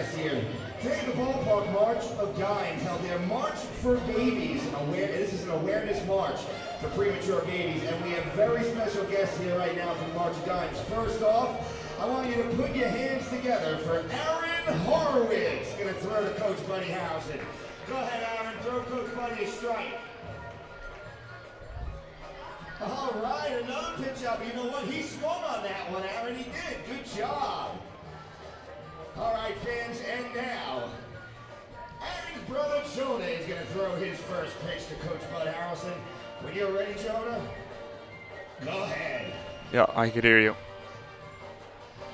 guests here. Today, the Ballpark March of Dimes held their March for Babies. This is an awareness march for premature babies, and we have very special guests here right now from the March of Dimes. First off, I want you to put your hands together for Aaron Horowitz. Gonna throw to Coach Buddy Harrelson. Go ahead, Aaron, throw Coach Buddy a strike. All right, another pitch up. You know what? He swung on that one, Aaron. He did. Good job. All right, fans, and now, Aaron's brother Jonah is going to throw his first pitch to Coach Bud Harrelson. When you're ready, Jonah, go ahead. Yeah, I could hear you.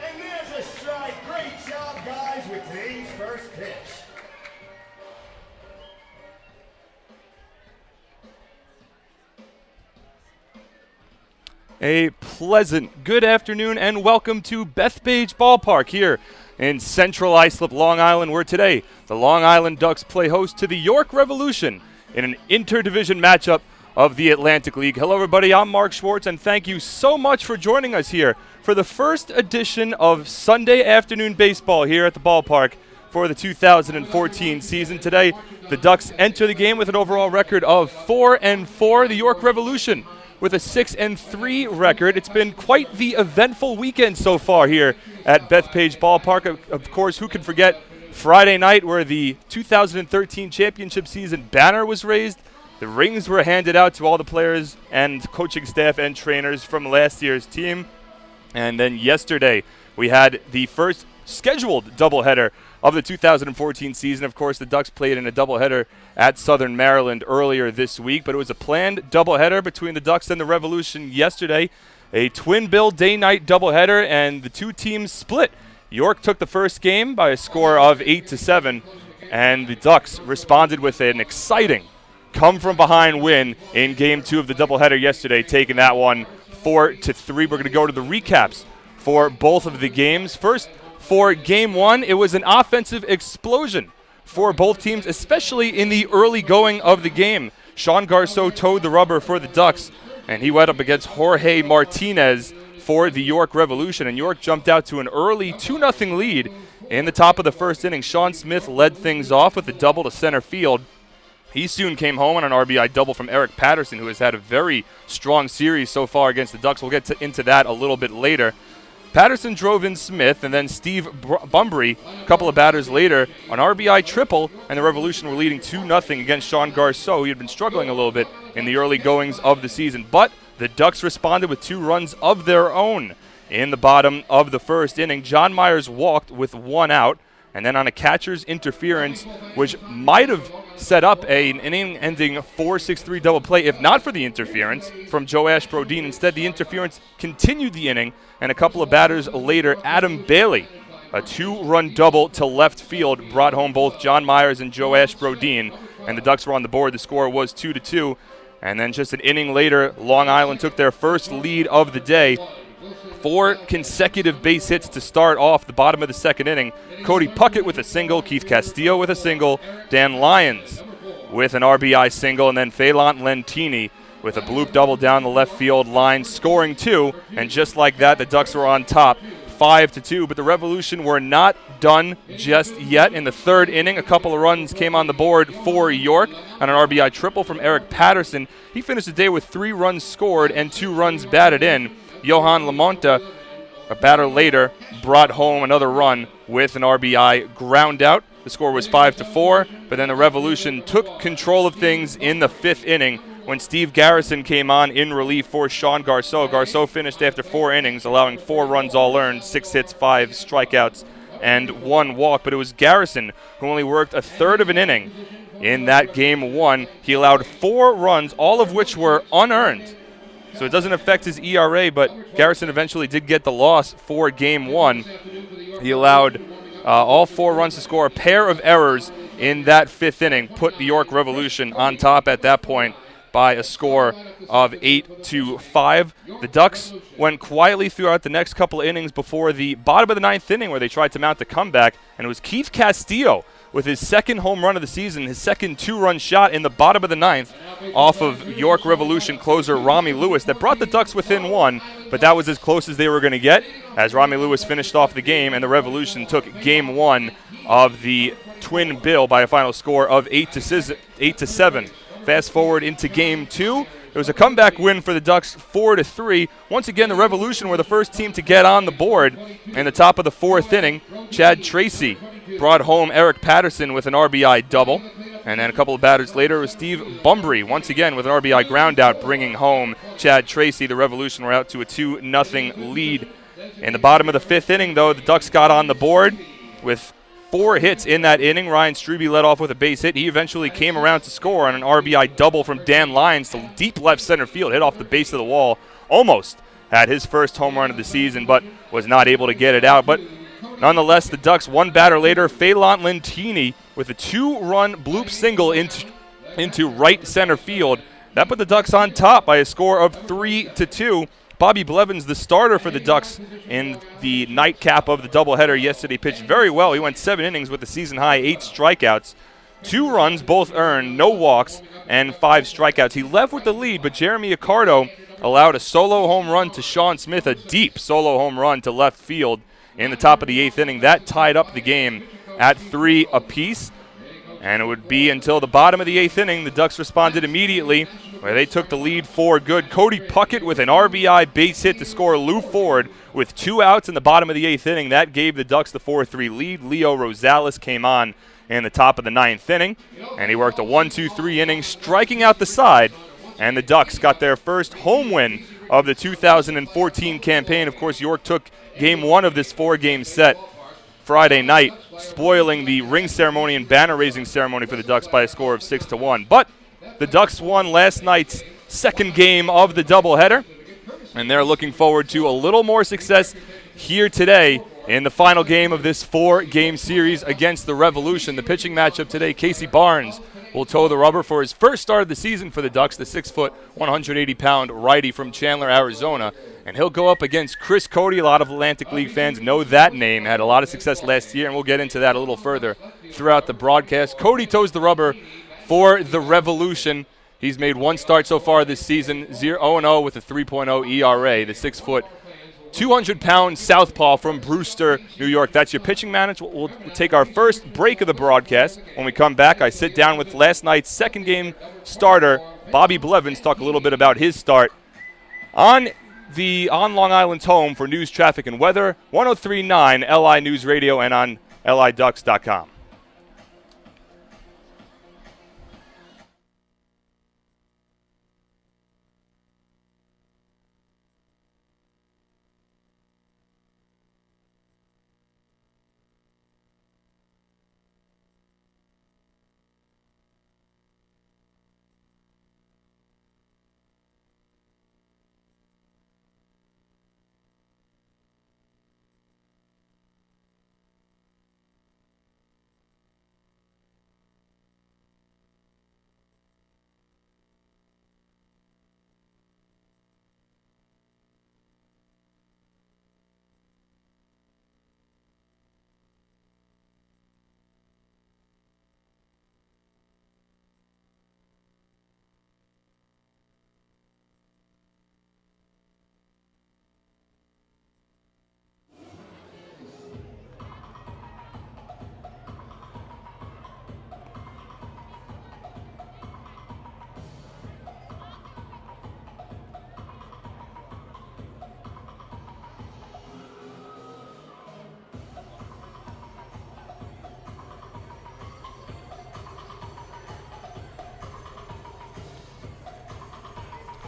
And there's a strike. Great job, guys, with today's first pitch. A pleasant good afternoon and welcome to Bethpage Ballpark here in Central Islip, Long Island, where today the Long Island Ducks play host to the York Revolution in an interdivision matchup of the Atlantic League. Hello, everybody. I'm Mark Schwartz, and thank you so much for joining us here for the first edition of Sunday afternoon baseball here at the ballpark for the 2014 season. Today, the Ducks enter the game with an overall record of 4-4. The York Revolution with a 6-3 record. It's been quite the eventful weekend so far here at Bethpage Ballpark. Of course, who can forget Friday night where the 2013 championship season banner was raised. The rings were handed out to all the players and coaching staff and trainers from last year's team. And then yesterday, we had the first scheduled doubleheader of the 2014 season. Of course, the Ducks played in a doubleheader at Southern Maryland earlier this week, but it was a planned doubleheader between the Ducks and the Revolution yesterday. A twin-bill day-night doubleheader, and the two teams split. York took the first game by a score of 8-7, and the Ducks responded with an exciting come-from-behind win in Game 2 of the doubleheader yesterday, taking that one 4-3. We're going to go to the recaps for both of the games. First, for Game 1, it was an offensive explosion for both teams, especially in the early going of the game. Sean Garceau towed the rubber for the Ducks, and he went up against Jorge Martinez for the York Revolution, and York jumped out to an early 2-0 lead in the top of the first inning. Sean Smith led things off with a double to center field. He soon came home on an RBI double from Eric Patterson, who has had a very strong series so far against the Ducks. We'll get into that a little bit later. Patterson drove in Smith, and then Steve Bumbry, a couple of batters later, an RBI triple, and the Revolution were leading 2-0 against Sean Garceau. He had been struggling a little bit in the early goings of the season, but the Ducks responded with 2 runs of their own in the bottom of the first inning. John Myers walked with 1 out, and then on a catcher's interference, which might have set up an inning-ending 4-6-3 double play if not for the interference from Joash Brodin. Instead, the interference continued the inning, and a couple of batters later, Adam Bailey, a 2-run double to left field, brought home both John Myers and Joash Brodin, and the Ducks were on the board. The score was 2-2, and then just an inning later, Long Island took their first lead of the day. 4 consecutive base hits to start off the bottom of the second inning. Cody Puckett with a single, Keith Castillo with a single, Dan Lyons with an RBI single, and then Phelan Lentini with a bloop double down the left field line, scoring 2. And just like that, the Ducks were on top, 5-2. But the Revolution were not done just yet. In the third inning, a couple of runs came on the board for York on an RBI triple from Eric Patterson. He finished the day with 3 runs scored and 2 runs batted in. Johan Lamonta, a batter later, brought home another run with an RBI ground out. The score was 5-4, but then the Revolution took control of things in the 5th inning when Steve Garrison came on in relief for Sean Garceau. Garceau finished after 4 innings, allowing 4 runs all earned, 6 hits, 5 strikeouts, and 1 walk. But it was Garrison who only worked a third of an inning in that Game 1. He allowed 4 runs, all of which were unearned. So it doesn't affect his ERA, but Garrison eventually did get the loss for Game 1. He allowed all 4 runs to score. A pair of errors in that 5th inning put the York Revolution on top at that point by a score of 8-5. The Ducks went quietly throughout the next couple of innings before the bottom of the 9th inning, where they tried to mount a comeback, and it was Keith Castillo with his second home run of the season, his second 2-run shot in the bottom of the ninth off of York Revolution closer Rami Lewis that brought the Ducks within one, but that was as close as they were going to get as Rami Lewis finished off the game and the Revolution took game one of the Twin Bill by a final score of 8-7. Fast forward into game two. It was a comeback win for the Ducks, 4-3. Once again, the Revolution were the first team to get on the board. In the top of the fourth inning, Chad Tracy brought home Eric Patterson with an RBI double. And then a couple of batters later, it was Steve Bumbry, once again with an RBI ground out, bringing home Chad Tracy. The Revolution were out to a 2-0 lead. In the bottom of the fifth inning, though, the Ducks got on the board with 4 hits in that inning. Ryan Strube led off with a base hit. He eventually came around to score on an RBI double from Dan Lyons to deep left center field, hit off the base of the wall. Almost had his first home run of the season, but was not able to get it out. But nonetheless, the Ducks, one batter later, Phelan Lentini with a 2-run bloop single into right center field. That put the Ducks on top by a score of 3-2. Bobby Blevins, the starter for the Ducks in the nightcap of the doubleheader yesterday, pitched very well. He went 7 innings with a season-high 8 strikeouts. 2 runs, both earned, no walks, and 5 strikeouts. He left with the lead, but Jeremy Accardo allowed a solo home run to Sean Smith, a deep solo home run to left field in the top of the 8th inning. That tied up the game at 3 apiece. And it would be until the bottom of the 8th inning, the Ducks responded immediately, where they took the lead for good. Cody Puckett with an RBI base hit to score Lou Ford with 2 outs in the bottom of the 8th inning. That gave the Ducks the 4-3 lead. Leo Rosales came on in the top of the 9th inning, and he worked a 1-2-3 inning, striking out the side, and the Ducks got their first home win of the 2014 campaign. Of course, York took game 1 of this 4-game set Friday night, spoiling the ring ceremony and banner raising ceremony for the Ducks by a score of 6-1. But the Ducks won last night's second game of the doubleheader, and they're looking forward to a little more success here today in the final game of this 4-game series against the Revolution. The pitching matchup today, Casey Barnes will toe the rubber for his first start of the season for the Ducks, the 6-foot, 180-pound righty from Chandler, Arizona. And he'll go up against Chris Cody. A lot of Atlantic League fans know that name. Had a lot of success last year, and we'll get into that a little further throughout the broadcast. Cody toes the rubber for the Revolution. He's made 1 start so far this season, 0-0 with a 3.0 ERA. The 6-foot, 200-pound southpaw from Brewster, New York. That's your pitching manager. We'll take our first break of the broadcast. When we come back, I sit down with last night's second game starter, Bobby Blevins, talk a little bit about his start on Long Island's home for news, traffic, and weather, 103.9 LI News Radio and on LIDucks.com.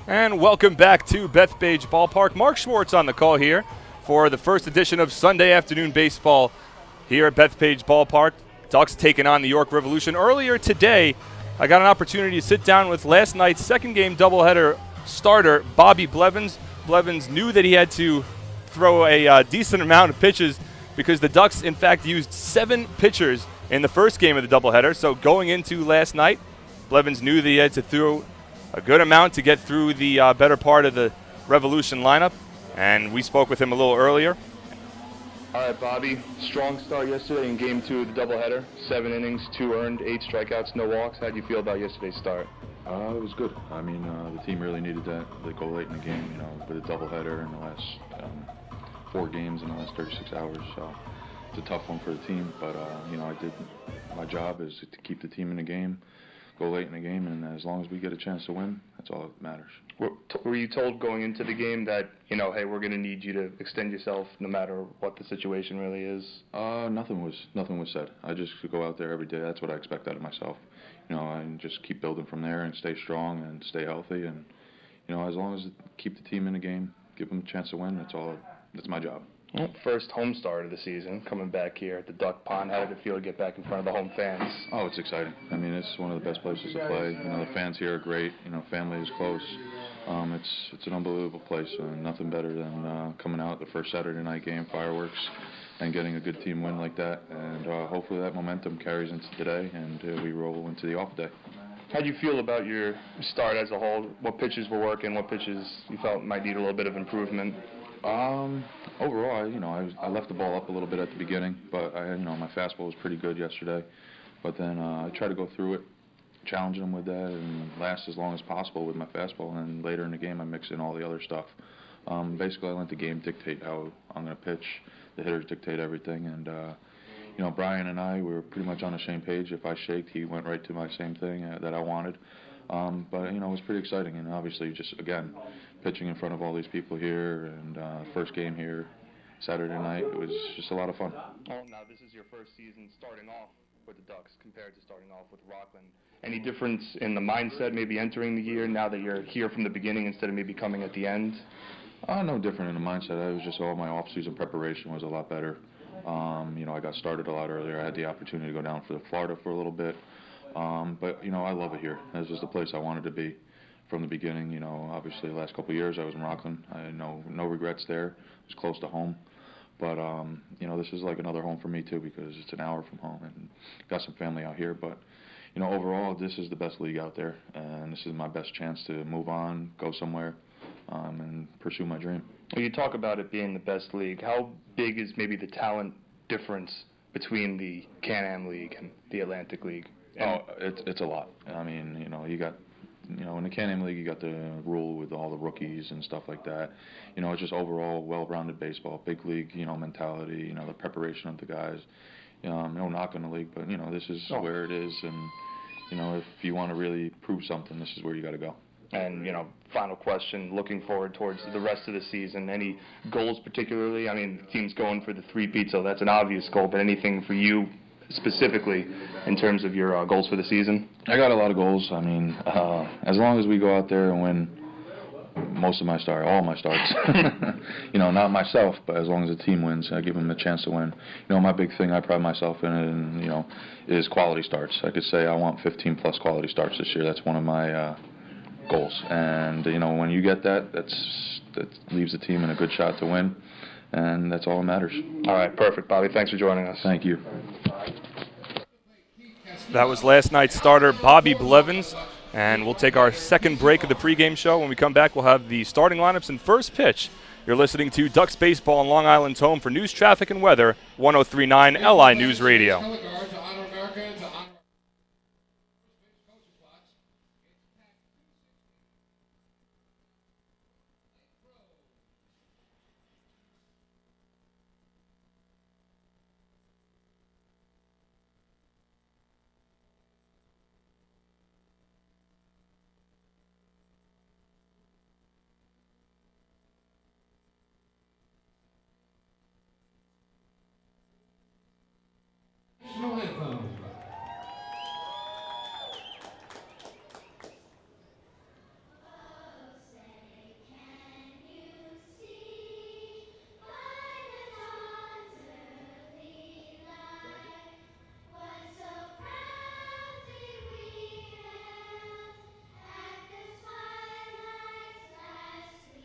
And welcome back to Bethpage Ballpark. Mark Schwartz on the call here for the first edition of Sunday Afternoon Baseball here at Bethpage Ballpark. Ducks taking on the York Revolution. Earlier today, I got an opportunity to sit down with last night's second game doubleheader starter, Bobby Blevins. Blevins knew that he had to throw a decent amount of pitches because the Ducks, in fact, used 7 pitchers in the first game of the doubleheader. So going into last night, Blevins knew that he had to throw a good amount to get through the better part of the Revolution lineup, and we spoke with him a little earlier. All right, Bobby. Strong start yesterday in Game 2 of the doubleheader. 7 innings, 2 earned, 8 strikeouts, no walks. How do you feel about yesterday's start? It was good. I mean, the team really needed that. They go late in the game, you know, with a doubleheader in the last 4 games in the last 36 hours. So it's a tough one for the team. But, you know, I did my job is to keep the team in the game, go late in the game, and as long as we get a chance to win, that's all that matters. Were you told going into the game that, you know, hey, we're going to need you to extend yourself no matter what the situation really is? Nothing was said. I just could go out there every day. That's what I expect out of myself. You know, and just keep building from there and stay strong and stay healthy. And, you know, as long as keep the team in the game, give them a chance to win, that's my job. First home start of the season, coming back here at the Duck Pond. How did it feel to get back in front of the home fans? Oh, it's exciting. I mean, it's one of the best places to play. You know, the fans here are great. You know, family is close. It's an unbelievable place. Nothing better than coming out the first Saturday night game, fireworks, and getting a good team win like that. And hopefully that momentum carries into today, and we roll into the off day. How do you feel about your start as a whole? What pitches were working? What pitches you felt might need a little bit of improvement? Overall, you know, I left the ball up a little bit at the beginning, but you know, my fastball was pretty good yesterday. But then I tried to go through it, challenging them with that, and last as long as possible with my fastball. And then later in the game, I mixed in all the other stuff. Basically, I let the game dictate how I'm going to pitch. The hitters dictate everything, and you know, Brian and I were pretty much on the same page. If I shaked, he went right to my same thing that I wanted. But you know, it was pretty exciting, and obviously, just again, pitching in front of all these people here, and first game here Saturday night, it was just a lot of fun. Well, now this is your first season starting off with the Ducks compared to starting off with Rockland. Any difference in the mindset maybe entering the year now that you're here from the beginning instead of maybe coming at the end? No different in the mindset. I was just all my off-season preparation was a lot better. You know, I got started a lot earlier. I had the opportunity to go down for Florida for a little bit. But, you know, I love it here. This is the place I wanted to be from the beginning. You know, obviously the last couple of years I was in Rockland. I had no regrets there. It was close to home. But, you know, this is like another home for me, too, because it's an hour from home and got some family out here. But, you know, overall, this is the best league out there, and this is my best chance to move on, go somewhere, and pursue my dream. Well, you talk about it being the best league. How big is maybe the talent difference between the Can-Am League and the Atlantic League? Oh, it's a lot. I mean, you know, in the Can-Am League, you got the rule with all the rookies and stuff like that. You know, it's just overall well-rounded baseball, big league, you know, mentality, you know, the preparation of the guys. No knock on the league, but, you know, this is where it is. And, you know, if you want to really prove something, this is where you got to go. And, you know, final question, looking forward towards the rest of the season, any goals particularly? I mean, the team's going for the three-peat, so that's an obvious goal, but anything for you specifically in terms of your goals for the season? I got a lot of goals. I mean, as long as we go out there and win all my starts, you know, not myself, but as long as the team wins, I give them a chance to win. You know, my big thing, I pride myself in it, and, you know, is quality starts. I could say I want 15-plus quality starts this year. That's one of my goals. And, you know, when you get that, that leaves the team in a good shot to win, and that's all that matters. All right, perfect, Bobby. Thanks for joining us. Thank you. That was last night's starter, Bobby Blevins. And we'll take our second break of the pregame show. When we come back, we'll have the starting lineups and first pitch. You're listening to Ducks Baseball on Long Island's home for news, traffic, and weather, 103.9 LI News Radio.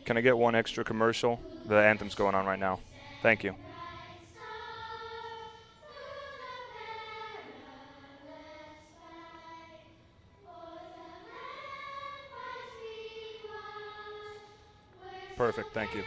Can I get one extra commercial? The anthem's going on right now. Thank you. Perfect, thank you.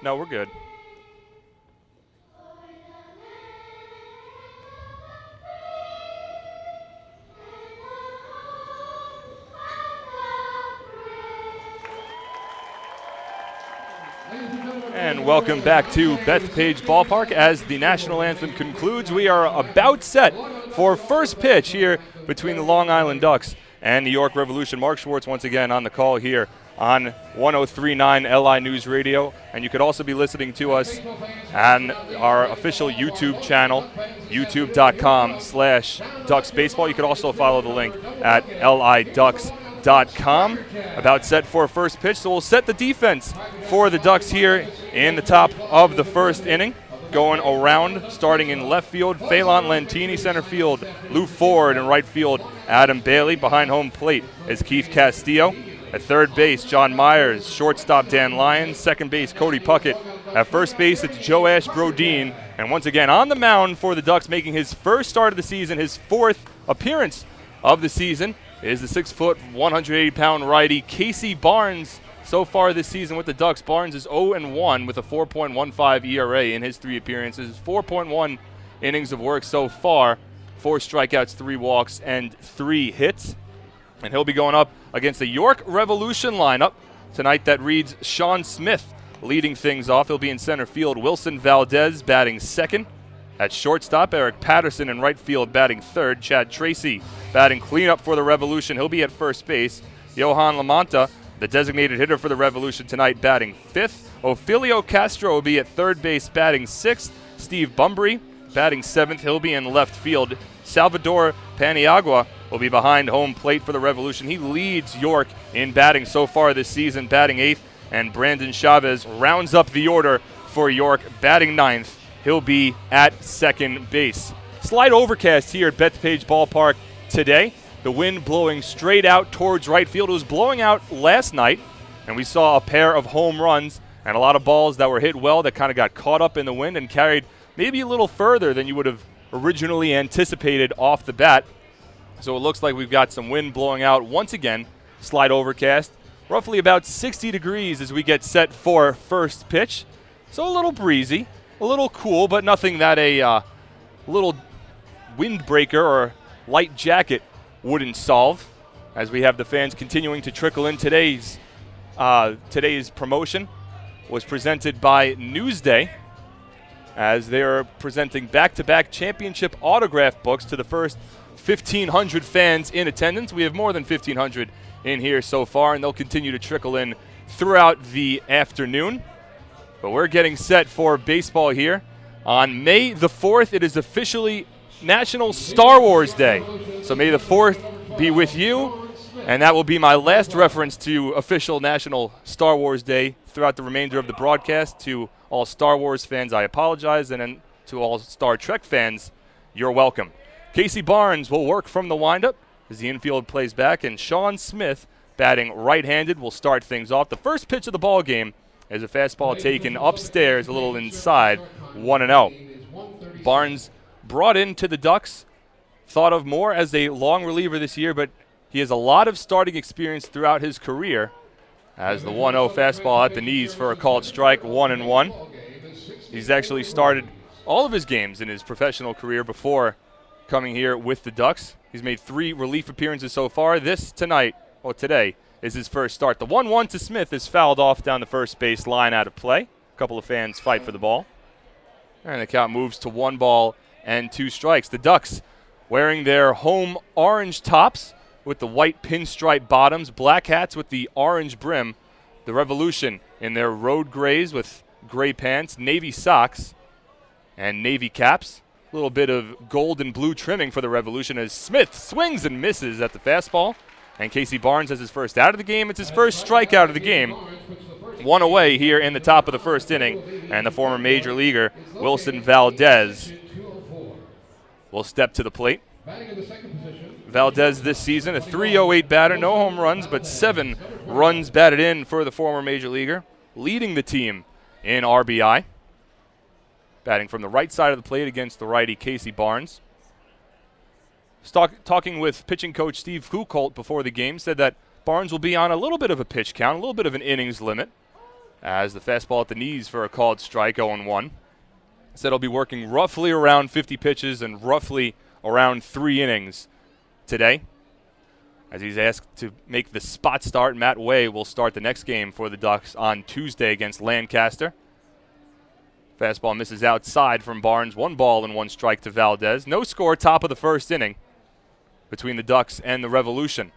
No, we're good. And welcome back to Bethpage Ballpark. As the national anthem concludes, we are about set for first pitch here between the Long Island Ducks and the York Revolution. Mark Schwartz once again on the call here on 103.9 LI News Radio. And you could also be listening to us on our official YouTube channel, youtube.com/DucksBaseball. You could also follow the link at liducks.com. About set for first pitch. So we'll set the defense for the Ducks here in the top of the first inning. Going around, starting in left field, Phelan Lantini, center field, Lou Ford, and right field, Adam Bailey. Behind home plate is Keith Castillo. At third base, John Myers. Shortstop, Dan Lyons. Second base, Cody Puckett. At first base, it's Joash Brodeen. And once again, on the mound for the Ducks, making his first start of the season, his fourth appearance of the season, is the 6-foot, 180-pound righty, Casey Barnes. So far this season with the Ducks, Barnes is 0-1 with a 4.15 ERA in his 3 appearances. 4.1 innings of work so far. 4 strikeouts, 3 walks, and 3 hits. And he'll be going up against the York Revolution lineup tonight that reads Sean Smith leading things off. He'll be in center field. Wilson Valdez batting second. At shortstop, Eric Patterson. In right field batting third. Chad Tracy batting cleanup for the Revolution. He'll be at first base. Johan Lamonta, the designated hitter for the Revolution tonight, batting fifth. Ophelio Castro will be at third base batting sixth. Steve Bumbry batting seventh. He'll be in left field. Salvador Paniagua will be behind home plate for the Revolution. He leads York in batting so far this season, batting eighth. And Brandon Chavez rounds up the order for York, batting ninth. He'll be at second base. Slight overcast here at Bethpage Ballpark today. The wind blowing straight out towards right field. It was blowing out last night, and we saw a pair of home runs and a lot of balls that were hit well that kind of got caught up in the wind and carried maybe a little further than you would have originally anticipated off the bat. So it looks like we've got some wind blowing out once again. Slight overcast. Roughly about 60 degrees as we get set for first pitch. So a little breezy, a little cool, but nothing that a little windbreaker or light jacket wouldn't solve, as we have the fans continuing to trickle in. Today's promotion was presented by Newsday, as they're presenting back-to-back championship autograph books to the first 1,500 fans in attendance. We have more than 1,500 in here so far, and they'll continue to trickle in throughout the afternoon. But we're getting set for baseball here. On May the 4th, it is officially National Star Wars Day. So may the 4th be with you, and that will be my last reference to official National Star Wars Day throughout the remainder of the broadcast. To all Star Wars fans, I apologize, and then to all Star Trek fans, you're welcome. Casey Barnes will work from the windup as the infield plays back, and Sean Smith, batting right-handed, will start things off. The first pitch of the ball game is a fastball taken upstairs, a little inside, 1-0. Barnes brought into the Ducks, thought of more as a long reliever this year, but he has a lot of starting experience throughout his career, as the 1-0 fastball at the knees for a called strike, 1-1. He's actually started all of his games in his professional career before coming here with the Ducks. He's made 3 relief appearances so far. Today is his first start. The 1-1 to Smith is fouled off down the first base line, out of play. A couple of fans fight for the ball. And the count moves to 1-2 strikes. The Ducks wearing their home orange tops with the white pinstripe bottoms, black hats with the orange brim. The Revolution in their road grays with gray pants, navy socks, and navy caps. A little bit of gold and blue trimming for the Revolution as Smith swings and misses at the fastball. And Casey Barnes has his first out of the game. It's his first strikeout of the game. 1 away here in the top of the first inning. And the former major leaguer, Wilson Valdez, will step to the plate. Valdez this season, a .308 batter, no home runs, but 7 runs batted in for the former major leaguer, leading the team in RBI. Batting from the right side of the plate against the righty Casey Barnes. Talking with pitching coach Steve Kuchholt before the game, said that Barnes will be on a little bit of a pitch count, a little bit of an innings limit. as the fastball at the knees for a called strike, 0-1. Said he'll be working roughly around 50 pitches and roughly around 3 innings today, as he's asked to make the spot start. Matt Way will start the next game for the Ducks on Tuesday against Lancaster. Fastball misses outside from Barnes. 1 ball and 1 strike to Valdez. No score, top of the first inning between the Ducks and the Revolution.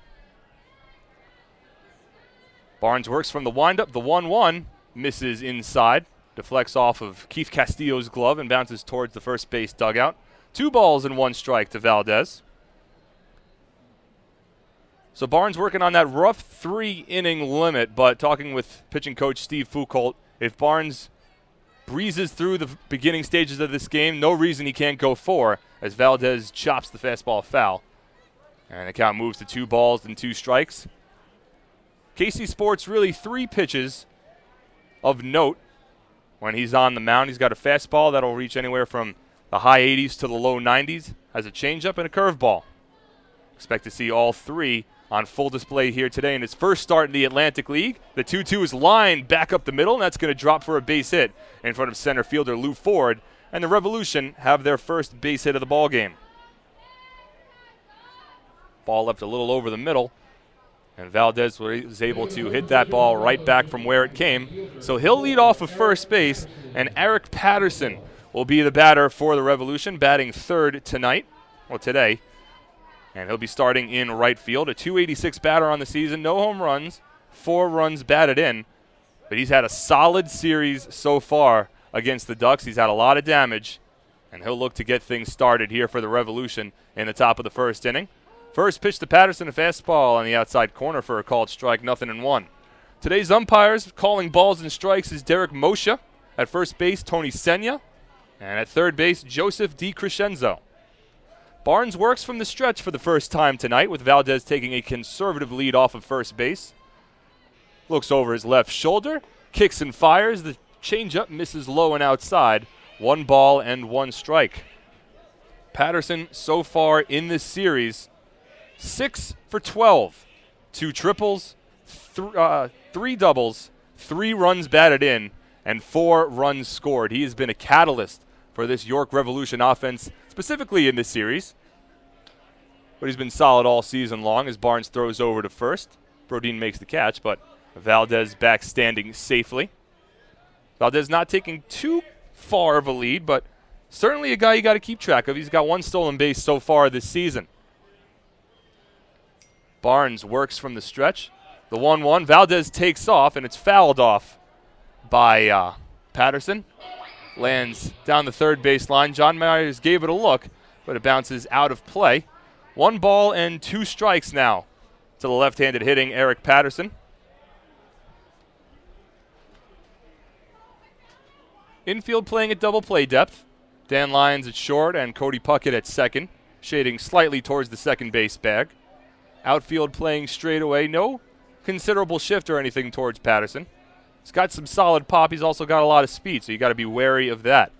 Barnes works from the windup. The 1-1 misses inside. Deflects off of Keith Castillo's glove and bounces towards the first base dugout. 2 balls and 1 strike to Valdez. So Barnes working on that rough 3-inning limit, but talking with pitching coach Steve Foucault, if Barnes breezes through the beginning stages of this game, no reason he can't go 4 as Valdez chops the fastball foul. And the count moves to 2 balls and 2 strikes. KC sports really 3 pitches of note when he's on the mound. He's got a fastball that'll reach anywhere from the high 80s to the low 90s, has a changeup and a curveball. Expect to see all 3 on full display here today in his first start in the Atlantic League. The 2-2 is lined back up the middle, and that's going to drop for a base hit in front of center fielder Lou Ford, and the Revolution have their first base hit of the ball game. Ball left a little over the middle, and Valdez was able to hit that ball right back from where it came. So he'll lead off of first base, and Eric Patterson will be the batter for the Revolution, batting third today. And he'll be starting in right field. A .286 batter on the season, no home runs, 4 runs batted in. But he's had a solid series so far against the Ducks. He's had a lot of damage, and he'll look to get things started here for the Revolution in the top of the first inning. First pitch to Patterson, a fastball on the outside corner for a called strike, 0-1. Today's umpires calling balls and strikes is Derek Moshe. At first base, Tony Senya. And at third base, Joseph DiCrescenzo. Barnes works from the stretch for the first time tonight, with Valdez taking a conservative lead off of first base. Looks over his left shoulder, kicks and fires. The changeup misses low and outside. 1 ball and 1 strike. Patterson so far in this series, 6 for 12. 2 triples, 3 doubles, 3 runs batted in, and 4 runs scored. He has been a catalyst for this York Revolution offense, specifically in this series. But he's been solid all season long as Barnes throws over to first. Brodin makes the catch, but Valdez back standing safely. Valdez not taking too far of a lead, but certainly a guy you got to keep track of. He's got 1 stolen base so far this season. Barnes works from the stretch. The 1-1, Valdez takes off, and it's fouled off by Patterson. Lands down the third baseline. John Myers gave it a look, but it bounces out of play. 1 ball and 2 strikes now to the left-handed hitting Eric Patterson. Infield playing at double play depth. Dan Lyons at short and Cody Puckett at second, shading slightly towards the second base bag. Outfield playing straight away. No considerable shift or anything towards Patterson. He's got some solid pop. He's also got a lot of speed, so you got to be wary of that.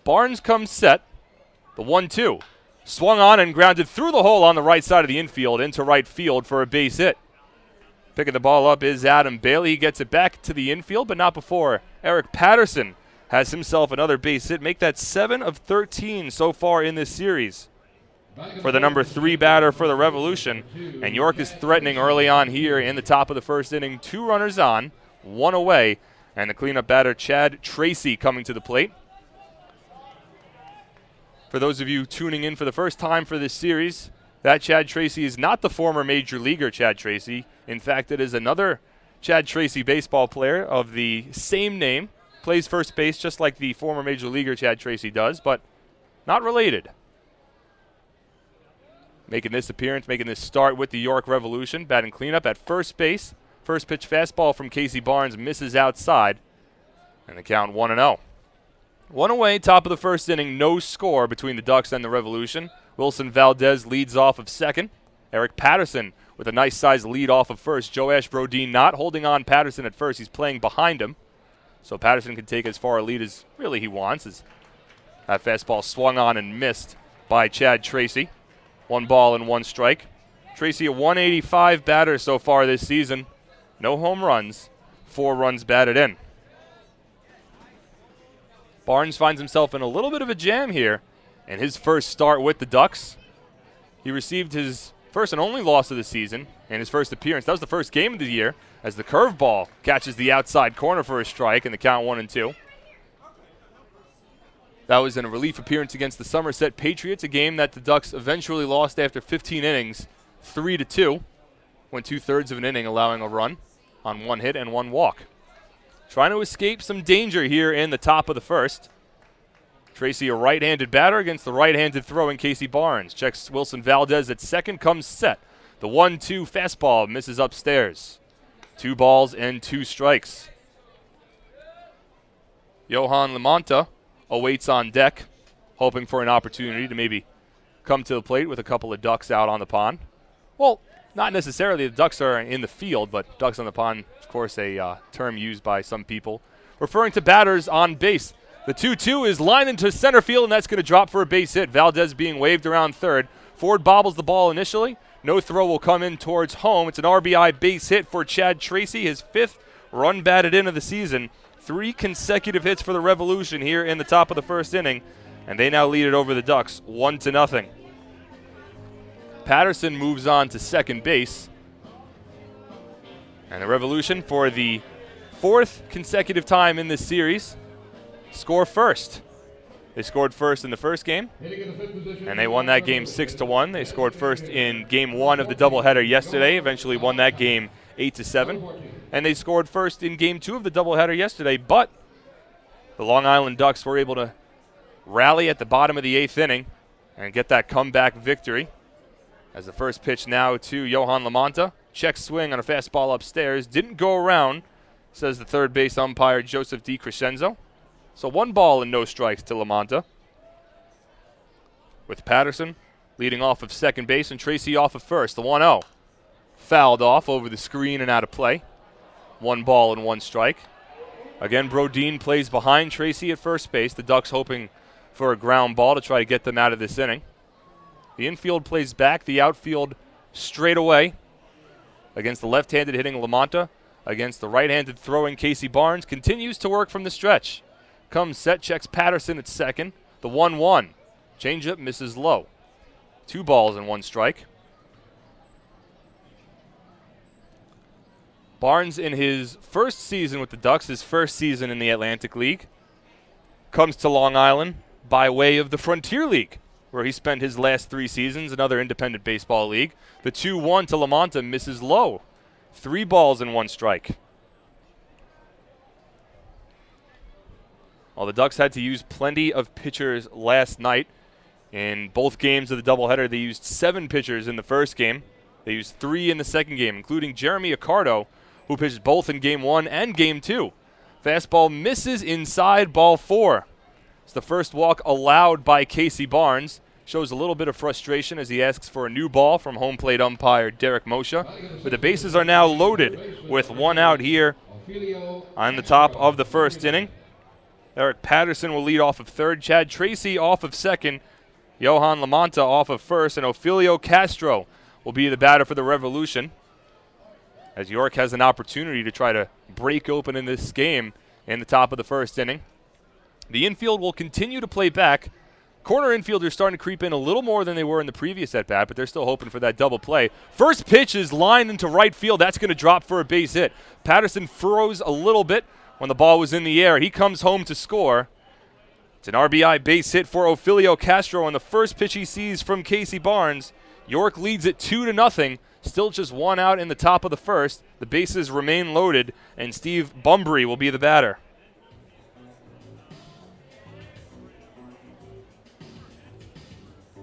Barnes comes set. The 1-2. Swung on and grounded through the hole on the right side of the infield into right field for a base hit. Picking the ball up is Adam Bailey. He gets it back to the infield, but not before Eric Patterson has himself another base hit. Make that 7 of 13 so far in this series for the number 3 batter for the Revolution. And York is threatening early on here in the top of the first inning. 2 runners on, 1 away, and the cleanup batter Chad Tracy coming to the plate. For those of you tuning in for the first time for this series, that Chad Tracy is not the former major leaguer Chad Tracy. In fact, it is another Chad Tracy baseball player of the same name. Plays first base just like the former major leaguer Chad Tracy does, but not related. Making this appearance, making this start with the York Revolution. Batting cleanup at first base. First pitch fastball from Casey Barnes misses outside. And the count 1-0. 1 away, top of the first inning, no score between the Ducks and the Revolution. Wilson Valdez leads off of second. Eric Patterson with a nice size lead off of first. Joash Brodin not holding on Patterson at first. He's playing behind him. So Patterson can take as far a lead as really he wants. As that fastball swung on and missed by Chad Tracy. 1 ball and 1 strike. Tracy a 185 batter so far this season. No home runs, 4 runs batted in. Barnes finds himself in a little bit of a jam here in his first start with the Ducks. He received his first and only loss of the season in his first appearance. That was the first game of the year as the curveball catches the outside corner for a strike in the count 1-2. That was in a relief appearance against the Somerset Patriots, a game that the Ducks eventually lost after 15 innings, 3-2. Went 2/3 of an inning, allowing a run on 1 hit and 1 walk. Trying to escape some danger here in the top of the first. Tracy, a right-handed batter against the right-handed throwing Casey Barnes. Checks Wilson Valdez at second, comes set. The 1-2 fastball misses upstairs. 2 balls and 2 strikes. Johan Lamonta awaits on deck, hoping for an opportunity to maybe come to the plate with a couple of ducks out on the pond. Well, not necessarily the ducks are in the field, but ducks on the pond, of course, a term used by some people, referring to batters on base. The 2-2 is lined into center field, and that's going to drop for a base hit. Valdez being waved around third. Ford bobbles the ball initially. No throw will come in towards home. It's an RBI base hit for Chad Tracy, his 5th run batted in of the season. 3 consecutive hits for the Revolution here in the top of the first inning, and they now lead it over the Ducks 1-0. Patterson moves on to second base. And the Revolution, for the 4th consecutive time in this series, score first. They scored first in the first game, and they won that game 6-1. They scored first in game 1 of the doubleheader yesterday, eventually won that game 8-7. And they scored first in game 2 of the doubleheader yesterday, but the Long Island Ducks were able to rally at the bottom of the 8th inning and get that comeback victory. As the first pitch now to Johan Lamonta. Check swing on a fastball upstairs. Didn't go around, says the third base umpire Joseph DiCrescenzo. So 1 ball and no strikes to Lamonta. With Patterson leading off of second base and Tracy off of first. The 1-0. Fouled off over the screen and out of play. 1 ball and 1 strike. Again, Brodeen plays behind Tracy at first base. The Ducks hoping for a ground ball to try to get them out of this inning. The infield plays back, the outfield straight away against the left-handed hitting Lamonta, against the right-handed throwing Casey Barnes. Continues to work from the stretch. Comes set, checks Patterson at second. The 1-1. Changeup misses low. 2 balls and 1 strike. Barnes in his first season with the Ducks, his first season in the Atlantic League, comes to Long Island by way of the Frontier League, where he spent his last 3 seasons, another independent baseball league. The 2-1 to Lamonta misses low. 3 balls and 1 strike. Well, the Ducks had to use plenty of pitchers last night. In both games of the doubleheader, they used 7 pitchers in the first game. They used 3 in the second game, including Jeremy Accardo, who pitched both in Game 1 and Game 2. Fastball misses inside, ball 4. It's the first walk allowed by Casey Barnes. Shows a little bit of frustration as he asks for a new ball from home plate umpire Derek Moshe. But the bases are now loaded with 1 out here on the top of the first inning. Eric Patterson will lead off of third. Chad Tracy off of second. Johan Lamonta off of first. And Ophelio Castro will be the batter for the Revolution, as York has an opportunity to try to break open in this game in the top of the first inning. The infield will continue to play back. Corner infielders starting to creep in a little more than they were in the previous at-bat, but they're still hoping for that double play. First pitch is lined into right field. That's going to drop for a base hit. Patterson froze a little bit when the ball was in the air. He comes home to score. It's an RBI base hit for Ophelio Castro on the first pitch he sees from Casey Barnes. York leads it 2-0. Still just 1 out in the top of the first. The bases remain loaded, and Steve Bumbry will be the batter.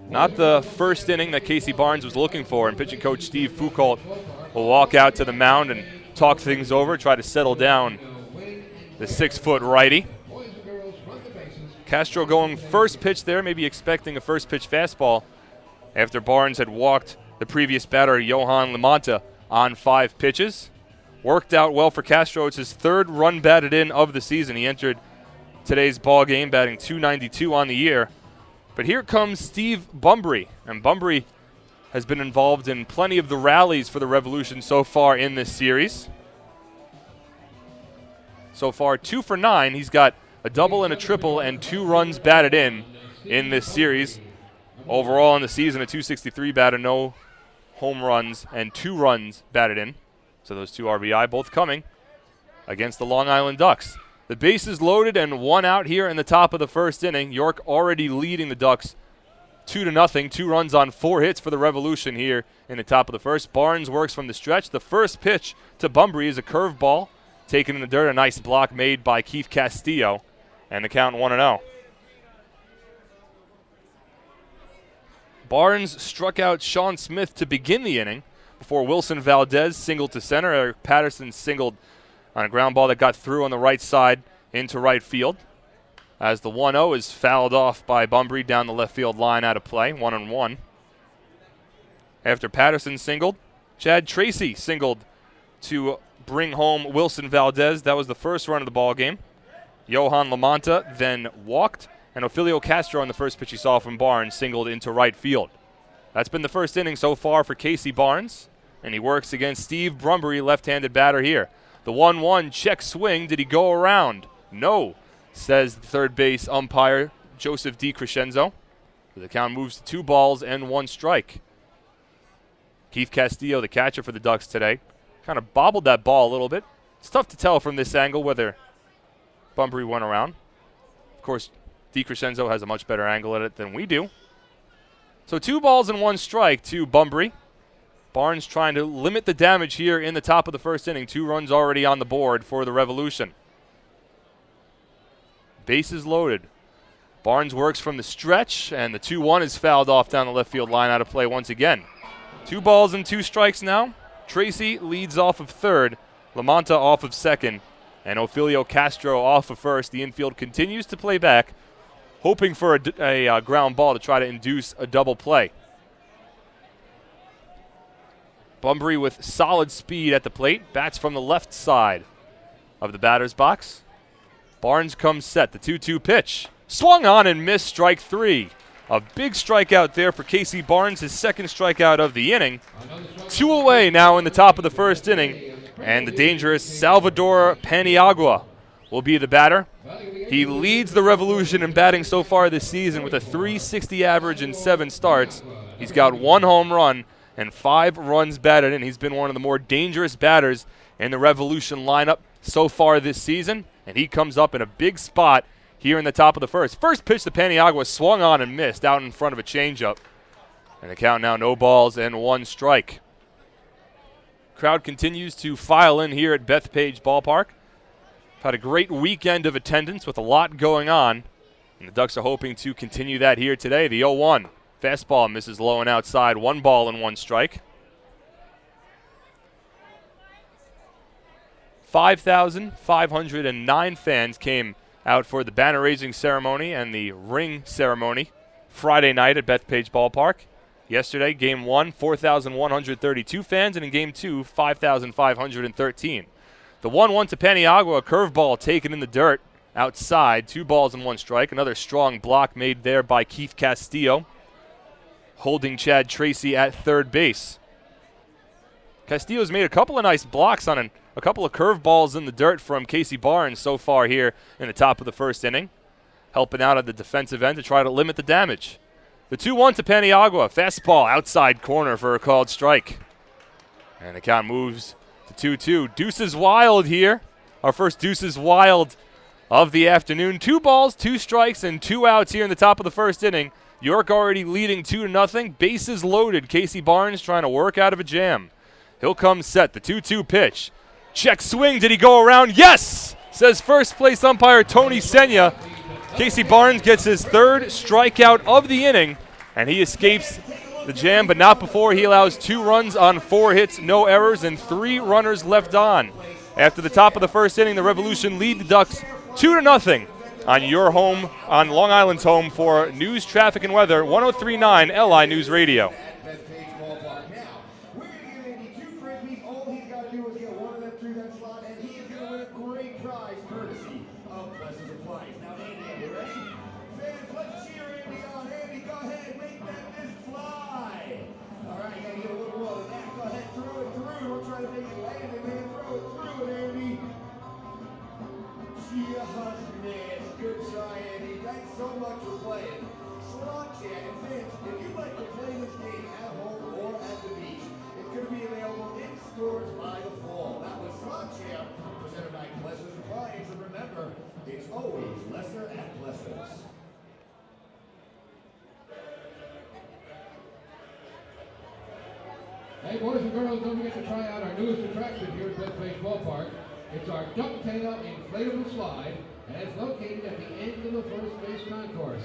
Not the first inning that Casey Barnes was looking for, and pitching coach Steve Foucault will walk out to the mound and talk things over, try to settle down the 6-foot righty. Castro going first pitch there, maybe expecting a first pitch fastball after Barnes had walked the previous batter, Johan Lamonta, on 5 pitches. Worked out well for Castro. It's his 3rd run batted in of the season. He entered today's ball game batting .292 on the year. But here comes Steve Bumbry, and Bumbry has been involved in plenty of the rallies for the Revolution so far in this series. so far 2 for 9. He's got a double and a triple and 2 runs batted in this series. Overall in the season, a .263 batter, no home runs, and 2 runs batted in. So those 2 RBI both coming against the Long Island Ducks. The bases loaded and 1 out here in the top of the first inning. York already leading the Ducks 2-0. 2 runs on 4 hits for the Revolution here in the top of the first. Barnes works from the stretch. The first pitch to Bunbury is a curveball taken in the dirt. A nice block made by Keith Castillo, and the count 1-0. Barnes struck out Sean Smith to begin the inning before Wilson Valdez singled to center. Eric Patterson singled on a ground ball that got through on the right side into right field, as the 1-0 is fouled off by Bunbury down the left field line out of play, 1-1. After Patterson singled, Chad Tracy singled to bring home Wilson Valdez. That was the first run of the ball game. Johan Lamonta then walked, and Ophilio Castro on the first pitch he saw from Barnes singled into right field. That's been the first inning so far for Casey Barnes, and he works against Steve Bunbury, left-handed batter here. The 1-1 check swing. Did he go around? No, says the third base umpire, Joseph DiCrescenzo. The count moves to 2 balls and 1 strike. Keith Castillo, the catcher for the Ducks today, kind of bobbled that ball a little bit. It's tough to tell from this angle whether Bunbury went around. Of course, DiCrescenzo has a much better angle at it than we do. So 2 balls and 1 strike to Bunbury. Barnes trying to limit the damage here in the top of the first inning. 2 runs already on the board for the Revolution. Bases loaded. Barnes works from the stretch, and the 2-1 is fouled off down the left field line out of play once again. 2 balls and 2 strikes now. Tracy leads off of third, Lamonta off of second, and Ophilio Castro off of first. The infield continues to play back, hoping for a ground ball to try to induce a double play. Bunbury with solid speed at the plate, bats from the left side of the batter's box. Barnes comes set, the 2-2 pitch. Swung on and missed, strike 3. A big strikeout there for Casey Barnes, his second strikeout of the inning. 2 away now in the top of the first inning, and the dangerous Salvador Paniagua will be the batter. He leads the Revolution in batting so far this season with a .360 average in 7 starts. He's got 1 home run and 5 runs batted in. He's been one of the more dangerous batters in the Revolution lineup so far this season, and he comes up in a big spot here in the top of the first. First pitch to Paniagua swung on and missed out in front of a changeup. And the count now 0 balls and 1 strike. Crowd continues to file in here at Bethpage Ballpark. Had a great weekend of attendance with a lot going on, and the Ducks are hoping to continue that here today. The 0-1. Fastball misses low and outside, 1 ball and 1 strike. 5,509 fans came out for the banner raising ceremony and the ring ceremony Friday night at Bethpage Ballpark. Yesterday, Game 1, 4,132 fans, and in Game 2, 5,513. The 1-1 to Paniagua, a curveball taken in the dirt outside, 2 balls and 1 strike. Another strong block made there by Keith Castillo, holding Chad Tracy at third base. Castillo's made a couple of nice blocks on a couple of curveballs in the dirt from Casey Barnes so far here in the top of the first inning, helping out at the defensive end to try to limit the damage. The 2-1 to Paniagua, fastball outside corner for a called strike. And the count moves to 2-2. Deuces wild here. Our first Deuces wild of the afternoon. 2 balls, 2 strikes, and 2 outs here in the top of the first inning. York already leading 2-0. Bases loaded. Casey Barnes trying to work out of a jam. He'll come set. The 2-2 pitch. Check swing. Did he go around? Yes! Says first place umpire Tony Senya. Casey Barnes gets his 3rd strikeout of the inning, and he escapes the jam, but not before he allows 2 runs on 4 hits, no errors, and 3 runners left on. After the top of the first inning, the Revolution lead the Ducks 2-0 on your home, on Long Island's home for News, Traffic, and Weather, 103.9 LI News Radio. Hey, boys and girls, don't forget to try out our newest attraction here at Bethpage Ballpark. It's our Ducktail Inflatable Slide, and it's located at the end of the first base concourse.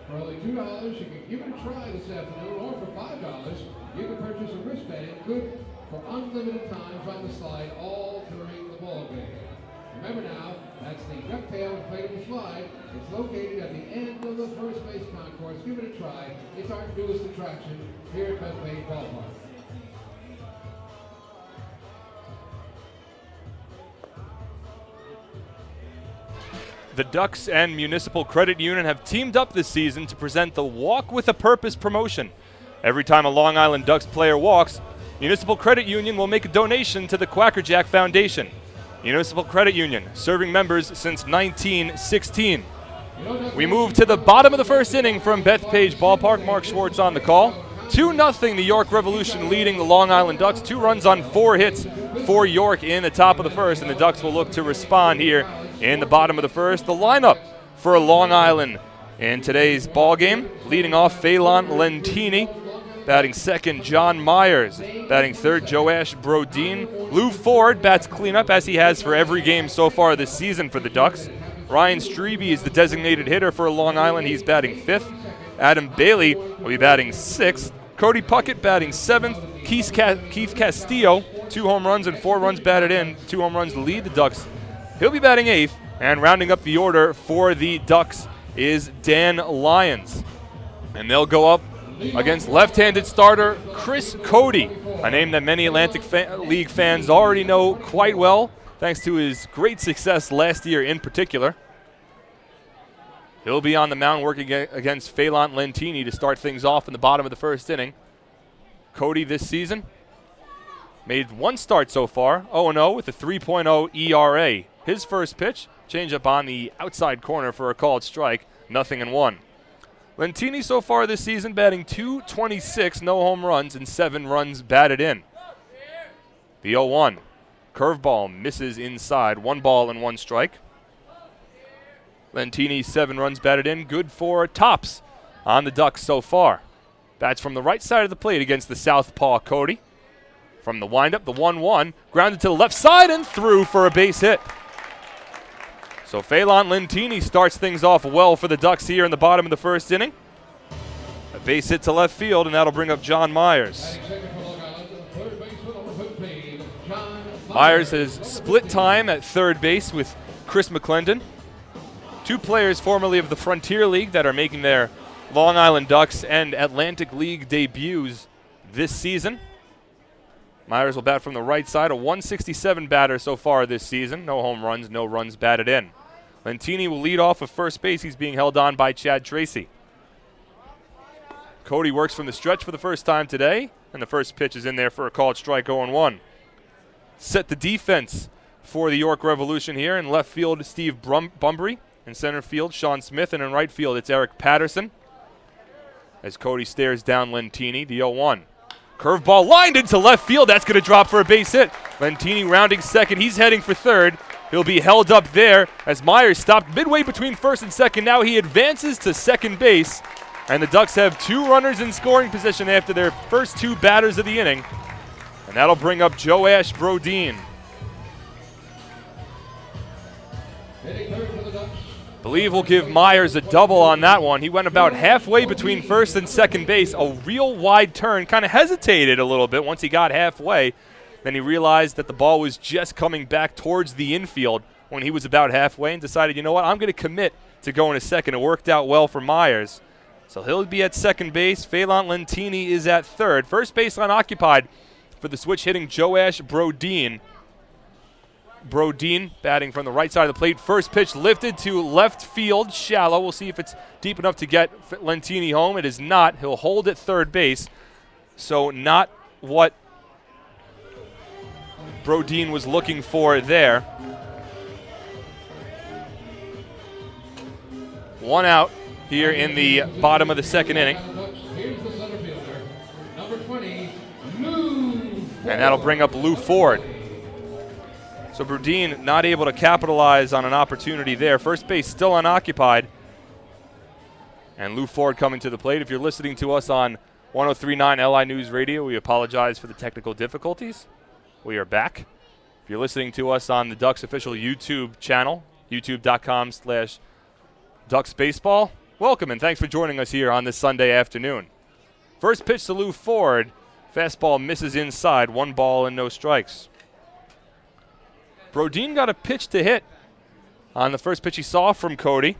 For only $2, you can give it a try this afternoon, or for $5, you can purchase a wristband good for unlimited times on the slide all during the ball game. Remember now, that's the Ducktail Inflatable Slide. It's located at the end of the first base concourse. Give it a try. It's our newest attraction here at Bethpage Ballpark. The Ducks and Municipal Credit Union have teamed up this season to present the Walk with a Purpose promotion. Every time a Long Island Ducks player walks, Municipal Credit Union will make a donation to the Quackerjack Foundation. Municipal Credit Union, serving members since 1916. We move to the bottom of the first inning from Bethpage Ballpark. Mark Schwartz on the call. 2-0 the York Revolution leading the Long Island Ducks. 2 runs on 4 hits for York in the top of the first, and the Ducks will look to respond here in the bottom of the first. The lineup for Long Island in today's ball game, leading off Phelan Lentini, batting second John Myers, batting third Joash Brodin. Lou Ford bats cleanup as he has for every game so far this season for the Ducks. Ryan Strebe is the designated hitter for Long Island. He's batting fifth. Adam Bailey will be batting sixth. Cody Puckett batting seventh. Keith Castillo, 2 home runs and 4 runs batted in. 2 home runs to lead the Ducks. He'll be batting eighth. And rounding up the order for the Ducks is Dan Lyons. And they'll go up against left-handed starter Chris Cody, a name that many Atlantic League fans already know quite well, thanks to his great success last year in particular. He'll be on the mound working against Phelan Lentini to start things off in the bottom of the first inning. Cody this season made 1 start so far, 0-0 with a 3.0 ERA. His first pitch, changeup on the outside corner for a called strike, 0-1. Lentini so far this season batting .226, no home runs and 7 runs batted in. The 0-1. Curveball misses inside, 1 ball and 1 strike. Lentini 7 runs batted in, good for tops on the Ducks so far. Bats from the right side of the plate against the southpaw Cody. From the windup, the 1-1, grounded to the left side and through for a base hit. So Phelan Lentini starts things off well for the Ducks here in the bottom of the first inning. A base hit to left field, and that'll bring up John Myers. Myers has split time at third base with Chris McClendon. 2 players formerly of the Frontier League that are making their Long Island Ducks and Atlantic League debuts this season. Myers will bat from the right side, a .167 batter so far this season. No home runs, no runs batted in. Lentini will lead off of first base. He's being held on by Chad Tracy. Cody works from the stretch for the first time today, and the first pitch is in there for a called strike, 0-1. Set the defense for the York Revolution here. In left field, Steve Bumbry. In center field, Sean Smith. And in right field, it's Eric Patterson. As Cody stares down Lentini, the 0-1. Curveball lined into left field. That's going to drop for a base hit. Lentini rounding second. He's heading for third. He'll be held up there as Myers stopped midway between first and second. Now he advances to second base. And the Ducks have 2 runners in scoring position after their first 2 batters of the inning. And that'll bring up Joash Brodin. Believe we'll give Myers a double on that one. He went about halfway between first and second base. A real wide turn. Kind of hesitated a little bit once he got halfway. Then he realized that the ball was just coming back towards the infield when he was about halfway and decided, you know what, I'm going to commit to going to second. It worked out well for Myers. So he'll be at second base. Phelan Lentini is at third. First baseline occupied for the switch hitting Joash Brodin. Brodin batting from the right side of the plate. First pitch lifted to left field, shallow. We'll see if it's deep enough to get Lentini home. It is not. He'll hold at third base. So not what Brodin was looking for there. 1 out here in the bottom of the second inning. And that'll bring up Lou Ford. So Brodin not able to capitalize on an opportunity there. First base still unoccupied. And Lou Ford coming to the plate. If you're listening to us on 103.9 LI News Radio. We apologize for the technical difficulties. We are back. If you're listening to us on the Ducks official YouTube channel, youtube.com/DucksBaseball, welcome and thanks for joining us here on this Sunday afternoon. First pitch to Lou Ford. Fastball misses inside. 1 ball and no strikes. Brodin got a pitch to hit on the first pitch he saw from Cody,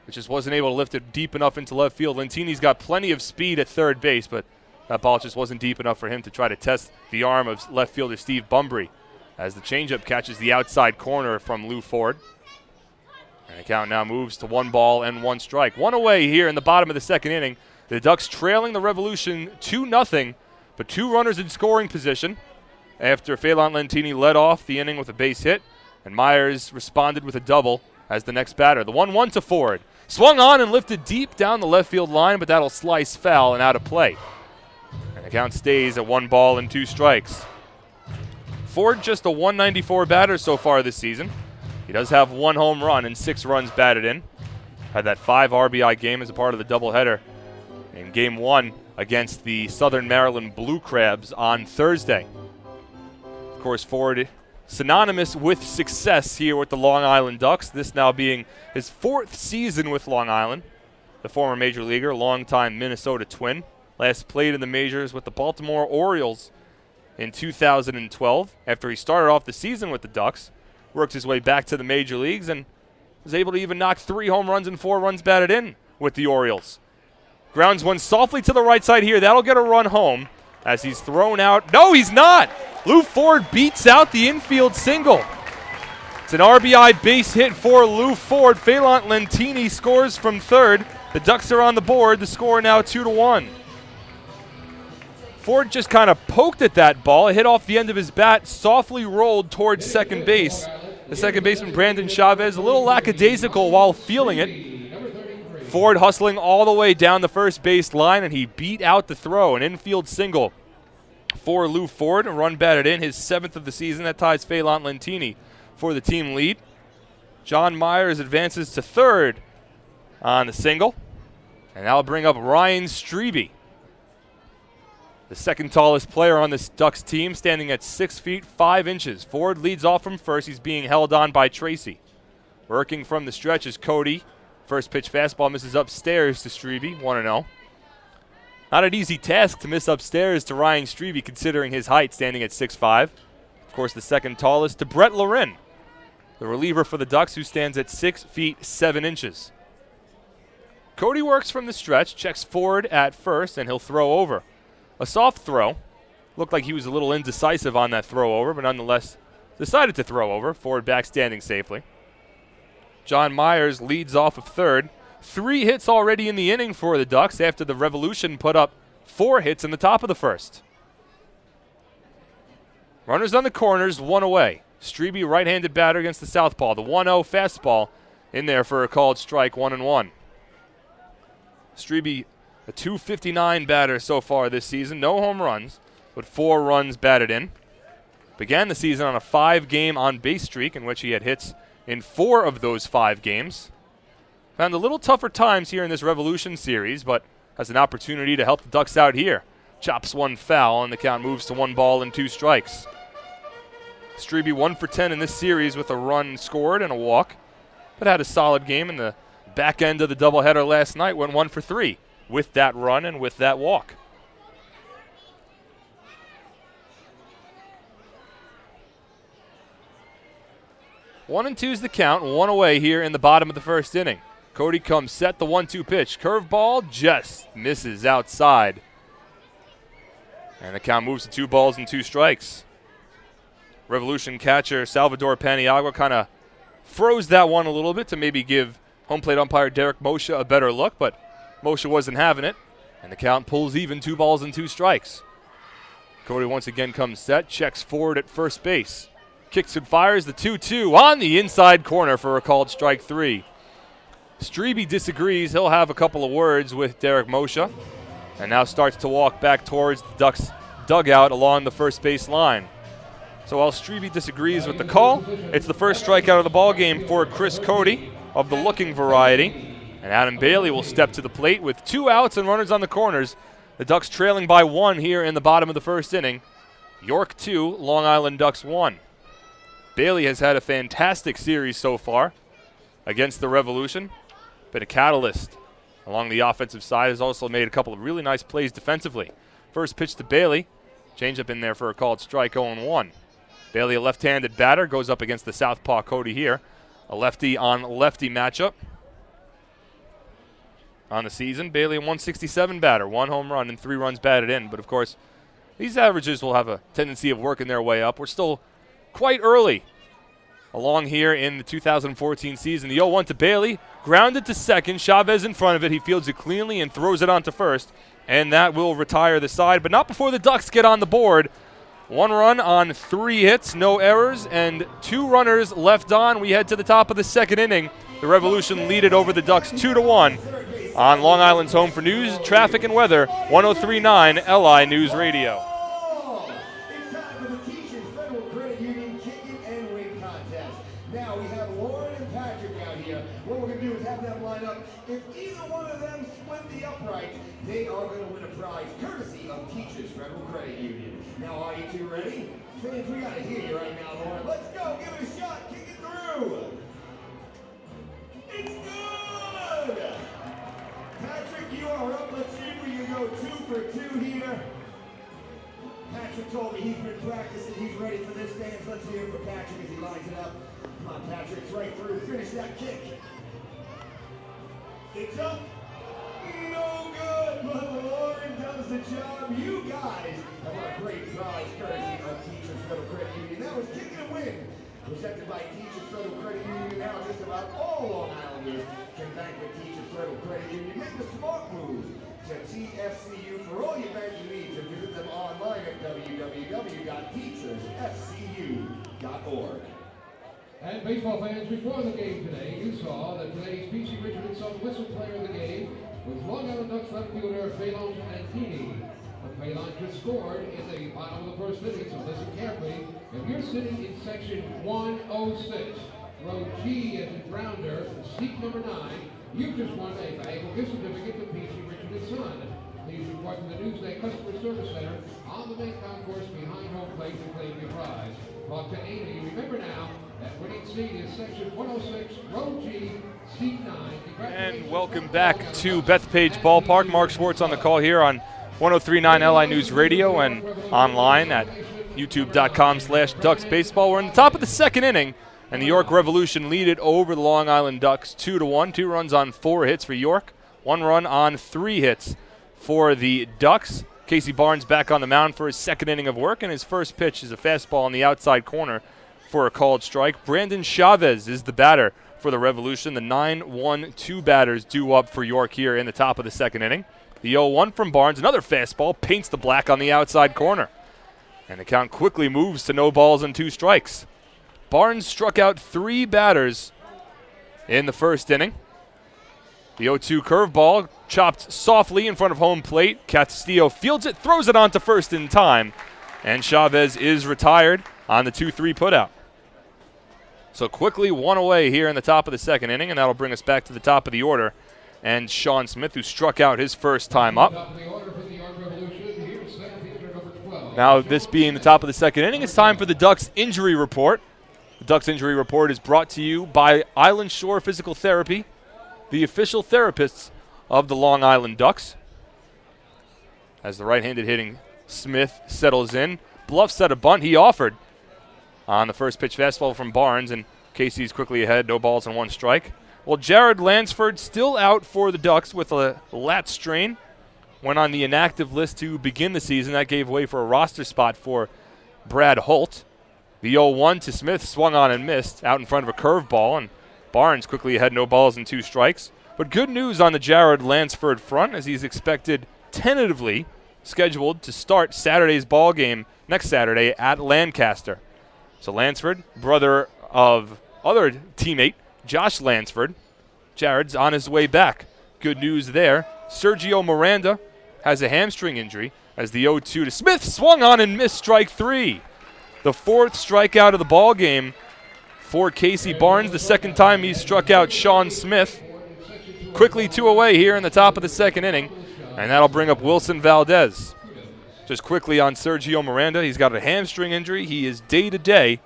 but just wasn't able to lift it deep enough into left field. Lentini's got plenty of speed at third base, but that ball just wasn't deep enough for him to try to test the arm of left fielder Steve Bumbry as the changeup catches the outside corner from Lou Ford. And the count now moves to 1 ball and 1 strike. 1 away here in the bottom of the second inning. The Ducks trailing the Revolution 2-0, but 2 runners in scoring position after Phelan Lentini led off the inning with a base hit, and Myers responded with a double as the next batter. The 1-1 to Ford. Swung on and lifted deep down the left field line, but that'll slice foul and out of play. And the count stays at 1 ball and 2 strikes. Ford just a 194 batter so far this season. He does have 1 home run and 6 runs batted in. Had that 5 RBI game as a part of the doubleheader in Game 1 against the Southern Maryland Blue Crabs on Thursday. Of course, Ford synonymous with success here with the Long Island Ducks, this now being his 4th season with Long Island. The former major leaguer, longtime Minnesota Twin, last played in the majors with the Baltimore Orioles in 2012. After he started off the season with the Ducks, worked his way back to the major leagues and was able to even knock 3 home runs and 4 runs batted in with the Orioles. Grounds one softly to the right side here. That'll get a run home as he's thrown out. No, he's not! Lou Ford beats out the infield single. It's an RBI base hit for Lou Ford. Phelan Lentini scores from third. The Ducks are on the board. The score now 2-1. Ford just kind of poked at that ball. It hit off the end of his bat, softly rolled towards second base. The second baseman, Brandon Chavez, a little lackadaisical while fielding it. Ford hustling all the way down the first base line, and he beat out the throw. An infield single for Lou Ford, a run batted in, his 7th of the season. That ties Phelan Lentini for the team lead. John Myers advances to third on the single, and that'll bring up Ryan Strebe, the second tallest player on this Ducks team, standing at 6 feet 5 inches. Ford leads off from first. He's being held on by Tracy. Working from the stretch is Cody. First pitch fastball misses upstairs to Strebe, 1-0. Not an easy task to miss upstairs to Ryan Strebe, considering his height, standing at 6'5". Of course, the second tallest to Brett Lorin, the reliever for the Ducks, who stands at 6 feet 7 inches. Cody works from the stretch, checks Ford at first, and he'll throw over. A soft throw. Looked like he was a little indecisive on that throw over, but nonetheless decided to throw over. Ford back standing safely. John Myers leads off of third. 3 hits already in the inning for the Ducks after the Revolution put up 4 hits in the top of the first. Runners on the corners, 1 away. Strebe, right-handed batter against the southpaw. The 1-0 fastball in there for a called strike, 1-1. Strebe, a .259 batter so far this season. No home runs, but 4 runs batted in. Began the season on a 5-game on-base streak in which he had hits in 4 of those 5 games. Found a little tougher times here in this Revolution series, but has an opportunity to help the Ducks out here. Chops one foul, and the count moves to 1 ball and 2 strikes. Strebe 1 for 10 in this series with a run scored and a walk, but had a solid game in the back end of the doubleheader last night. Went 1 for 3 with that run and with that walk. One and 2's the count, 1 away here in the bottom of the first inning. Cody comes set, the 1-2 pitch. Curveball just misses outside. And the count moves to 2 balls and 2 strikes. Revolution catcher Salvador Paniagua kind of froze that one a little bit to maybe give home plate umpire Derek Moshe a better look, but Moshe wasn't having it. And the count pulls even, 2 balls and 2 strikes. Cody once again comes set, checks forward at first base. Kicks and fires the 2-2 on the inside corner for a called strike 3. Strebe disagrees. He'll have a couple of words with Derek Moshe and now starts to walk back towards the Ducks dugout along the first base line. So while Strebe disagrees with the call, it's the first strikeout of the ball game for Chris Cody of the looking variety. And Adam Bailey will step to the plate with 2 outs and runners on the corners. The Ducks trailing by 1 here in the bottom of the first inning. York 2, Long Island Ducks 1. Bailey has had a fantastic series so far against the Revolution. Been a catalyst along the offensive side. Has also made a couple of really nice plays defensively. First pitch to Bailey. Changeup in there for a called strike, 0-1. Bailey, a left-handed batter, goes up against the southpaw Cody here. A lefty-on-lefty matchup on the season. Bailey, a 167 batter, 1 home run and 3 runs batted in. But, of course, these averages will have a tendency of working their way up. We're still quite early along here in the 2014 season. The 0-1 to Bailey, grounded to second. Chavez in front of it. He fields it cleanly and throws it on to first. And that will retire the side, but not before the Ducks get on the board. 1 run on 3 hits, no errors, and 2 runners left on. We head to the top of the second inning. The Revolution lead it over the Ducks 2-1 on Long Island's home for news, traffic, and weather, 103.9 LI News Radio. It's time for the Teachers Federal Credit Union Chicken and Wing Contest. Now we have Lauren and Patrick out here. What we're going to do is have them line up. If either one of them split the upright, they are going to win a prize courtesy of Teachers Federal Credit Union. Now, are you two ready? Fans, we got to hear you right now, Lauren. Let's go. Give it a shot. Kick it through. It's good. Patrick, you are up. Let's see if we can go 2 for 2 here. Patrick told me he's been practicing. He's ready for this dance. Let's hear it for Patrick as he lines it up. Come on, Patrick. Right through. Finish that kick. It's up. No good, but Lauren does the job. You guys have a great prize courtesy of Teachers Federal Credit Union. That was Kick and Win, presented by Teachers Federal Credit Union. Now just about all Long Islanders can bank with Teachers Federal Credit Union. Make the smart move to TFCU for all your banking needs and visit them online at www.teachersfcu.org. And baseball fans, before the game today, you saw that today's P.C. Richardson whistle player of the game was Long Island Ducks left fielder Phelan Antini. Phelan just scored in the bottom of the first inning, so listen carefully. If you're sitting in section 106, row G as in Grounder, seat number 9, you just won a valuable gift certificate to P.C. Richardson. Please report to the Newsday Customer Service Center on the main concourse behind home plate to claim your prize. Talk to Amy. Remember now, that winning seat is section 106, row G, seat 9. And welcome back to Bethpage Ballpark. Mark Schwartz on the call here on 103.9 LI News Radio and online at youtube.com/Ducks Baseball. We're in the top of the second inning, and the York Revolution lead it over the Long Island Ducks 2-1. 2 runs on 4 hits for York, 1 run on 3 hits for the Ducks. Casey Barnes back on the mound for his second inning of work, and his first pitch is a fastball on the outside corner for a called strike. Brandon Chavez is the batter for the Revolution. The 9-1-2 batters due up for York here in the top of the second inning. The 0-1 from Barnes, another fastball, paints the black on the outside corner. And the count quickly moves to no balls and 2 strikes. Barnes struck out 3 batters in the first inning. The 0-2 curveball chopped softly in front of home plate. Castillo fields it, throws it onto first in time, and Chavez is retired on the 2-3 putout. So quickly 1 away here in the top of the second inning, and that'll bring us back to the top of the order. And Sean Smith, who struck out his first time up. Now, this being the top of the second inning, it's time for the Ducks injury report. The Ducks injury report is brought to you by Island Shore Physical Therapy, the official therapists of the Long Island Ducks. As the right-handed hitting Smith settles in, bluffs at a bunt he offered on the first pitch fastball from Barnes, and Casey's quickly ahead, no balls and 1 strike. Well, Jared Lansford still out for the Ducks with a lat strain. Went on the inactive list to begin the season. That gave way for a roster spot for Brad Holt. The 0-1 to Smith swung on and missed out in front of a curveball, and Barnes quickly ahead, no balls and 2 strikes. But good news on the Jared Lansford front, as he's expected tentatively scheduled to start Saturday's ball game next Saturday at Lancaster. So Lansford, brother of other teammate Josh Lansford. Jared's on his way back. Good news there. Sergio Miranda has a hamstring injury as the 0-2 to Smith swung on and missed strike 3. The 4th strikeout of the ball game for Casey Barnes. The second time he struck out Sean Smith. quickly 2 away here in the top of the second inning, and that'll bring up Wilson Valdez. Just quickly on Sergio Miranda, he's got a hamstring injury. He is day-to-day,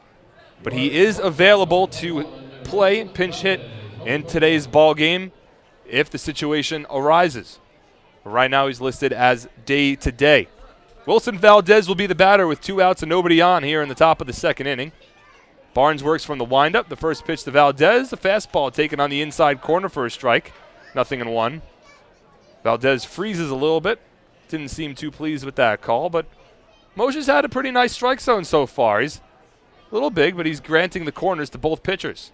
but he is available to play pinch hit in today's ball game if the situation arises. Right now he's listed as day-to-day. Wilson Valdez will be the batter with 2 outs and nobody on here in the top of the second inning. Barnes works from the windup. The first pitch to Valdez, the fastball taken on the inside corner for a strike. 0-1. Valdez freezes a little bit. Didn't seem too pleased with that call, but Mosher's had a pretty nice strike zone so far. He's a little big, but he's granting the corners to both pitchers.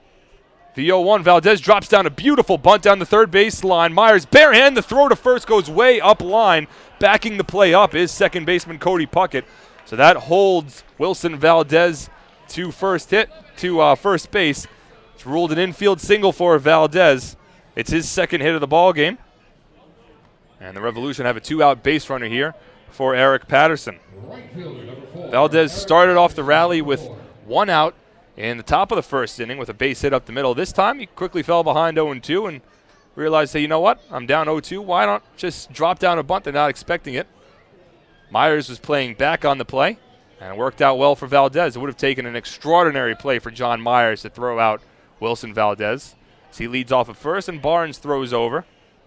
The 0-1, Valdez drops down a beautiful bunt down the third base line. Myers barehand, the throw to first goes way up line. Backing the play up is second baseman Cody Puckett. So that holds Wilson Valdez to first base. It's ruled an infield single for Valdez. It's his second hit of the ball game. And the Revolution have a 2-out base runner here for Eric Patterson. Valdez started off the rally with 1 out in the top of the first inning with a base hit up the middle. This time he quickly fell behind 0-2 and realized, hey, you know what? I'm down 0-2. Why not just drop down a bunt? They're not expecting it. Myers was playing back on the play, and it worked out well for Valdez. It would have taken an extraordinary play for John Myers to throw out Wilson Valdez. As he leads off at first, and Barnes throws over.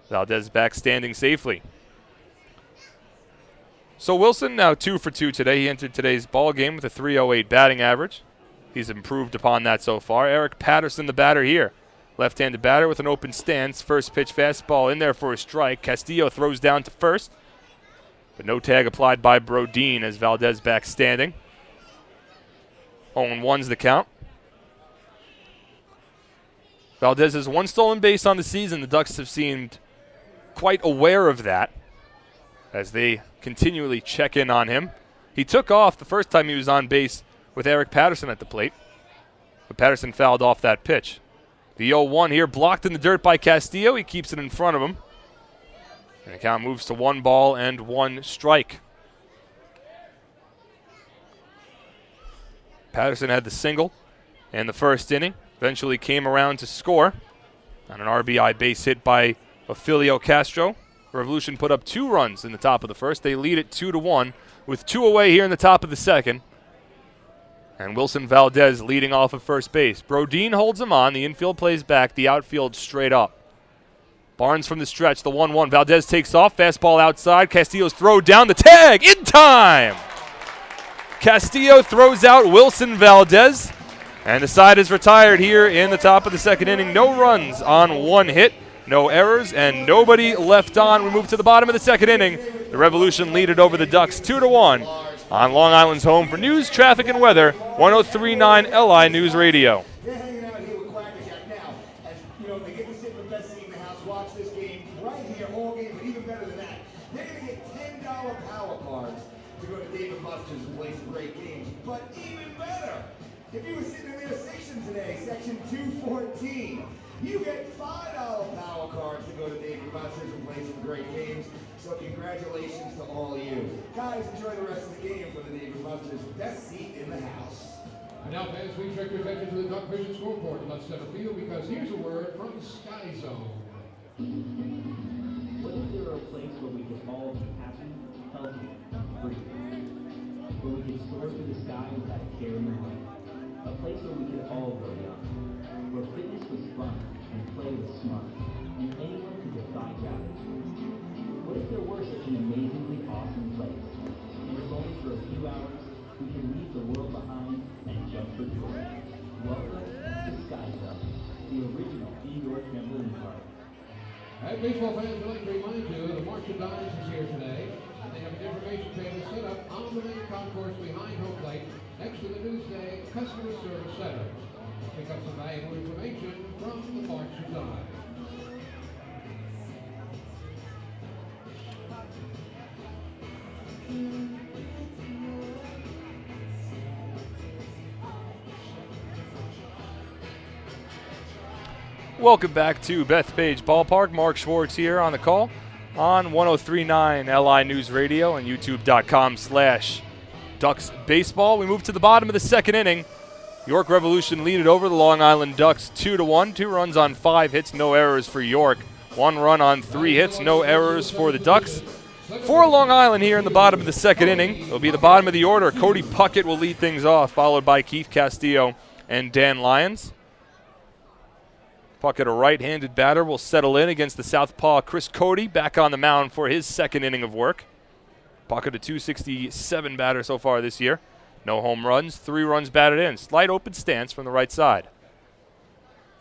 Valdez back standing safely. So Wilson now 2 for 2 today. He entered today's ball game with a .308 batting average. He's improved upon that so far. Eric Patterson, the batter here. Left-handed batter with an open stance. First pitch fastball in there for a strike. Castillo throws down to first, but no tag applied by Brodeen as Valdez back standing. 0-1's the count. Valdez has 1 stolen base on the season. The Ducks have seemed quite aware of that as they continually check in on him. He took off the first time he was on base with Eric Patterson at the plate, but Patterson fouled off that pitch. The 0-1 here blocked in the dirt by Castillo. He keeps it in front of him. And the count moves to 1 ball and 1 strike. Patterson had the single in the first inning. Eventually came around to score on an RBI base hit by Ofelio Castro. Revolution put up 2 runs in the top of the first. They lead it 2-1 with 2 away here in the top of the second. And Wilson Valdez leading off of first base. Brodeen holds him on. The infield plays back. The outfield straight up. Barnes from the stretch, the 1-1. Valdez takes off. Fastball outside. Castillo's throw down the tag in time. Castillo throws out Wilson Valdez. And the side is retired here in the top of the second inning. No runs on 1 hit. No errors and nobody left on. We move to the bottom of the second inning. The Revolution lead it over the Ducks 2-1 on Long Island's home for news, traffic, and weather, 103.9 LI News Radio. They're hanging out here with Quackerjack now. As you know, they get to sit in the best seat in the house, watch this game right here, all game, but even better than that. They're going to get $10 power cards to go to David Buster's and play some great games. But even better, if you were sitting in their section today, section 214, you get $5 power cards to go to David Buster's and play some great games. So congratulations to all you. Guys, enjoy the rest of the game for the David Buster's best seat in the house. And now, fans, please direct your attention to the Duck Vision scoreboard. Let's center field because here's a word from Sky Zone. What if there were a place where we could all be happy, healthy, free? Where we could soar through the sky without care in mind? A place where we could all go young. Where fitness was fun and play was smart. And anyone could defy gravity. What if there were such an amazingly awesome place? And if only for a few hours, we could leave the world behind and jump for joy. Welcome to Sky Zone, the original indoor trampoline park. And baseball fans, I'd like to remind you that the March of Dimes is here today. And they have an information table set up on the main concourse behind home plate next to the Newsday Customer Service Center. Pick up some valuable information from the March of Dimes. Welcome back to Bethpage Ballpark. Mark Schwartz here on the call on 103.9 LI News Radio and YouTube.com/Ducks Baseball. We move to the bottom of the second inning. York Revolution lead it over the Long Island Ducks 2-1. 2 runs on 5 hits, no errors for York. 1 run on 3 hits, no errors for the Ducks. For Long Island here in the bottom of the second inning, it'll be the bottom of the order. Cody Puckett will lead things off, followed by Keith Castillo and Dan Lyons. Puckett, a right-handed batter, will settle in against the southpaw Chris Cody, back on the mound for his second inning of work. Puckett, a .267 batter so far this year. No home runs, 3 runs batted in. Slight open stance from the right side.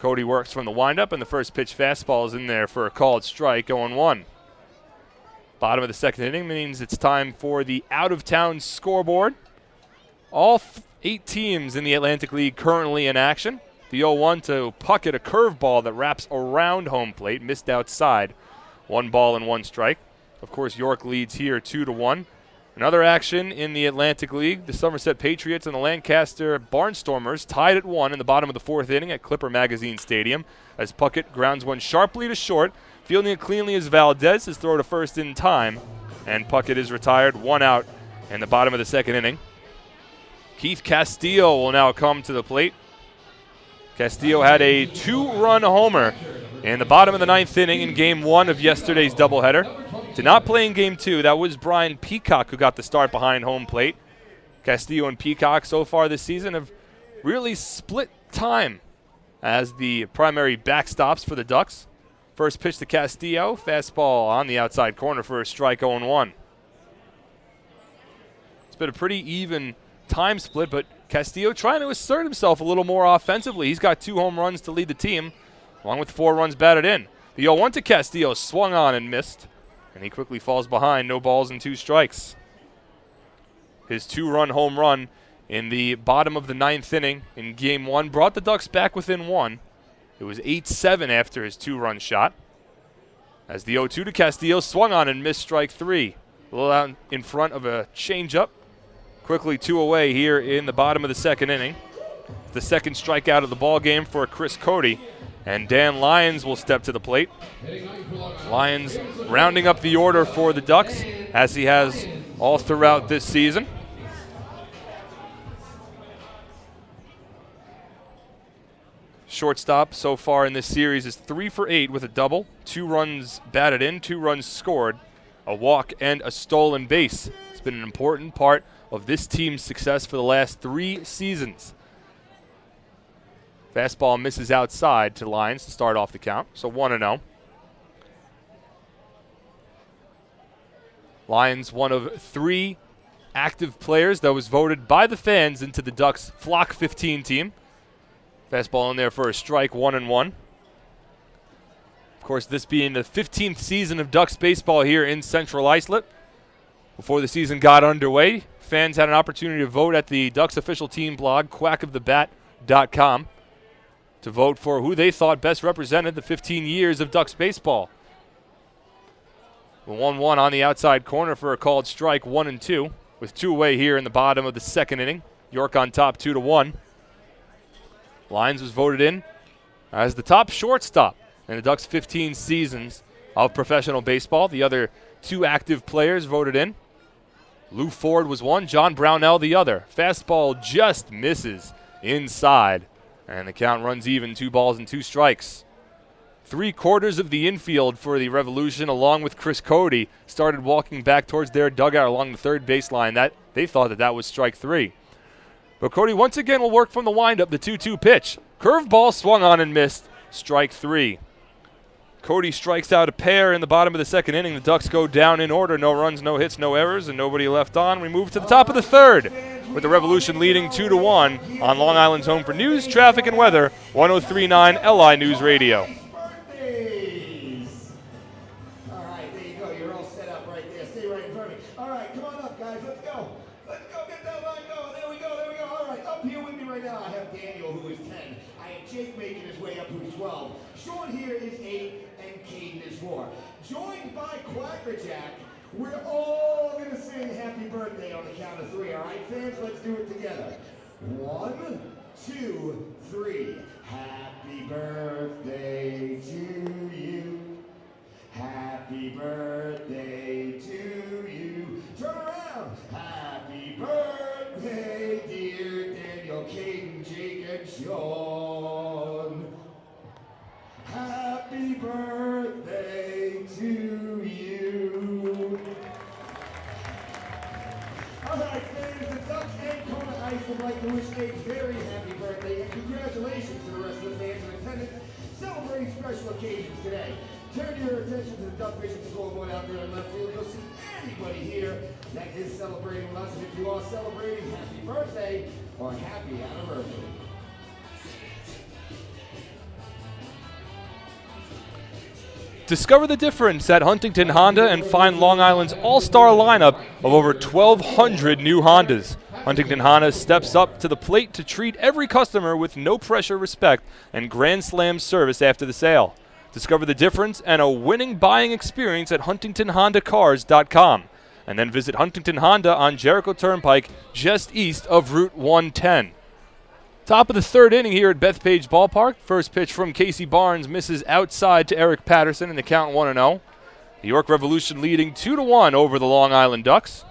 Cody works from the windup, and the first pitch fastball is in there for a called strike, 0-1. Bottom of the second inning means it's time for the out-of-town scoreboard. All 8 teams in the Atlantic League currently in action. The 0-1 to Puckett, a curveball that wraps around home plate, missed outside. 1 ball and 1 strike. Of course, York leads here 2-1. Another action in the Atlantic League, the Somerset Patriots and the Lancaster Barnstormers tied at 1 in the bottom of the 4th inning at Clipper Magazine Stadium as Puckett grounds one sharply to short, fielding it cleanly as Valdez is throw to first in time, and Puckett is retired, 1 out in the bottom of the second inning. Keith Castillo will now come to the plate. Castillo had a 2-run homer in the bottom of the 9th inning in Game 1 of yesterday's doubleheader. Did not play in Game 2. That was Brian Peacock who got the start behind home plate. Castillo and Peacock so far this season have really split time as the primary backstops for the Ducks. First pitch to Castillo, fastball on the outside corner for a strike, 0-1. It's been a pretty even time split, but Castillo trying to assert himself a little more offensively. He's got 2 home runs to lead the team, along with 4 runs batted in. The 0-1 to Castillo swung on and missed, and he quickly falls behind, no balls and 2 strikes. His 2-run home run in the bottom of the 9th inning in Game 1 brought the Ducks back within 1. It was 8-7 after his 2-run shot. As the 0-2 to Castillo swung on and missed strike 3. A little out in front of a changeup. Quickly 2 away here in the bottom of the second inning. The second strikeout of the ball game for Chris Cody. And Dan Lyons will step to the plate. Lyons rounding up the order for the Ducks, as he has all throughout this season. Shortstop so far in this series is 3 for 8 with a double, 2 runs batted in, 2 runs scored, a walk, and a stolen base. It's been an important part of this team's success for the last 3 seasons. Fastball misses outside to Lyons to start off the count, so 1-0. Lyons, one of 3 active players that was voted by the fans into the Ducks Flock 15 team. Fastball in there for a strike, 1-1. Of course, this being the 15th season of Ducks baseball here in Central Islip. Before the season got underway, fans had an opportunity to vote at the Ducks official team blog, quackofthebat.com, to vote for who they thought best represented the 15 years of Ducks baseball. 1-1 on the outside corner for a called strike, 1-2, with 2 away here in the bottom of the second inning. York on top, 2-1. Lyons was voted in as the top shortstop in the Ducks' 15 seasons of professional baseball. The other 2 active players voted in. Lou Ford was one, John Brownell the other. Fastball just misses inside, and the count runs even, 2 balls and 2 strikes. 3/4 of the infield for the Revolution, along with Chris Cody, started walking back towards their dugout along the third baseline. That they thought that was strike 3. But Cody once again will work from the windup, the 2-2 pitch. Curveball swung on and missed, strike 3. Cody strikes out a pair in the bottom of the second inning. The Ducks go down in order, no runs, no hits, no errors, and nobody left on. We move to the top of the third, with the Revolution leading 2-1 on Long Island's home for news, traffic, and weather, 103.9 LI News Radio. Joined by Quackerjack, we're all going to sing happy birthday on the count of 3. All right, fans, let's do it together. 1, 2, 3. Happy birthday to you. Happy birthday to you. Turn around. Happy birthday, dear Daniel, Caden, Jake, and Sean. Happy birthday. would like to wish a very happy birthday and congratulations to the rest of the fans in attendance celebrating special occasions today. Turn your attention to the Duck Vision scoreboard out there in left field. You'll see anybody here that is celebrating with us. And if you are celebrating, happy birthday or happy anniversary. Discover the difference at Huntington Honda and find Long Island's all-star lineup of over 1,200 new Hondas. Huntington Honda steps up to the plate to treat every customer with no pressure, respect, and grand slam service after the sale. Discover the difference and a winning buying experience at HuntingtonHondaCars.com. And then visit Huntington Honda on Jericho Turnpike just east of Route 110. Top of the third inning here at Bethpage Ballpark. First pitch from Casey Barnes misses outside to Eric Patterson in the count 1-0. The York Revolution leading 2-1 over the Long Island Ducks.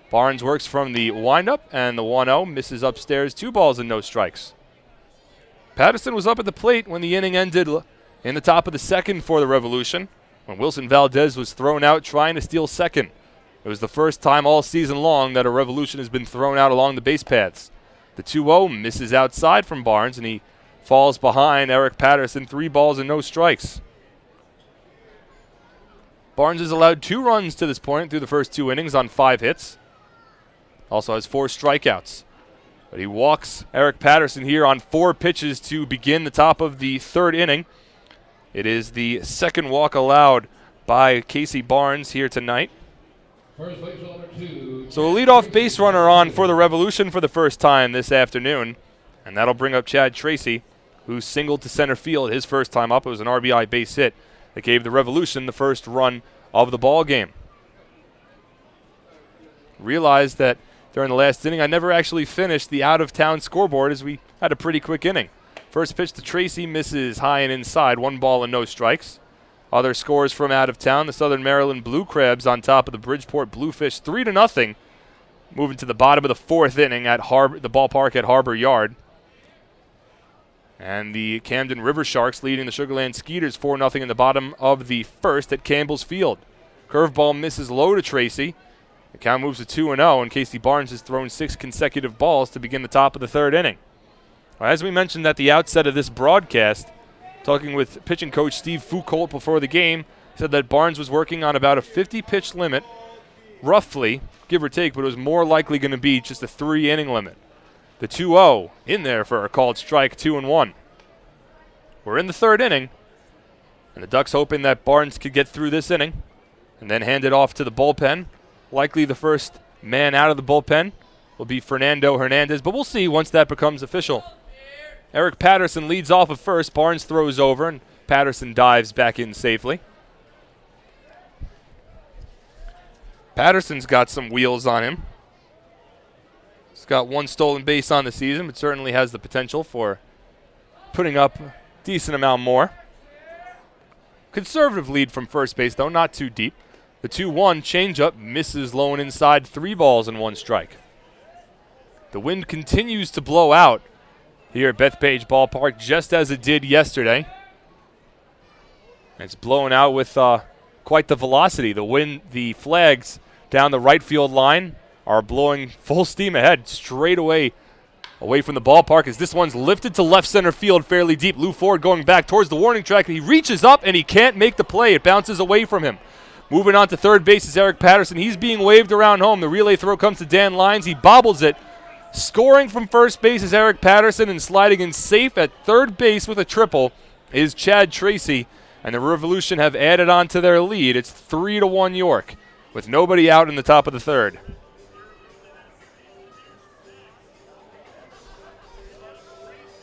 Barnes works from the windup and the 1-0 misses upstairs, 2 balls and no strikes. Patterson was up at the plate when the inning ended in the top of the second for the Revolution when Wilson Valdez was thrown out trying to steal second. It was the first time all season long that a Revolution has been thrown out along the base paths. The 2-0 misses outside from Barnes, and he falls behind Eric Patterson, 3 balls and no strikes. Barnes has allowed 2 runs to this point through the first 2 innings on 5 hits. Also has 4 strikeouts. But he walks Eric Patterson here on 4 pitches to begin the top of the third inning. It is the second walk allowed by Casey Barnes here tonight. First base number 2. So a leadoff base runner on for the Revolution for the first time this afternoon. And that'll bring up Chad Tracy, who singled to center field his first time up. It was an RBI base hit that gave the Revolution the first run of the ball game. Realized that during the last inning I never actually finished the out-of-town scoreboard as we had a pretty quick inning. First pitch to Tracy misses high and inside, 1 ball and no strikes. Other scores from out of town, the Southern Maryland Blue Crabs on top of the Bridgeport Bluefish 3-0, moving to the bottom of the 4th inning at the ballpark at Harbor Yard. And the Camden River Sharks leading the Sugarland Skeeters 4-0 in the bottom of the 1st at Campbell's Field. Curveball misses low to Tracy. The count moves to 2-0, and Casey Barnes has thrown 6 consecutive balls to begin the top of the 3rd inning. As we mentioned at the outset of this broadcast, talking with pitching coach Steve Foucault before the game, said that Barnes was working on about a 50-pitch limit, roughly, give or take, but it was more likely going to be just a 3-inning limit. The 2-0 in there for a called strike, 2-1. We're in the 3rd inning, and the Ducks hoping that Barnes could get through this inning and then hand it off to the bullpen. Likely the first man out of the bullpen will be Fernando Hernandez, but we'll see once that becomes official. Eric Patterson leads off at first. Barnes throws over, and Patterson dives back in safely. Patterson's got some wheels on him. He's got 1 stolen base on the season, but certainly has the potential for putting up a decent amount more. Conservative lead from first base, though, not too deep. The 2-1 changeup misses low and inside, 3 balls and 1 strike. The wind continues to blow out here at Bethpage Ballpark, just as it did yesterday. It's blowing out with quite the velocity. The flags down the right field line are blowing full steam ahead, straight away from the ballpark, as this one's lifted to left center field fairly deep. Lou Ford going back towards the warning track. He reaches up, and he can't make the play. It bounces away from him. Moving on to third base is Eric Patterson. He's being waved around home. The relay throw comes to Dan Lyons. He bobbles it. Scoring from first base is Eric Patterson, and sliding in safe at third base with a triple is Chad Tracy. And the Revolution have added on to their lead. It's 3-1 York, with nobody out in the top of the 3rd.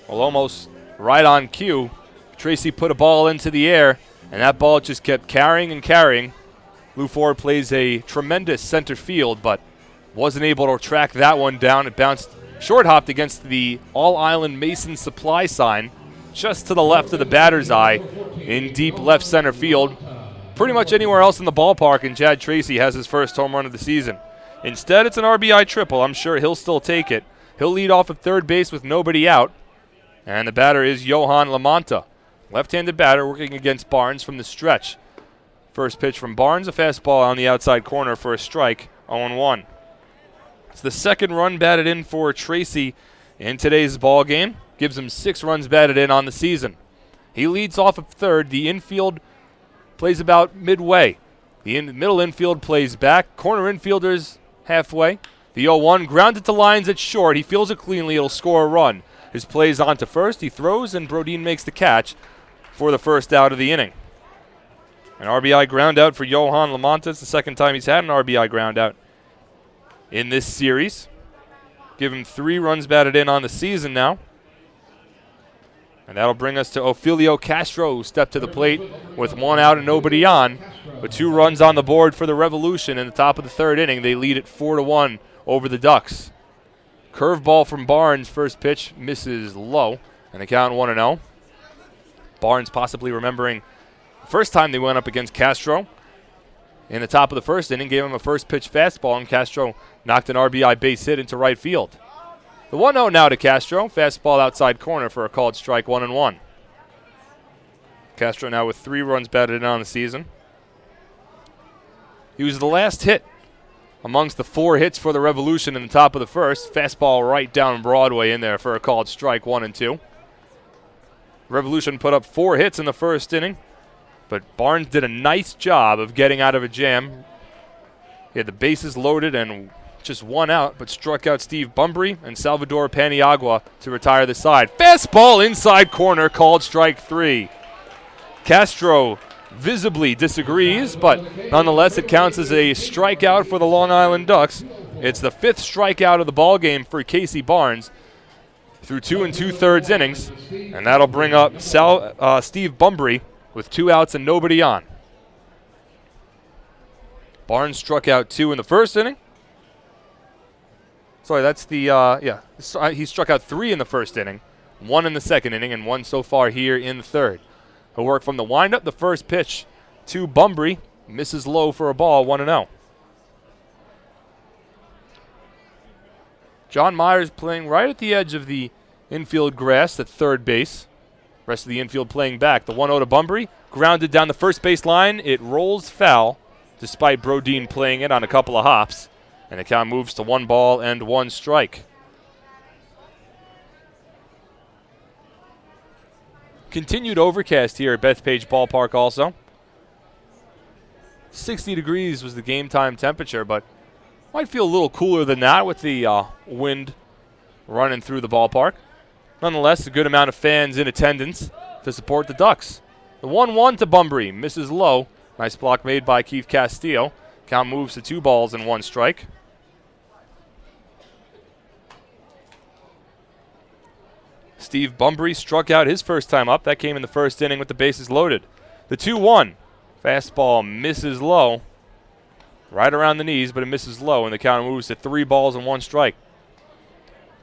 Well, almost right on cue, Tracy put a ball into the air, and that ball just kept carrying and carrying. Lou Ford plays a tremendous center field, but wasn't able to track that one down. It bounced short-hopped against the All-Island Mason supply sign just to the left of the batter's eye in deep left center field. Pretty much anywhere else in the ballpark, and Chad Tracy has his first home run of the season. Instead, it's an RBI triple. I'm sure he'll still take it. He'll lead off at third base with nobody out, and the batter is Johan Lamonta. Left-handed batter working against Barnes from the stretch. First pitch from Barnes, a fastball on the outside corner for a strike, 0-1. It's the second run batted in for Tracy in today's ball game. Gives him 6 runs batted in on the season. He leads off of third. The infield plays about midway. The middle infield plays back. Corner infielders halfway. The 0-1 grounded to lines at short. He fields it cleanly. It'll score a run. His play's on to first. He throws, and Brodin makes the catch for the first out of the inning. An RBI ground out for Johan Lamontes. The second time he's had an RBI ground out in this series. Give him 3 runs batted in on the season now. And that'll bring us to Ofelio Castro, who stepped to the plate with 1 out and nobody on. With 2 runs on the board for the Revolution in the top of the third inning. They lead it 4-1 over the Ducks. Curveball from Barnes, first pitch, misses low, and the count 1-0. Barnes possibly remembering the first time they went up against Castro in the top of the first inning, gave him a first pitch fastball, and Castro knocked an RBI base hit into right field. The 1-0 now to Castro. Fastball outside corner for a called strike, 1-1. Castro now with 3 runs batted in on the season. He was the last hit amongst the 4 hits for the Revolution in the top of the first. Fastball right down Broadway in there for a called strike, 1-2. Revolution put up 4 hits in the first inning, but Barnes did a nice job of getting out of a jam. He had the bases loaded and just 1 out, but struck out Steve Bumbry and Salvador Paniagua to retire the side. Fastball inside corner, called strike 3. Castro visibly disagrees, but nonetheless it counts as a strikeout for the Long Island Ducks. It's the 5th strikeout of the ball game for Casey Barnes through 2 2/3 innings, and that'll bring up Steve Bumbry with 2 outs and nobody on. Barnes struck out 2 in the first inning. Sorry, that's the, he struck out 3 in the first inning, 1 in the second inning, and 1 so far here in the third. He'll work from the windup. The first pitch to Bumbry misses low for a ball, 1-0. John Myers playing right at the edge of the infield grass at third base. Rest of the infield playing back. The 1-0 to Bumbry, grounded down the first base line. It rolls foul, despite Brodin playing it on a couple of hops. And the count moves to 1 ball and 1 strike. Continued overcast here at Bethpage Ballpark also. 60 degrees was the game time temperature, but might feel a little cooler than that with the wind running through the ballpark. Nonetheless, a good amount of fans in attendance to support the Ducks. The 1-1 to Bumbry, misses low. Nice block made by Keith Castillo. Count moves to 2 balls and 1 strike. Steve Bumbry struck out his first time up. That came in the first inning with the bases loaded. The 2-1. Fastball misses low. Right around the knees, but it misses low, and the count moves to 3 balls and 1 strike.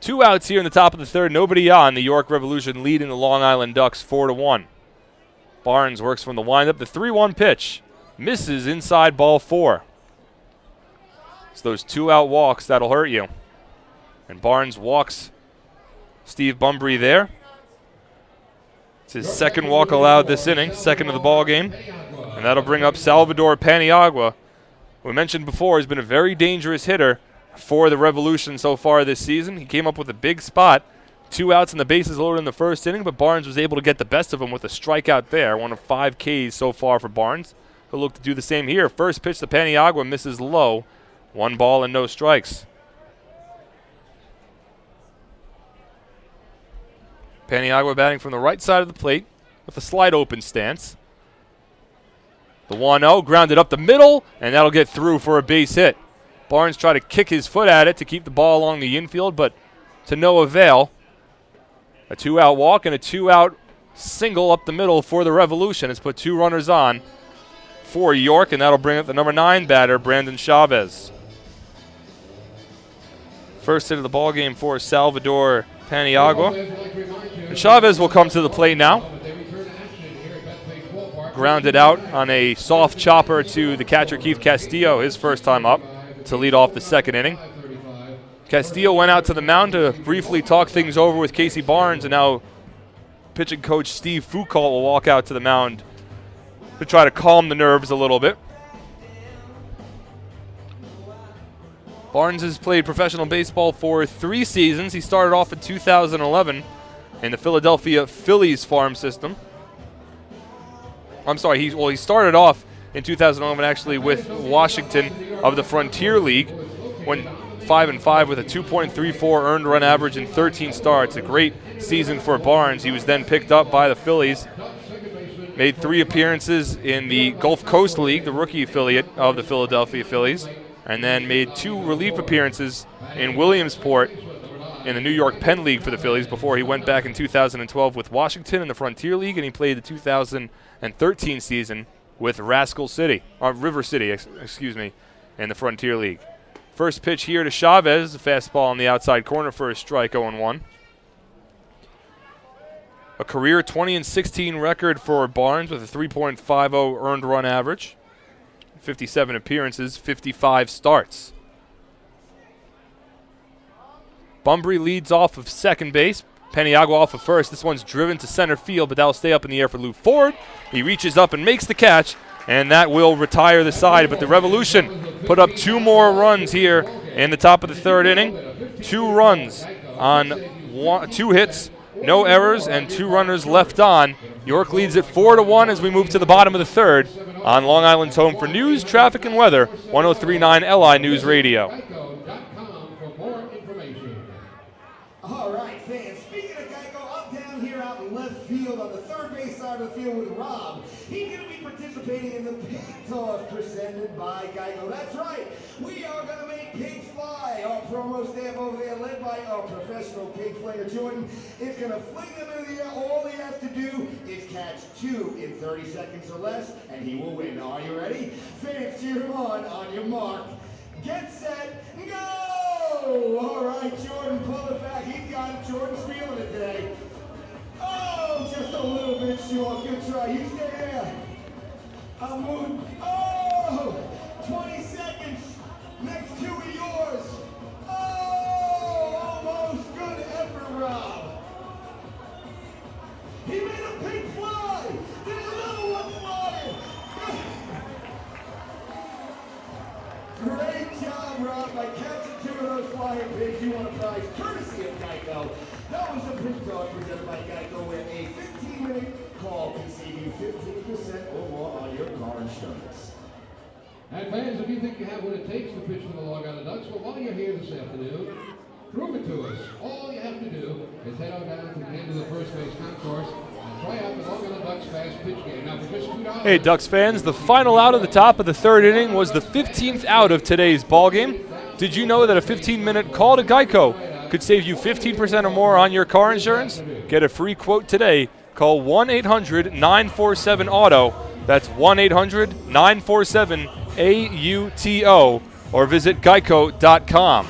2 outs here in the top of the third. Nobody on. The York Revolution leading the Long Island Ducks 4-1. Barnes works from the windup. The 3-1 pitch misses inside ball 4. It's those 2-out walks that'll hurt you. And Barnes walks Steve Bumbry there. It's his second walk allowed this inning, second of the ball game. And that'll bring up Salvador Paniagua. We mentioned before, he's been a very dangerous hitter for the Revolution so far this season. He came up with a big spot. 2 outs and the bases loaded in the first inning, but Barnes was able to get the best of him with a strikeout there. 1 of 5 Ks so far for Barnes. He'll look to do the same here. First pitch to Paniagua misses low. 1 ball and no strikes. Paniagua batting from the right side of the plate with a slide open stance. The 1-0 grounded up the middle, and that'll get through for a base hit. Barnes tried to kick his foot at it to keep the ball along the infield, but to no avail. A 2-out walk and a 2-out single up the middle for the Revolution. It's put 2 runners on for York, and that'll bring up the number 9 batter, Brandon Chavez. First hit of the ball game for Salvador Paniagua. And Chavez will come to the plate now. Grounded out on a soft chopper to the catcher Keith Castillo, his first time up to lead off the second inning. Castillo went out to the mound to briefly talk things over with Casey Barnes, and now pitching coach Steve Foucault will walk out to the mound to try to calm the nerves a little bit. Barnes has played professional baseball for 3 seasons. He started off in 2011 in the Philadelphia Phillies farm system. I'm sorry, he started off in 2011 actually with Washington of the Frontier League. Went 5-5 with a 2.34 earned run average in 13 starts. A great season for Barnes. He was then picked up by the Phillies. Made 3 appearances in the Gulf Coast League, the rookie affiliate of the Philadelphia Phillies, and then made 2 relief appearances in Williamsport in the New York Penn League for the Phillies before he went back in 2012 with Washington in the Frontier League, and he played the 2013 season with River City, in the Frontier League. First pitch here to Chavez, a fastball on the outside corner for a strike, 0-1. A career 20-16 record for Barnes with a 3.50 earned run average. 57 appearances, 55 starts. Bunbury leads off of second base. Paniagua off of first. This one's driven to center field, but that'll stay up in the air for Lou Ford. He reaches up and makes the catch, and that will retire the side. But the Revolution put up 2 more runs here in the top of the 3rd inning. 2 runs on 2 hits, no errors, and 2 runners left on. York leads it 4-1 as we move to the bottom of the 3rd on Long Island's home for news, traffic, and weather, 103.9 LI News Radio. All right, fans, speaking of Geico, I'm down here out in left field on the third base side of the field with Rob. He's going to be participating in the pig toss presented by Geico. That's right, we are going to make pigs fly. Our promo staff over there, led by our professional pig flanger, Jordan, is going to fling them in the air. All he has to do is catch 2 in 30 seconds or less, and he will win. Are you ready? Fans, cheer him on your mark. Get set, go! All right, Jordan, pull it back. He's got it. Jordan's feeling it today. Oh, just a little bit short. Good try. You stay there. I'm moving. Oh, 20 seconds. Next 2 are yours. Oh, almost. Good effort, Rob. He made a pig fly. There's another one flying. Great job, Rob. By catching 2 of those flying pigs, you won a prize courtesy of Geico. That was the pig talk presented by Geico, where a 15-minute call can save you 15% or more on your car insurance. And fans, if you think you have what it takes to pitch for the Long Island Ducks, well, while you're here this afternoon, prove it to us. All you have to do is head on down to the end of the first base concourse and try out the Long Island Ducks fast pitch game. Now, for just $2. Hey, Ducks fans, the final out of the top of the 3rd inning was the 15th out of today's ballgame. Did you know that a 15-minute call to Geico could save you 15% or more on your car insurance? Get a free quote today. Call 1-800-947-AUTO. That's 1-800-947-AUTO. Or visit geico.com.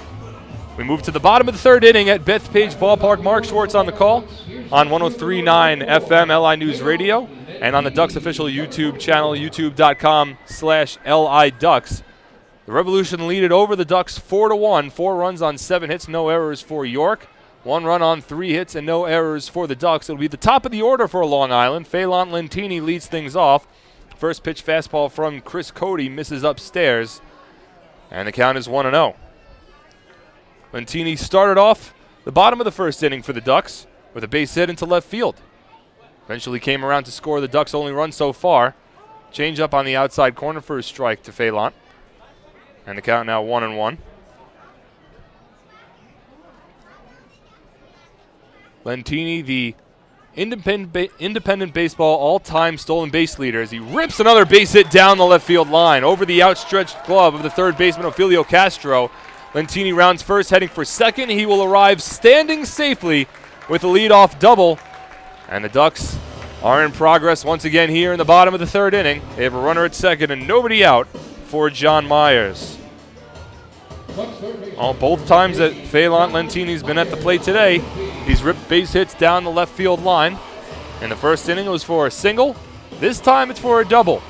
We move to the bottom of the 3rd inning at Bethpage Ballpark. Mark Schwartz on the call on 103.9 FM LI News Radio and on the Ducks official YouTube channel, youtube.com/LI Ducks. The Revolution lead it over the Ducks 4-1. 4 runs on 7 hits, no errors for York. 1 run on 3 hits and no errors for the Ducks. It'll be the top of the order for Long Island. Phelan Lentini leads things off. First pitch fastball from Chris Cody misses upstairs, and the count is 1-0. Lentini started off the bottom of the 1st inning for the Ducks with a base hit into left field. Eventually came around to score the Ducks' only run so far. Change up on the outside corner for a strike to Phelan. And the count now 1-1. Lentini, the independent baseball all-time stolen base leader, as he rips another base hit down the left field line over the outstretched glove of the 3rd baseman Ophelio Castro. Lentini rounds first, heading for second. He will arrive standing safely with a leadoff double. And the Ducks are in progress once again here in the bottom of the 3rd inning. They have a runner at second and nobody out for John Myers. Both times that Phelan Lentini's been at the plate today, he's ripped base hits down the left field line. In the 1st inning, it was for a single. This time, it's for a double.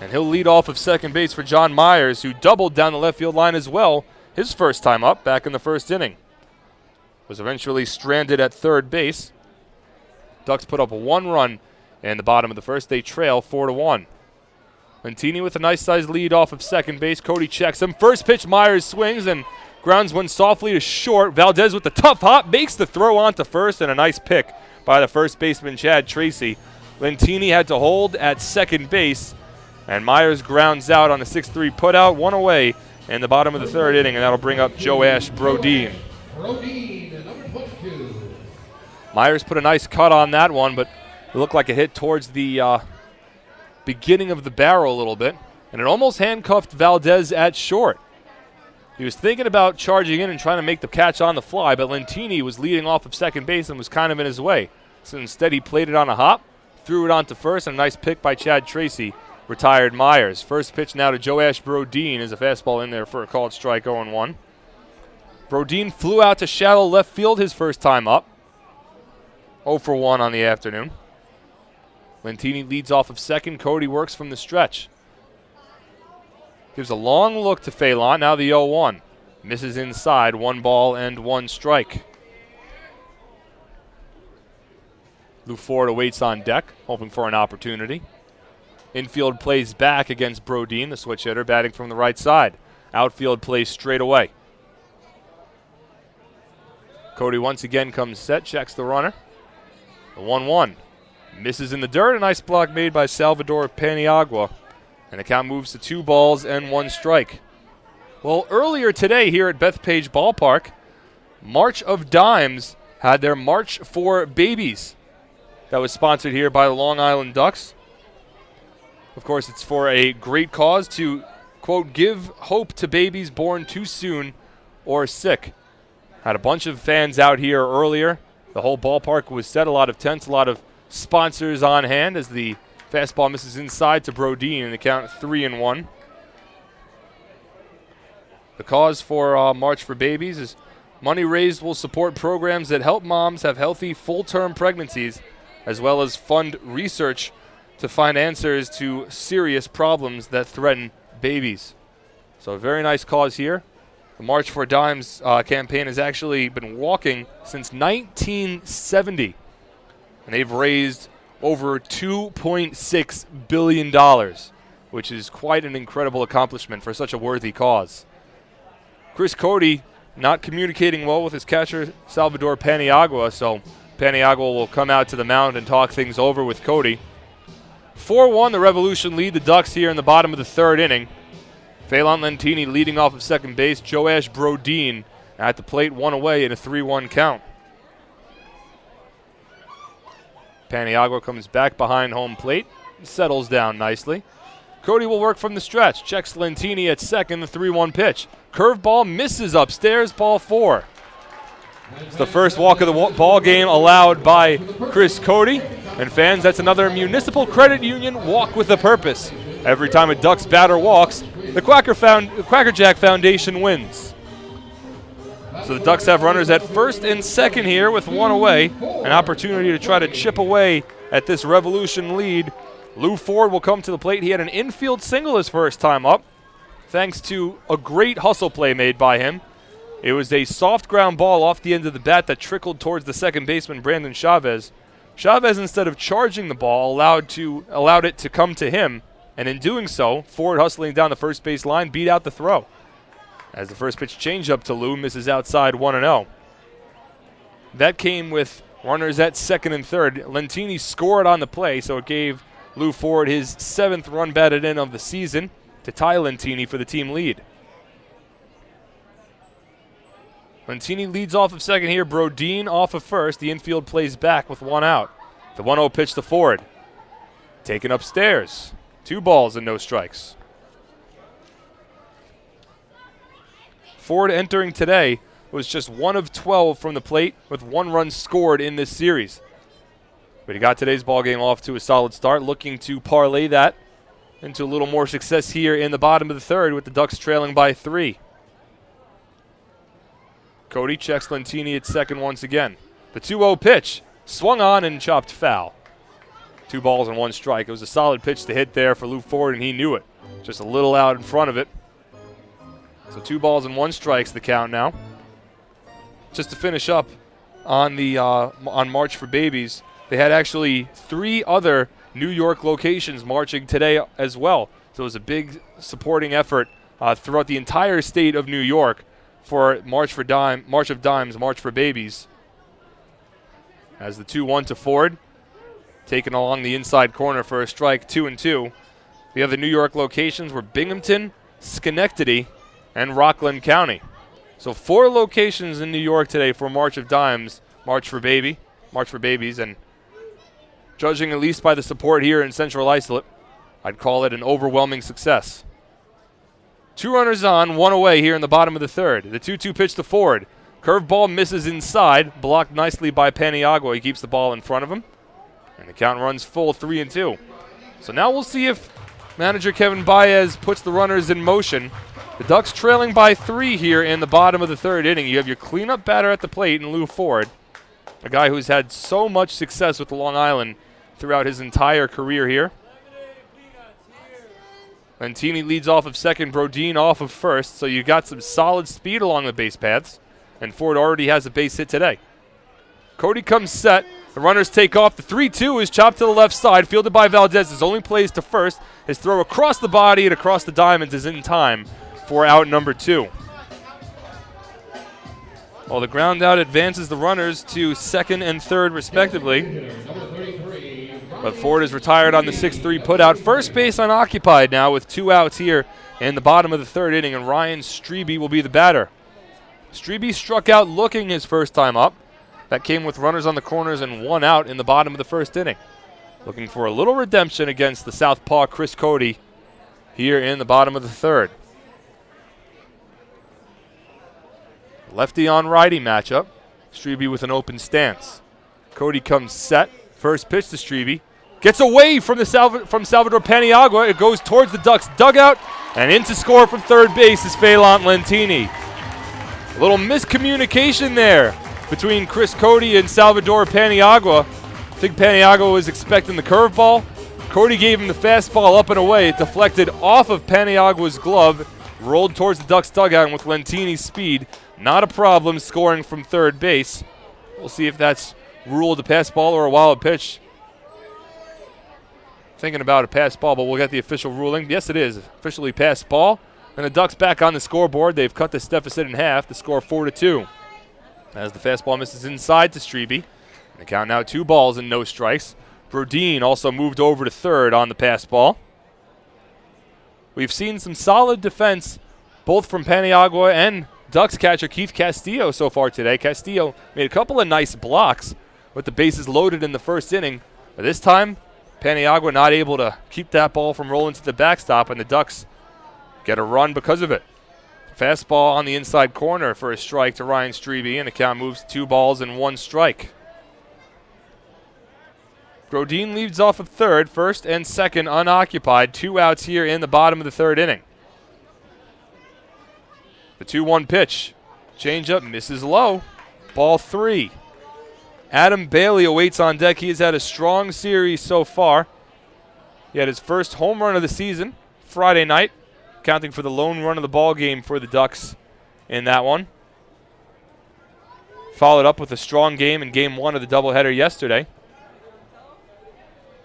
And he'll lead off of second base for John Myers, who doubled down the left field line as well his first time up back in the 1st inning. Was eventually stranded at 3rd base. Ducks put up 1 run in the bottom of the 1st. They trail 4-1. Lentini with a nice-sized lead off of second base. Cody checks him. First pitch, Myers swings, and Grounds one softly to short. Valdez with the tough hop makes the throw on to first, and a nice pick by the first baseman, Chad Tracy. Lentini had to hold at second base, and Myers grounds out on a 6-3 putout, one away in the bottom of the third inning, and that'll bring up Joash Brodin. Brodin, number 22. Myers put a nice cut on that one, but it looked like it hit towards the beginning of the barrel a little bit, and it almost handcuffed Valdez at short. He was thinking about charging in and trying to make the catch on the fly, but Lentini was leading off of second base and was kind of in his way. So instead he played it on a hop, threw it on to first, and a nice pick by Chad Tracy retired Myers. First pitch now to Joash Brodin is a fastball in there for a called strike, 0-1. Brodin flew out to shallow left field his first time up. 0-for-1 on the afternoon. Lentini leads off of second. Cody works from the stretch. Gives a long look to Phelan. Now the 0-1. Misses inside. 1 ball and 1 strike. Lou Ford awaits on deck, hoping for an opportunity. Infield plays back against Brodin, the switch hitter, batting from the right side. Outfield plays straight away. Cody once again comes set, checks the runner. The 1-1. Misses in the dirt. A nice block made by Salvador Paniagua. And the count moves to 2 balls and 1 strike. Well, earlier today here at Bethpage Ballpark, March of Dimes had their March for Babies. That was sponsored here by the Long Island Ducks. Of course, it's for a great cause to, quote, give hope to babies born too soon or sick. Had a bunch of fans out here earlier. The whole ballpark was set, a lot of tents, a lot of sponsors on hand as the fastball misses inside to Brodin and the count 3-1. The cause for March for Babies is money raised will support programs that help moms have healthy full-term pregnancies, as well as fund research to find answers to serious problems that threaten babies. So a very nice cause here. The March for Dimes campaign has actually been walking since 1970, and they've raised over $2.6 billion, which is quite an incredible accomplishment for such a worthy cause. Chris Cody not communicating well with his catcher, Salvador Paniagua, so Paniagua will come out to the mound and talk things over with Cody. 4-1, the Revolution lead the Ducks here in the bottom of the third inning. Phelan Lentini leading off of second base. Joash Brodin at the plate, 1 away in a 3-1 count. Paniagua comes back behind home plate, settles down nicely. Cody will work from the stretch, checks Lentini at second, the 3-1 pitch. Curveball misses upstairs, ball 4. It's the first walk of the ball game allowed by Chris Cody. And fans, that's another Municipal Credit Union walk with a purpose. Every time a Ducks batter walks, the Quackerjack Foundation wins. So the Ducks have runners at first and second here with 1 away. An opportunity to try to chip away at this Revolution lead. Lou Ford will come to the plate. He had an infield single his first time up, thanks to a great hustle play made by him. It was a soft ground ball off the end of the bat that trickled towards the second baseman, Brandon Chavez. Chavez, instead of charging the ball, allowed it to come to him, and in doing so, Ford hustling down the first base line beat out the throw. As the first pitch changeup to Lou misses outside 1-0. That came with runners at second and third. Lentini scored on the play, so it gave Lou Ford his 7th run batted in of the season to tie Lentini for the team lead. Lentini leads off of second here. Brodin off of first. The infield plays back with 1 out. The 1-0 pitch to Ford. Taken upstairs. 2 balls and no strikes. Ford entering today was just 1 of 12 from the plate with 1 run scored in this series. But he got today's ball game off to a solid start, looking to parlay that into a little more success here in the bottom of the third with the Ducks trailing by 3. Cody checks Lentini at second once again. The 2-0 pitch swung on and chopped foul. 2 balls and 1 strike. It was a solid pitch to hit there for Lou Ford, and he knew it. Just a little out in front of it. So 2 balls and 1 strikes the count now. Just to finish up on the on March for Babies, they had actually 3 other New York locations marching today as well. So it was a big supporting effort throughout the entire state of New York for March of Dimes, March for Babies. As the 2-1 to Ford, taken along the inside corner for a strike, 2-2. We have the New York locations were Binghamton, Schenectady, and Rockland County. So 4 locations in New York today for March of Dimes, March for Babies, and judging at least by the support here in Central Islip, I'd call it an overwhelming success. 2 runners on, 1 away here in the bottom of the third. The 2-2 pitch to Ford. Curveball misses inside, blocked nicely by Paniagua. He keeps the ball in front of him, and the count runs full, 3-2. So now we'll see if manager Kevin Baez puts the runners in motion. The Ducks trailing by 3 here in the bottom of the third inning. You have your cleanup batter at the plate in Lou Ford, a guy who's had so much success with Long Island throughout his entire career here. Lentini leads off of second, Brodeen off of first, so you got some solid speed along the base paths, and Ford already has a base hit today. Cody comes set. The runners take off. The 3-2 is chopped to the left side, fielded by Valdez. His only plays to first. His throw across the body and across the diamonds is in time for out number 2. Well, the ground out advances the runners to second and third, respectively. But Ford is retired on the 6-3 putout. First base unoccupied now with 2 outs here in the bottom of the third inning, and Ryan Strebe will be the batter. Strebe struck out looking his first time up. That came with runners on the corners and 1 out in the bottom of the first inning. Looking for a little redemption against the southpaw Chris Cody here in the bottom of the third. Lefty on righty matchup. Strebe with an open stance. Cody comes set. First pitch to Strebe. Gets away from Salvador Paniagua. It goes towards the Ducks dugout, and in to score from third base is Phelan Lentini. A little miscommunication there between Chris Cody and Salvador Paniagua. I think Paniagua was expecting the curveball. Cody gave him the fastball up and away. It deflected off of Paniagua's glove, rolled towards the Ducks dugout, and with Lentini's speed, not a problem scoring from third base. We'll see if that's ruled a pass ball or a wild pitch. Thinking about a pass ball, but we'll get the official ruling. Yes, it is officially pass ball. And the Ducks back on the scoreboard. They've cut this deficit in half. The score 4-2. As the fastball misses inside to Strebe. And the count now 2 balls and no strikes. Brodeen also moved over to third on the pass ball. We've seen some solid defense both from Paniagua and Ducks catcher Keith Castillo so far today. Castillo made a couple of nice blocks with the bases loaded in the first inning. But this time, Paniagua not able to keep that ball from rolling to the backstop, and the Ducks get a run because of it. Fastball on the inside corner for a strike to Ryan Strebe, and the count moves 2 balls and 1 strike. Brodeen leads off of third, first and second unoccupied. 2 outs here in the bottom of the third inning. The 2-1 pitch. Changeup misses low. Ball 3. Adam Bailey awaits on deck. He has had a strong series so far. He had his first home run of the season Friday night, accounting for the lone run of the ball game for the Ducks in that one. Followed up with a strong game in Game 1 of the doubleheader yesterday.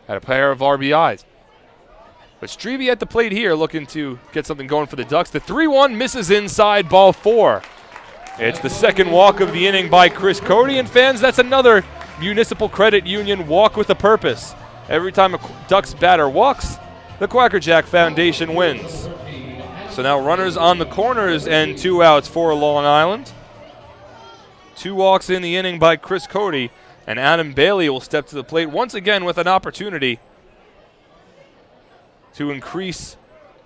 Had a pair of RBIs. But Strebe at the plate here looking to get something going for the Ducks. The 3-1 misses inside, ball 4. It's the second walk of the inning by Chris Cody. And fans, that's another Municipal Credit Union walk with a purpose. Every time a Ducks batter walks, the Quackerjack Foundation wins. So now runners on the corners and 2 outs for Long Island. 2 walks in the inning by Chris Cody. And Adam Bailey will step to the plate once again with an opportunity to increase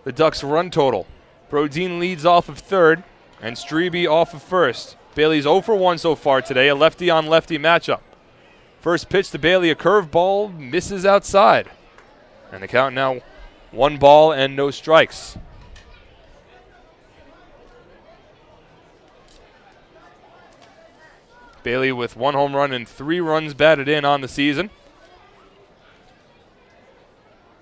the Ducks' run total. Brodeen leads off of third, and Strebe off of first. Bailey's 0 for 1 so far today, a lefty-on-lefty matchup. First pitch to Bailey, a curveball, misses outside. And the count now 1 ball and no strikes. Bailey with 1 home run and 3 runs batted in on the season.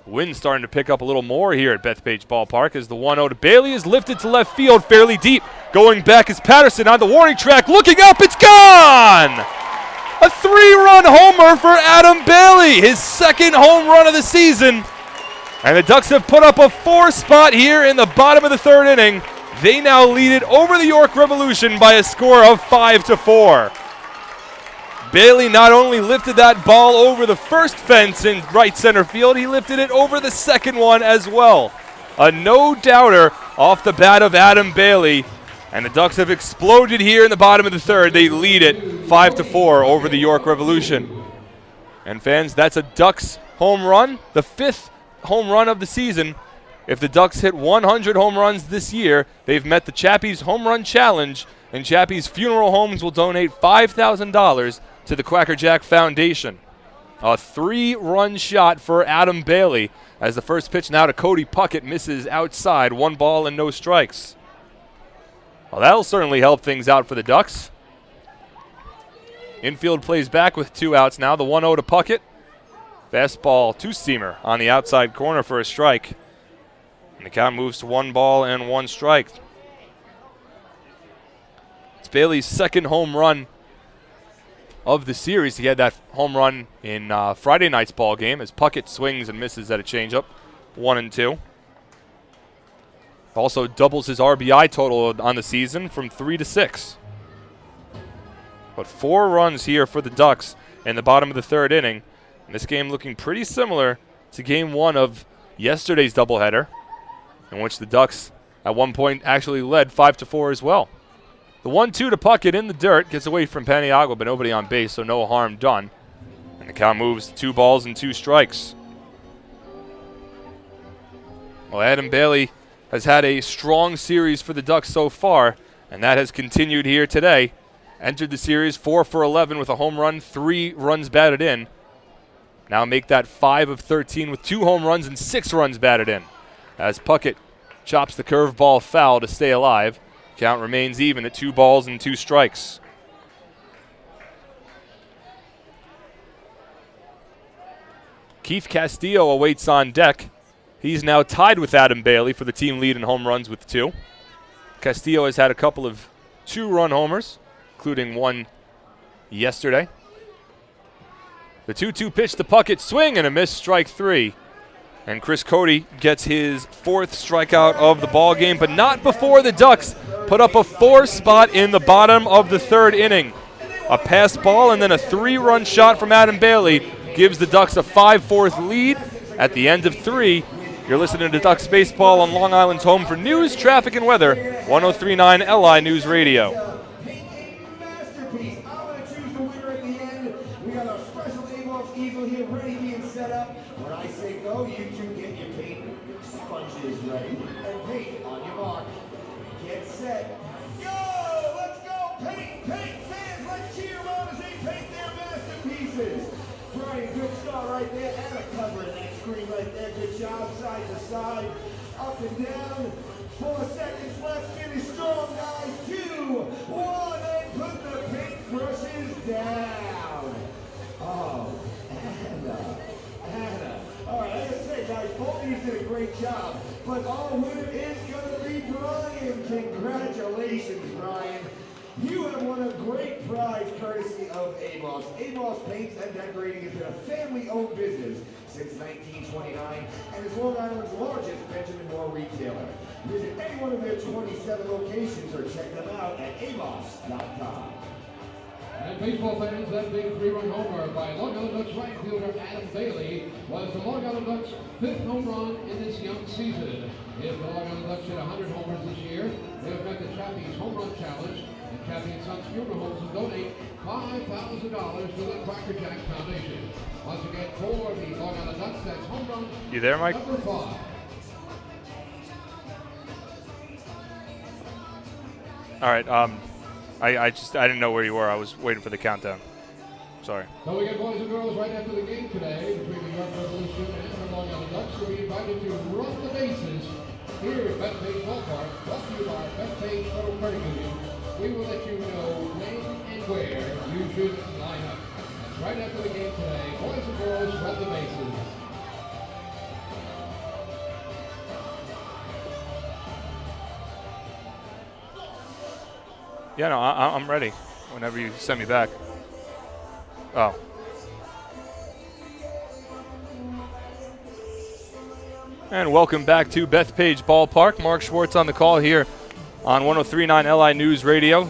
Wind starting to pick up a little more here at Bethpage Ballpark as the 1-0 to Bailey is lifted to left field fairly deep. Going back is Patterson on the warning track. Looking up, it's gone! A 3-run homer for Adam Bailey, his 2nd home run of the season. And the Ducks have put up a 4 spot here in the bottom of the 3rd inning. They now lead it over the York Revolution by a score of 5-4. Bailey not only lifted that ball over the first fence in right center field, he lifted it over the second one as well. A no-doubter off the bat of Adam Bailey. And the Ducks have exploded here in the bottom of the third. They lead it 5-4 over the York Revolution. And fans, that's a Ducks home run, the 5th home run of the season. If the Ducks hit 100 home runs this year, they've met the Chappie's Home Run Challenge, and Chappie's Funeral Homes will donate $5,000 to the Quacker Jack Foundation. A 3-run shot for Adam Bailey as the first pitch now to Cody Puckett misses outside. 1 ball and no strikes. Well, that'll certainly help things out for the Ducks. Infield plays back with 2 outs now. The 1-0 to Puckett. Fastball two-seamer on the outside corner for a strike. And the count moves to 1 ball and 1 strike. It's Bailey's second home run of the series. He had that home run in Friday night's ball game as Puckett swings and misses at a changeup. 1-2. Also doubles his RBI total on the season from 3 to 6. But 4 runs here for the Ducks in the bottom of the third inning. And this game looking pretty similar to game 1 of yesterday's doubleheader, in which the Ducks at one point actually led 5-4 as well. The 1-2 to Puckett in the dirt gets away from Paniagua, but nobody on base, so no harm done. And the count moves to 2 balls and 2 strikes. Well, Adam Bailey has had a strong series for the Ducks so far, and that has continued here today. Entered the series 4 for 11 with a home run, 3 runs batted in. Now make that 5 of 13 with 2 home runs and 6 runs batted in. As Puckett chops the curveball foul to stay alive. Count remains even at 2 balls and 2 strikes. Keith Castillo awaits on deck. He's now tied with Adam Bailey for the team lead in home runs with 2. Castillo has had a couple of 2-run homers, including one yesterday. The 2-2 pitch to Puckett, swing and a miss, strike 3. And Chris Cody gets his 4th strikeout of the ball game, but not before the Ducks put up a 4 spot in the bottom of the third inning. A pass ball and then a 3-run shot from Adam Bailey gives the Ducks a 5-4 lead at the end of 3. You're listening to Ducks Baseball on Long Island's home for news, traffic, and weather, 103.9 LI News Radio. Up and down, 4 seconds left, finish strong, guys, 2, 1, and put the paintbrushes down. Oh, Anna. All right, like I said, guys, both of you did a great job, but our winner is going to be Brian. Congratulations, Brian. You have won a great prize courtesy of Amos. Amos Paints and Decorating has been a family-owned business since 1929 and is Long Island's largest Benjamin Moore retailer. Visit any one of their 27 locations or check them out at amos.com. And baseball fans, that big 3-run homer by Long Island Ducks right fielder Adam Bailey was the Long Island Ducks' 5th home run in this young season. If the Long Island Ducks hit 100 homers this year, they have met the Chappie's Home Run Challenge, and Chappie and Sons Funeral Homes will donate $5,000 to the Quacker Jack Foundation. Once again, for the Long Island Ducks, that's home run You there, Mike? number 5. All right. I didn't know where you were. I was waiting for the countdown. Sorry. So we got boys and girls right after the game today between the York Revolution and the Long Island Ducks. So we invited to run the bases here at Bethpage Ballpark. Brought to you by Bethpage Federal Credit Union. We will let you know when and where you should line up. That's right after the game today. Boys and girls, run the bases. Yeah, no, I'm ready whenever you send me back. Oh. And welcome back to Bethpage Ballpark. Mark Schwartz on the call here on 103.9 LI News Radio.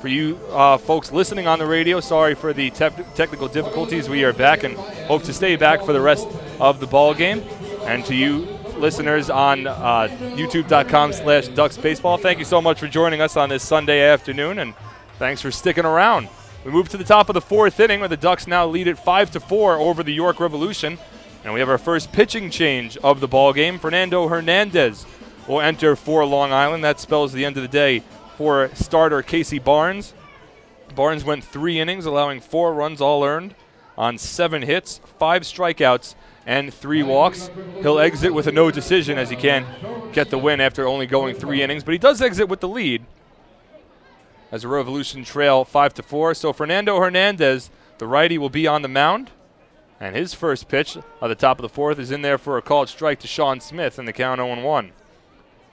For you folks listening on the radio, sorry for the technical difficulties. We are back and hope to stay back for the rest of the ball game. And to you listeners on youtube.com/DucksBaseball, thank you so much for joining us on this Sunday afternoon, and thanks for sticking around. We move to the top of the fourth inning, where the Ducks now lead it 5-4 over the York Revolution. And we have our first pitching change of the ball game. Fernando Hernandez will enter for Long Island. That spells the end of the day for starter Casey Barnes. Barnes went 3 innings, allowing 4 runs all earned on 7 hits, 5 strikeouts, and 3 walks. He'll exit with a no decision, as he can't get the win after only going 3 innings, but he does exit with the lead as the Revolution trail 5-4. So Fernando Hernandez, the righty, will be on the mound. And his first pitch at the top of the fourth is in there for a called strike to Sean Smith, in the count 0-1.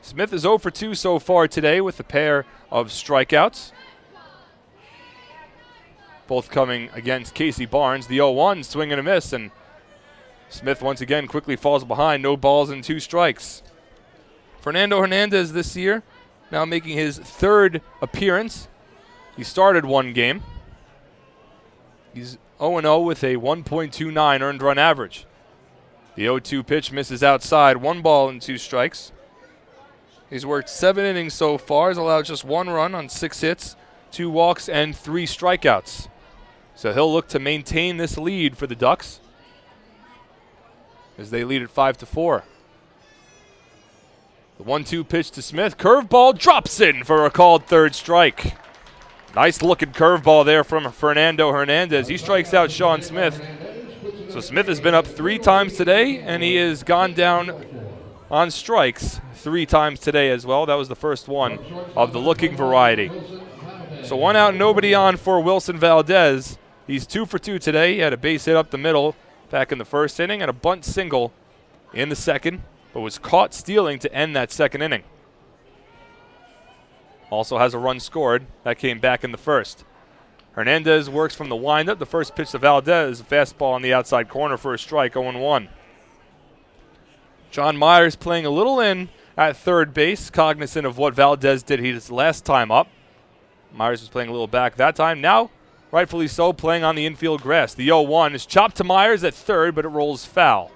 Smith is 0 for 2 so far today with a pair of strikeouts, both coming against Casey Barnes. The 0-1 swing and a miss, and Smith once again quickly falls behind. No balls and 2 strikes. Fernando Hernandez this year now making his 3rd appearance. He started 1 game. He's 0-0 with a 1.29 earned run average. The 0-2 pitch misses outside. 1 ball and 2 strikes. He's worked 7 innings so far. He's allowed just 1 run on 6 hits, 2 walks, and 3 strikeouts. So he'll look to maintain this lead for the Ducks as they lead at 5-4. The 1-2 pitch to Smith. Curveball drops in for a called 3rd strike. Nice looking curveball there from Fernando Hernandez. He strikes out Sean Smith. So Smith has been up 3 times today, and he has gone down on strikes 3 times today as well. That was the first one of the looking variety. So 1 out, nobody on for Wilson Valdez. He's 2 for 2 today. He had a base hit up the middle back in the first inning and a bunt single in the second, but was caught stealing to end that second inning. Also has a run scored. That came back in the first. Hernandez works from the windup. The first pitch to Valdez, a fastball on the outside corner for a strike, 0-1. John Myers playing a little in at third base, cognizant of what Valdez did his last time up. Myers was playing a little back that time. Now, rightfully so, playing on the infield grass. The 0-1 is chopped to Myers at third, but it rolls foul.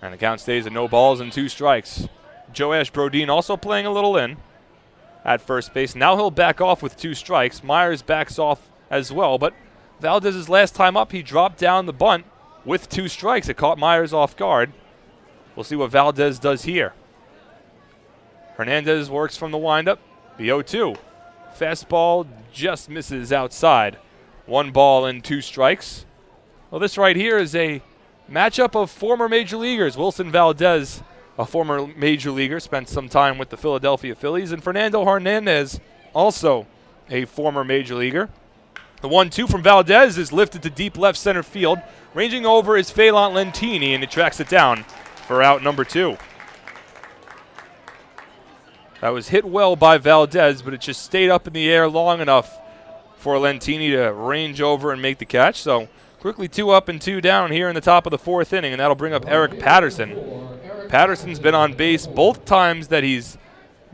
And the count stays at no balls and 2 strikes. Joash Brodin also playing a little in at first base. Now he'll back off with 2 strikes. Myers backs off as well, but Valdez's last time up, he dropped down the bunt with 2 strikes. It caught Myers off guard. We'll see what Valdez does here. Hernandez works from the windup. The 0-2. Fastball just misses outside. 1 ball and 2 strikes. Well, this right here is a matchup of former major leaguers. Wilson Valdez, a former major leaguer, spent some time with the Philadelphia Phillies, and Fernando Hernandez, also a former major leaguer. The 1-2 from Valdez is lifted to deep left center field. Ranging over is Phelan Lentini, and it tracks it down for out number 2. That was hit well by Valdez, but it just stayed up in the air long enough for Lentini to range over and make the catch. So quickly 2 up and 2 down here in the top of the 4th inning, and that'll bring up Eric Patterson. Patterson's been on base both times that he's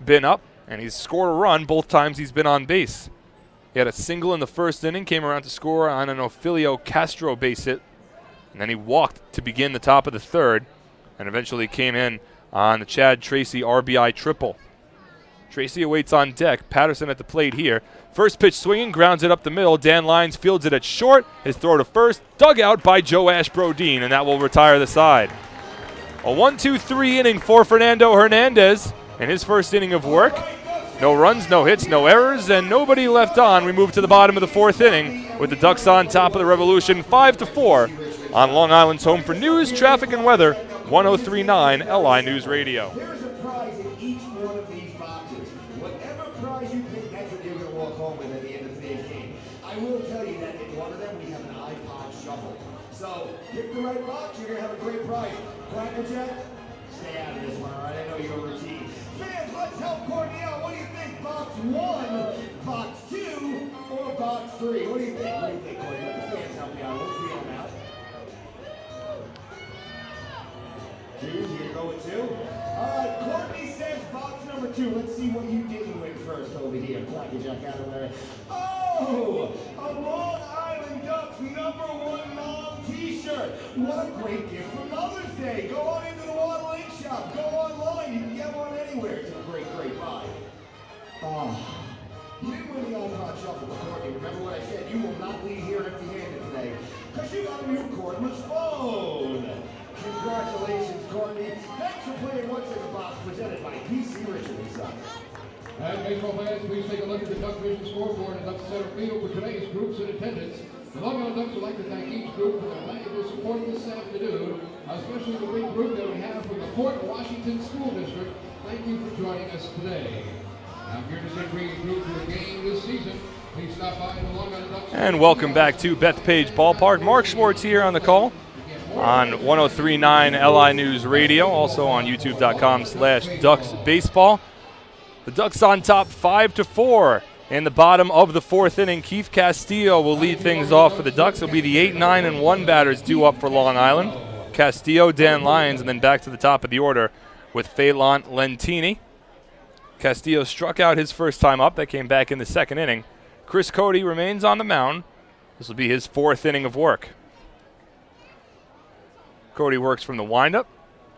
been up, and he's scored a run both times he's been on base. He had a single in the first inning, came around to score on an Ophilio Castro base hit, and then he walked to begin the top of the 3rd, and eventually came in on the Chad Tracy RBI triple. Tracy awaits on deck. Patterson at the plate here. First pitch swinging, grounds it up the middle. Dan Lyons fields it at short. His throw to first, dug out by Joash Brodin, and that will retire the side. A 1-2-3 inning for Fernando Hernandez in his first inning of work. No runs, no hits, no errors, and nobody left on. We move to the bottom of the 4th inning with the Ducks on top of the Revolution 5-4 on Long Island's home for news, traffic, and weather, 103.9 LI News Radio. There's a prize in each one of these boxes. Whatever prize you pick, that's what you're going to walk home with at the end of today's game. I will tell you that in one of them we have an iPod Shuffle. So pick the right box, you're going to have a great prize. Crackerjack, stay out of this one, all right? I know your routine. Fans, let's help Cornell. What do you think? Box 1, box 2, or box 3? What do you think? What do you think, Cornell? Let the fans help you out. We'll feel them out. Twos, you're gonna go with two? Courtney says box number 2. Let's see what you didn't win first over here. Blackjack out of there. Oh, a Long Island Ducks #1 mom t-shirt. What a great gift for Mother's Day. Go on into the Water Lake shop. Go online. You can get one anywhere. It's a great, great buy. You didn't win the on-hot shuffle with Courtney. Remember what I said? You will not leave here empty-handed today because you got a new cordless phone. Congratulations, Courtney. Thanks for playing What's in the Box, presented by PC Richard & Son. And baseball fans, please take a look at the Duck Vision scoreboard and Ducks center field for today's groups in attendance. The Long Island Ducks would like to thank each group for their valuable support this afternoon, especially the big group that we have from the Fort Washington School District. Thank you for joining us today. I'm here to say bring a group to a game this season. Please stop by the Long Island Ducks. And welcome back to Bethpage Ballpark. Mark Schwartz here on the call on 103.9 LI News Radio, also on youtube.com/DucksBaseball. The Ducks on top 5-4 in the bottom of the 4th inning. Keith Castillo will lead things off for the Ducks. It'll be the 8, 9, and 1 batters due up for Long Island. Castillo, Dan Lyons, and then back to the top of the order with Phelan Lentini. Castillo struck out his first time up. That came back in the 2nd inning. Chris Cody remains on the mound. This will be his 4th inning of work. Cody works from the windup.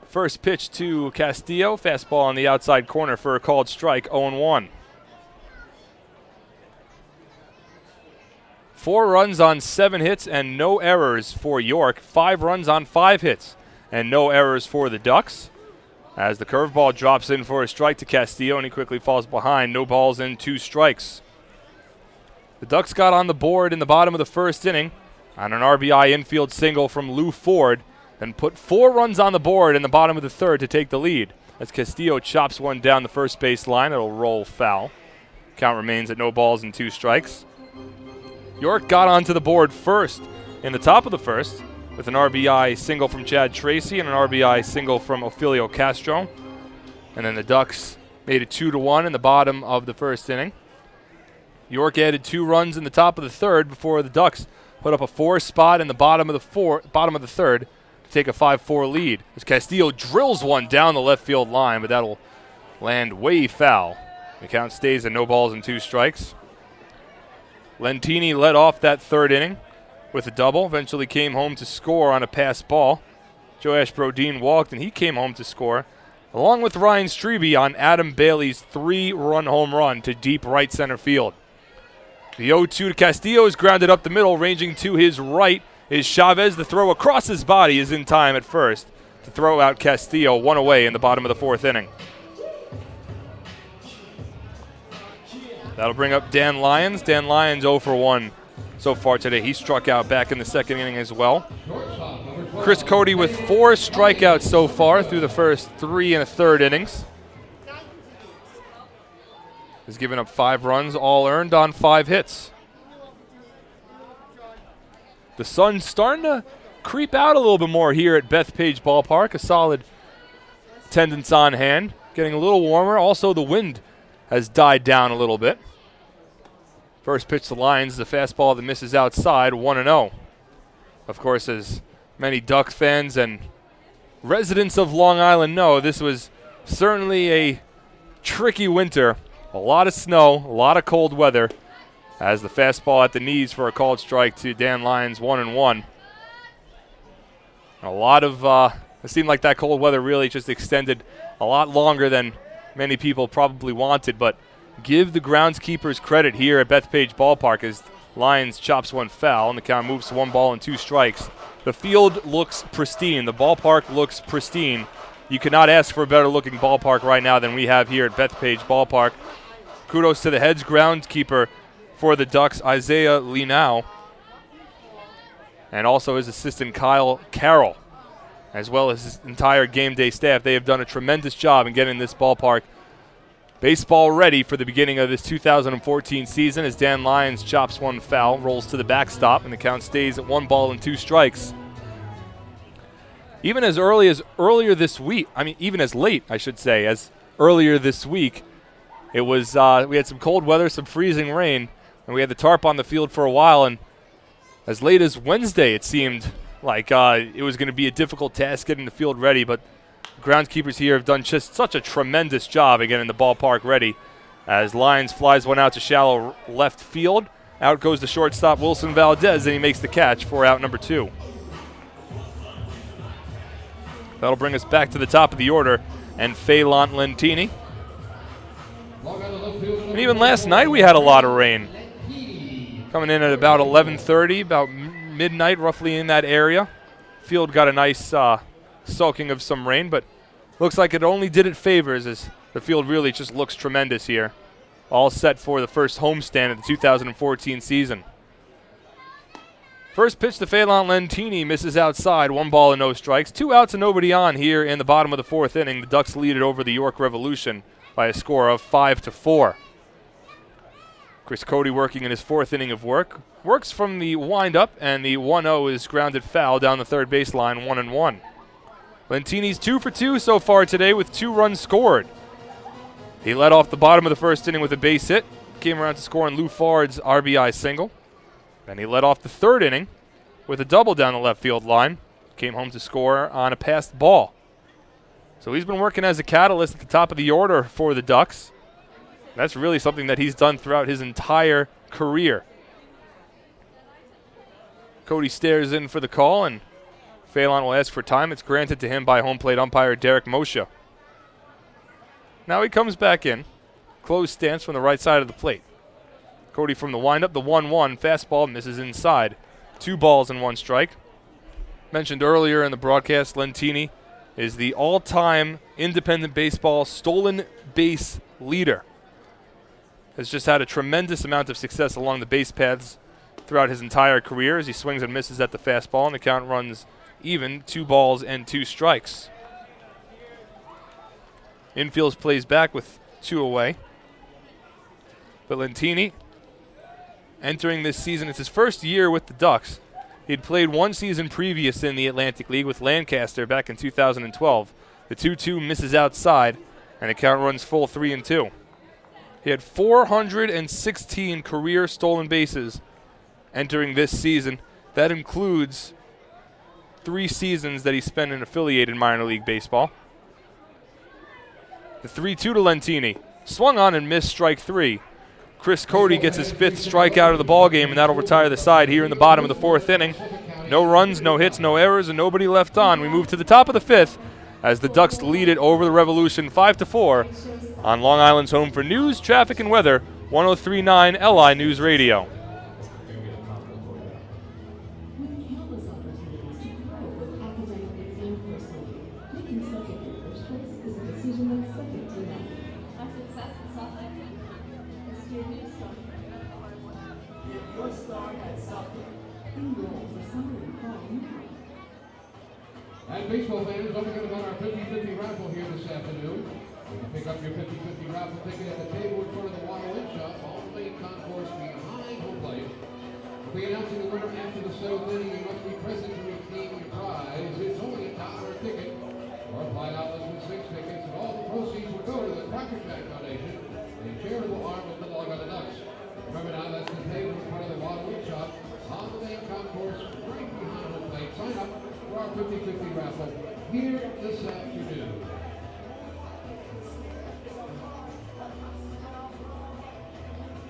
First pitch to Castillo. Fastball on the outside corner for a called strike, 0-1. 4 runs on 7 hits and no errors for York. 5 runs on 5 hits and no errors for the Ducks. As the curveball drops in for a strike to Castillo, and he quickly falls behind. No balls and 2 strikes. The Ducks got on the board in the bottom of the 1st inning on an RBI infield single from Lou Ford, then put 4 runs on the board in the bottom of the 3rd to take the lead. As Castillo chops one down the first base line, it'll roll foul. Count remains at no balls and 2 strikes. York got onto the board first in the top of the 1st with an RBI single from Chad Tracy and an RBI single from Ophelio Castro. And then the Ducks made it 2-1 in the bottom of the 1st inning. York added 2 runs in the top of the 3rd before the Ducks put up a 4 spot in the bottom of the 3rd to take a 5-4 lead. As Castillo drills one down the left field line, but that'll land way foul. The count stays at no balls and 2 strikes. Lentini led off that 3rd inning with a double, eventually came home to score on a pass ball. Joash Brodin walked, and he came home to score, along with Ryan Strebe on Adam Bailey's 3-run home run to deep right center field. The 0-2 to Castillo is grounded up the middle, ranging to his right is Chavez. The throw across his body is in time at first to throw out Castillo, 1 away in the bottom of the 4th inning. That'll bring up Dan Lyons. Dan Lyons 0 for 1 so far today. He struck out back in the 2nd inning as well. Chris Cody with 4 strikeouts so far through the first 3 1/3 innings. Has given up 5 runs, all earned on 5 hits. The sun's starting to creep out a little bit more here at Bethpage Ballpark. A solid attendance on hand. Getting a little warmer. Also, the wind has died down a little bit. First pitch to Lyons, the fastball that misses outside, 1-0. Of course, as many Ducks fans and residents of Long Island know, this was certainly a tricky winter. A lot of snow, a lot of cold weather, as the fastball at the knees for a called strike to Dan Lyons, 1-1. A lot of, it seemed like that cold weather really just extended a lot longer than many people probably wanted, but give the groundskeepers credit here at Bethpage Ballpark as Lyons chops one foul and the count moves to 1 ball and 2 strikes. The field looks pristine. The ballpark looks pristine. You cannot ask for a better looking ballpark right now than we have here at Bethpage Ballpark. Kudos to the heads groundskeeper for the Ducks, Isaiah Linau, and also his assistant Kyle Carroll, as well as his entire game day staff. They have done a tremendous job in getting this ballpark baseball ready for the beginning of this 2014 season as Dan Lyons chops one foul, rolls to the backstop, and the count stays at 1 ball and 2 strikes. Even as early as earlier this week, even as late, I should say, as earlier this week, it was we had some cold weather, some freezing rain, and we had the tarp on the field for a while, and as late as Wednesday it seemed like it was going to be a difficult task getting the field ready, but Groundskeepers here have done just such a tremendous job of getting the ballpark ready. As Lyons flies one out to shallow left field. Out goes the shortstop Wilson Valdez, and he makes the catch for out number 2. That'll bring us back to the top of the order, and Phelan Lentini. And even last night we had a lot of rain. Coming in at about 11:30, about midnight, roughly in that area. Field got a nice soaking of some rain, but looks like it only did it favors as the field really just looks tremendous here. All set for the first homestand of the 2014 season. First pitch to Phelan Lentini, misses outside, 1 ball and no strikes. 2 outs and nobody on here in the bottom of the 4th inning. The Ducks lead it over the York Revolution by a score of 5-4. Chris Cody working in his 4th inning of work. Works from the windup, and the 1-0 is grounded foul down the third baseline, 1-1. Lentini's 2 for 2 so far today with 2 runs scored. He led off the bottom of the 1st inning with a base hit. Came around to score on Lou Fard's RBI single. Then he led off the 3rd inning with a double down the left field line. Came home to score on a passed ball. So he's been working as a catalyst at the top of the order for the Ducks. That's really something that he's done throughout his entire career. Cody stares in for the call, and Phelan will ask for time. It's granted to him by home plate umpire Derek Moshe. Now he comes back in. Closed stance from the right side of the plate. Cody from the windup, the 1-1. Fastball misses inside. 2 balls and 1 strike. Mentioned earlier in the broadcast, Lentini is the all-time independent baseball stolen base leader. Has just had a tremendous amount of success along the base paths throughout his entire career as he swings and misses at the fastball, and the count runs even, 2 balls and 2 strikes. Infields plays back with 2 away. But Lentini, entering this season, it's his first year with the Ducks. He'd played 1 season previous in the Atlantic League with Lancaster back in 2012. The 2-2 misses outside, and the count runs full 3-2. He had 416 career stolen bases entering this season. That includes 3 seasons that he spent in affiliated minor league baseball. The 3-2 to Lentini. Swung on and missed strike 3. Chris Cody gets his 5th strikeout of the ballgame, and that'll retire the side here in the bottom of the 4th inning. No runs, no hits, no errors, and nobody left on. We move to the top of the 5th as the Ducks lead it over the Revolution 5-4 on Long Island's home for news, traffic, and weather, 103.9 LI News Radio. And baseball fans, don't forget about our 50-50 raffle here this afternoon. You can pick up your 50-50 raffle ticket at the table in front of the Water Lake Shop on the main concourse behind home plate. We'll be announcing the winner after the 7th inning. You must be present to redeem your prize. It's only $1 a ticket, or $5 with 6 tickets, and all the proceeds will go to the Cracker Jack Foundation, a charitable arm of the Long Island Ducks. Remember now, that's the table in front of the Water Lake Shop on the main concourse right behind home plate. Sign up for our 50-50 raffle here this afternoon.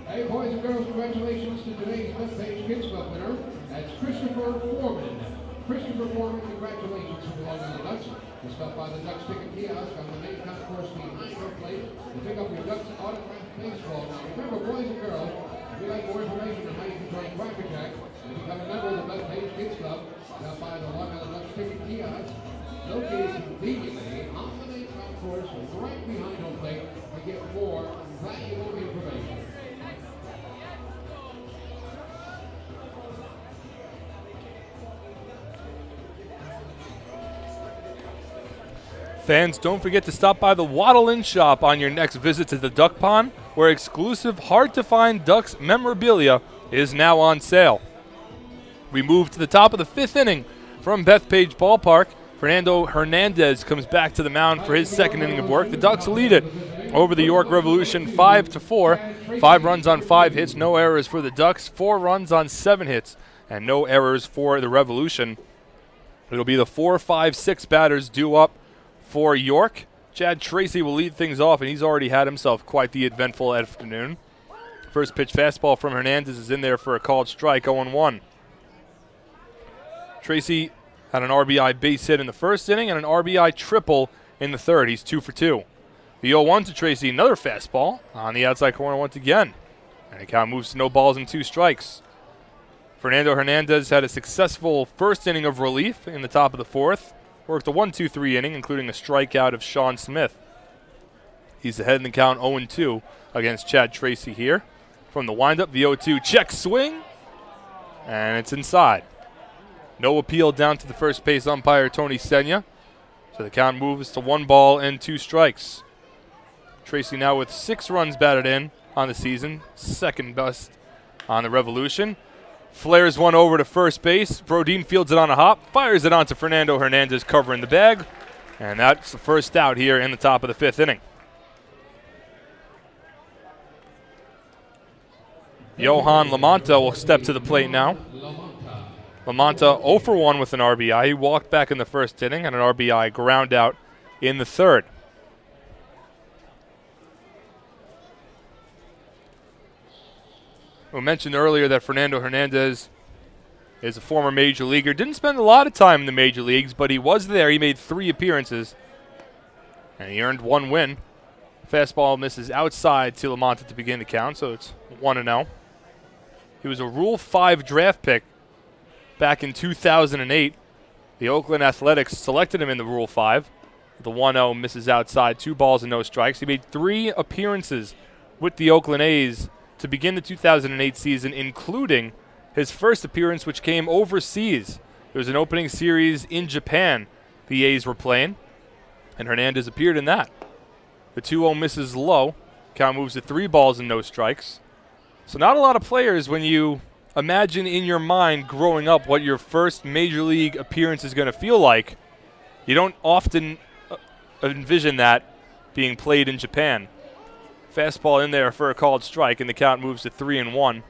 Hey, boys and girls, congratulations to today's Bethpage Kids Club winner. That's Christopher Foreman. Christopher Foreman, congratulations to the Long Island Ducks. You stop by the Ducks ticket kiosk on the main concourse behind home plate to pick up your Ducks autographed baseball. Now, remember, boys and girls, if you'd like more information on how you can join Cracker Jack and become a member of the Bethpage Kids Club, stop by the Long Island Ducks ticket kiosk, located conveniently on the main concourse right behind home plate to get more valuable information. Fans, don't forget to stop by the Waddle Inn shop on your next visit to the Duck Pond, where exclusive, hard-to-find Ducks memorabilia is now on sale. We move to the top of the 5th inning from Bethpage Ballpark. Fernando Hernandez comes back to the mound for his 2nd inning of work. The Ducks lead it over the York Revolution 5-4. 5 runs on 5 hits, no errors for the Ducks. 4 runs on 7 hits, and no errors for the Revolution. It'll be the 4, 5, 6 batters due up For York, Chad Tracy will lead things off, and he's already had himself quite the eventful afternoon. First pitch fastball from Hernandez is in there for a called strike, 0-1. Tracy had an RBI base hit in the first inning and an RBI triple in the third. He's 2 for 2. The 0-1 to Tracy, another fastball on the outside corner once again. And the count moves to no balls and 2 strikes. Fernando Hernandez had a successful first inning of relief in the top of the fourth. Worked a 1-2-3 inning, including a strikeout of Sean Smith. He's ahead in the count 0-2 against Chad Tracy here. From the windup, the 0-2 check swing, and it's inside. No appeal down to the first base umpire, Tony Senya. So the count moves to 1 ball and 2 strikes. Tracy now with 6 runs batted in on the season, second best on the Revolution. Flares one over to first base. Brodin fields it on a hop, fires it onto Fernando Hernandez covering the bag, and that's the first out here in the top of the 5th inning. Johan Lamonta will step to the plate now. Lamonta 0 for 1 with an RBI. He walked back in the first inning and an RBI ground out in the third. We mentioned earlier that Fernando Hernandez is a former major leaguer. Didn't spend a lot of time in the major leagues, but he was there. He made 3 appearances, and he earned 1 win. Fastball misses outside to Lamonta to begin the count, so it's 1-0. He was a Rule 5 draft pick back in 2008. The Oakland Athletics selected him in the Rule 5. The 1-0 misses outside, 2 balls and no strikes. He made 3 appearances with the Oakland A's to begin the 2008 season, including his first appearance, which came overseas. It was an opening series in Japan the A's were playing, and Hernandez appeared in that. The 2-0 misses low. Count moves to 3 balls and no strikes. So not a lot of players, when you imagine in your mind growing up what your first major league appearance is going to feel like, you don't often envision that being played in Japan. Fastball in there for a called strike, and the count moves to 3-1.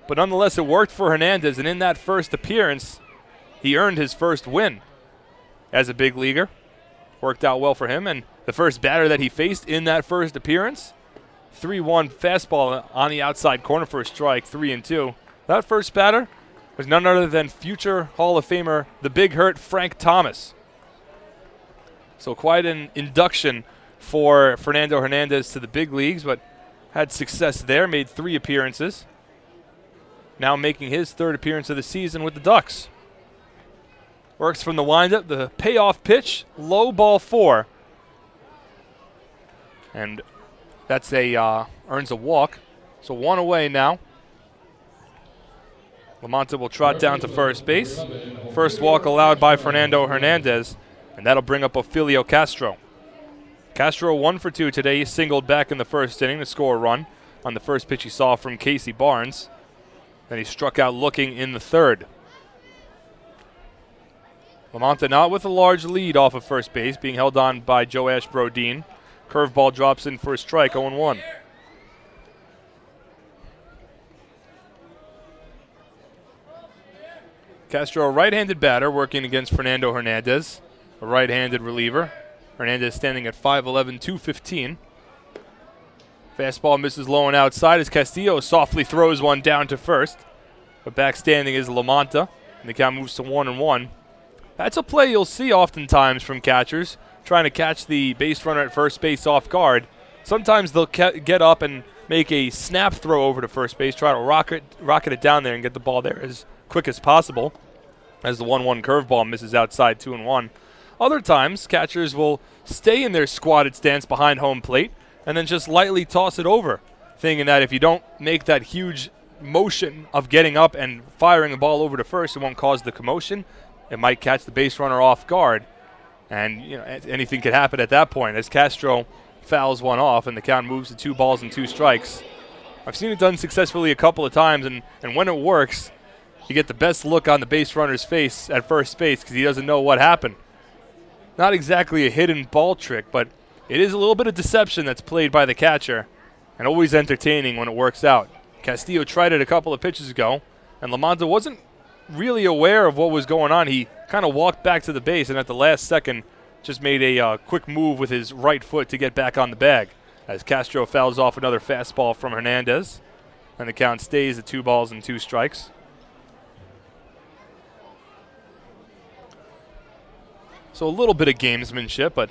But nonetheless, it worked for Hernandez, and in that first appearance, he earned his first win as a big leaguer. Worked out well for him, and the first batter that he faced in that first appearance, 3-1 fastball on the outside corner for a strike, 3-2. That first batter was none other than future Hall of Famer, the Big Hurt Frank Thomas. So quite an induction for Fernando Hernandez to the big leagues, but had success there, made 3 appearances. Now making his 3rd appearance of the season with the Ducks. Works from the windup, the payoff pitch, low ball 4. And that's earns a walk. So 1 away now. Lamonta will trot down to first base. First walk allowed by Fernando Hernandez, and that'll bring up Ofelio Castro. Castro 1 for 2 today. He singled back in the first inning to score a run on the first pitch he saw from Casey Barnes. Then he struck out looking in the third. Lamonta not with a large lead off of first base, being held on by Joash Brodin. Curveball drops in for a strike, 0-1. Castro, a right-handed batter, working against Fernando Hernandez, a right-handed reliever. Hernandez standing at 5'11", 215. Fastball misses low and outside as Castillo softly throws one down to first. But back standing is Lamonta, and the count moves to 1-1. That's a play you'll see oftentimes from catchers, trying to catch the base runner at first base off guard. Sometimes they'll get up and make a snap throw over to first base, try to rocket it down there and get the ball there as quick as possible, as the 1-1 curveball misses outside, 2-1. Other times, catchers will stay in their squatted stance behind home plate and then just lightly toss it over, thinking that if you don't make that huge motion of getting up and firing the ball over to first, it won't cause the commotion. It might catch the base runner off guard, and anything could happen at that point as Castro fouls one off and the count moves to 2 balls and 2 strikes. I've seen it done successfully a couple of times, and when it works, you get the best look on the base runner's face at first base because he doesn't know what happened. Not exactly a hidden ball trick, but it is a little bit of deception that's played by the catcher, and always entertaining when it works out. Castillo tried it a couple of pitches ago, and Lamonta wasn't really aware of what was going on. He kind of walked back to the base, and at the last second just made a quick move with his right foot to get back on the bag as Castro fouls off another fastball from Hernandez. And the count stays at 2 balls and 2 strikes. So a little bit of gamesmanship, but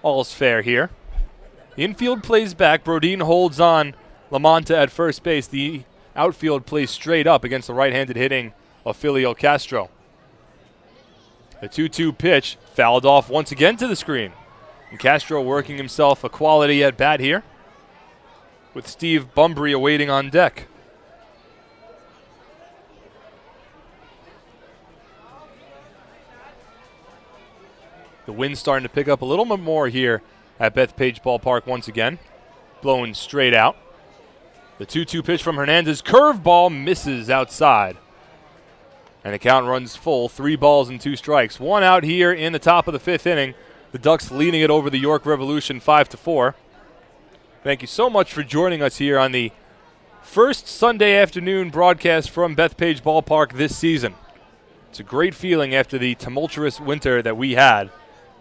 all's fair here. The infield plays back. Brodin holds on Lamonta at first base. The outfield plays straight up against the right-handed hitting Ophilio Castro. The 2-2 pitch fouled off once again to the screen. And Castro working himself a quality at bat here, with Steve Bumbry awaiting on deck. The wind's starting to pick up a little bit more here at Bethpage Ballpark once again. Blowing straight out. The 2-2 pitch from Hernandez. Curveball misses outside. And the count runs full. 3 balls and 2 strikes. 1 out here in the top of the 5th inning. The Ducks leading it over the York Revolution 5-4. Thank you so much for joining us here on the first Sunday afternoon broadcast from Bethpage Ballpark this season. It's a great feeling after the tumultuous winter that we had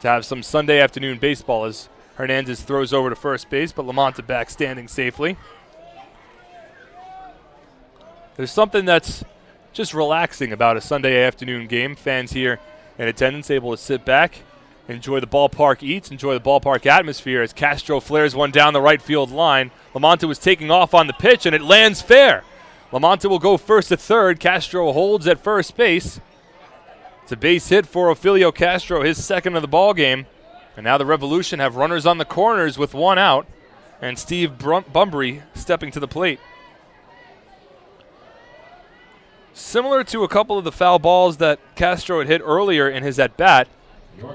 to have some Sunday afternoon baseball as Hernandez throws over to first base, but Lamonta back standing safely. There's something that's just relaxing about a Sunday afternoon game. Fans here in attendance able to sit back, enjoy the ballpark eats, enjoy the ballpark atmosphere as Castro flares one down the right field line. Lamonta was taking off on the pitch, and it lands fair. Lamonta will go first to third. Castro holds at first base. It's a base hit for Ophilio Castro, his second of the ball game. And now the Revolution have runners on the corners with 1 out, and Steve Bumbry stepping to the plate. Similar to a couple of the foul balls that Castro had hit earlier in his at-bat,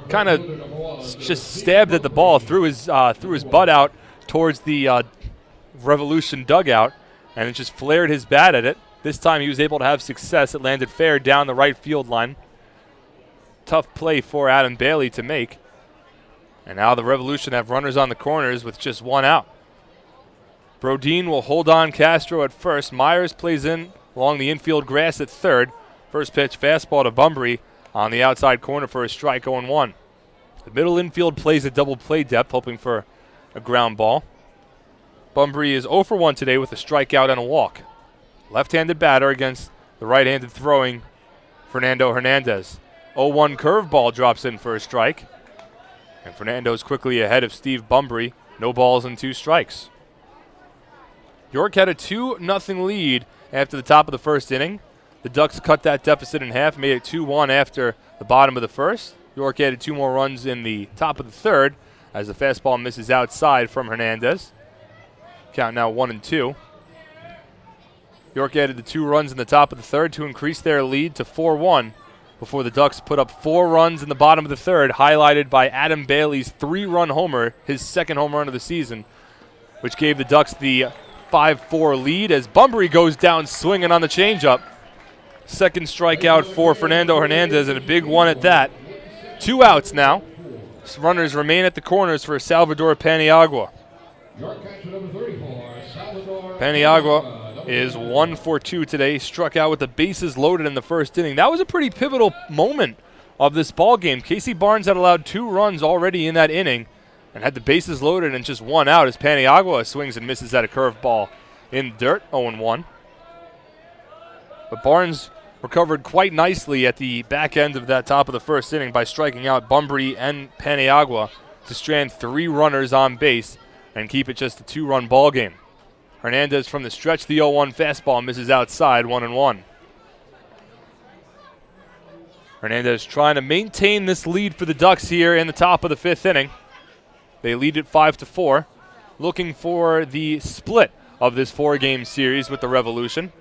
kind of just stabbed at the ball, threw his butt out towards the Revolution dugout, and it just flared his bat at it. This time he was able to have success. It landed fair down the right field line. Tough play for Adam Bailey to make. And now the Revolution have runners on the corners with just 1 out. Brodin will hold on Castro at first. Myers plays in along the infield grass at third. First pitch fastball to Bumbry on the outside corner for a strike, 0-1. The middle infield plays a double play depth, hoping for a ground ball. Bumbry is 0 for 1 today with a strikeout and a walk. Left-handed batter against the right-handed throwing Fernando Hernandez. 0-1 curveball drops in for a strike. And Fernando's quickly ahead of Steve Bumbry. No balls and 2 strikes. York had a 2-0 lead after the top of the first inning. The Ducks cut that deficit in half, made it 2-1 after the bottom of the first. York added 2 more runs in the top of the third as the fastball misses outside from Hernandez. Count now 1-2. York added the 2 runs in the top of the third to increase their lead to 4-1 before the Ducks put up 4 runs in the bottom of the third, highlighted by Adam Bailey's 3-run homer, his second home run of the season, which gave the Ducks the 5-4 lead as Bumbry goes down swinging on the changeup. Second strikeout for Fernando Hernandez, and a big one at that. 2 outs now. Runners remain at the corners for Salvador Paniagua. Paniagua is 1 for 2 today. Struck out with the bases loaded in the first inning. That was a pretty pivotal moment of this ball game. Casey Barnes had allowed 2 runs already in that inning and had the bases loaded and just 1 out as Paniagua swings and misses at a curveball in dirt, 0-1. But Barnes recovered quite nicely at the back end of that top of the first inning by striking out Bumbry and Paniagua to strand 3 runners on base and keep it just a 2-run ball game. Hernandez from the stretch, the 0-1 fastball misses outside, 1-1. Hernandez trying to maintain this lead for the Ducks here in the top of the 5th inning. They lead it 5-4, looking for the split of this 4-game series with the Revolution.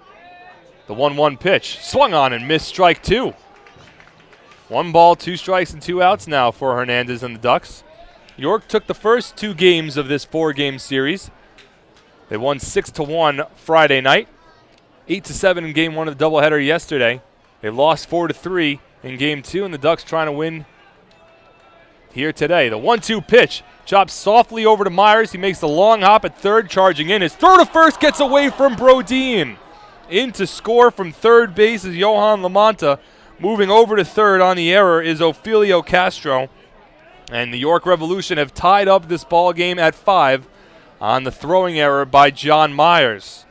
The 1-1 pitch, swung on and missed, strike 2. 1 ball, 2 strikes, and 2 outs now for Hernandez and the Ducks. York took the first 2 games of this 4-game series. They won 6-1 Friday night, 8-7 in Game 1 of the doubleheader yesterday. They lost 4-3 in Game 2, and the Ducks trying to win here today. The 1-2 pitch chops softly over to Myers. He makes the long hop at third, charging in. His throw to first gets away from Brodin. In to score from third base is Johan Lamonta. Moving over to third on the error is Ophilio Castro. And the York Revolution have tied up this ball game at 5 on the throwing error by John Myers.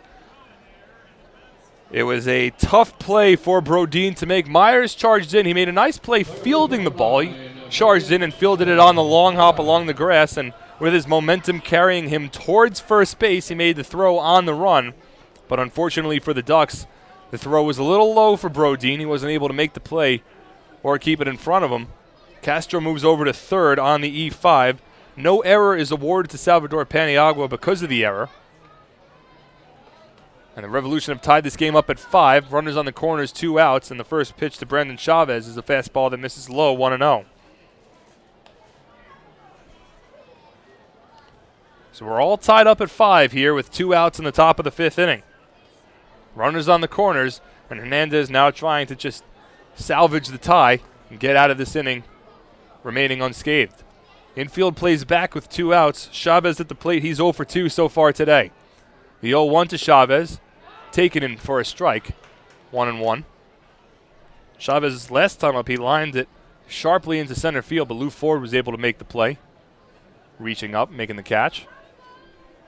It was a tough play for Brodeen to make. Myers charged in. He made a nice play fielding the ball. He charged in and fielded it on the long hop along the grass, and with his momentum carrying him towards first base, he made the throw on the run. But unfortunately for the Ducks, the throw was a little low for Brodeen. He wasn't able to make the play or keep it in front of him. Castro moves over to third on the E5. No error is awarded to Salvador Paniagua because of the error. And the Revolution have tied this game up at 5. Runners on the corners, 2 outs, and the first pitch to Brandon Chavez is a fastball that misses low, 1-0. So we're all tied up at 5 here with 2 outs in the top of the 5th inning. Runners on the corners, and Hernandez now trying to just salvage the tie and get out of this inning, remaining unscathed. Infield plays back with 2 outs. Chavez at the plate. He's 0 for 2 so far today. The 0-1 to Chavez, taken in for a strike, 1-1. Chavez's last time up, he lined it sharply into center field, but Lou Ford was able to make the play, reaching up, making the catch.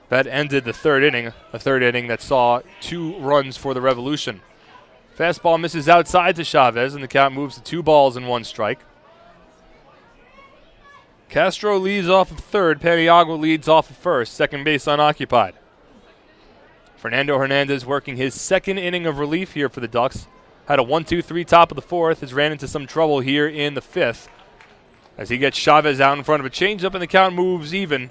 That ended the 3rd inning, a 3rd inning that saw 2 runs for the Revolution. Fastball misses outside to Chavez, and the count moves to 2 balls and 1 strike. Castro leads off of third. Paniagua leads off of first. Second base unoccupied. Fernando Hernandez working his 2nd inning of relief here for the Ducks. Had a 1-2-3 top of the 4th. Has ran into some trouble here in the 5th. As he gets Chavez out in front of a changeup and the count moves even.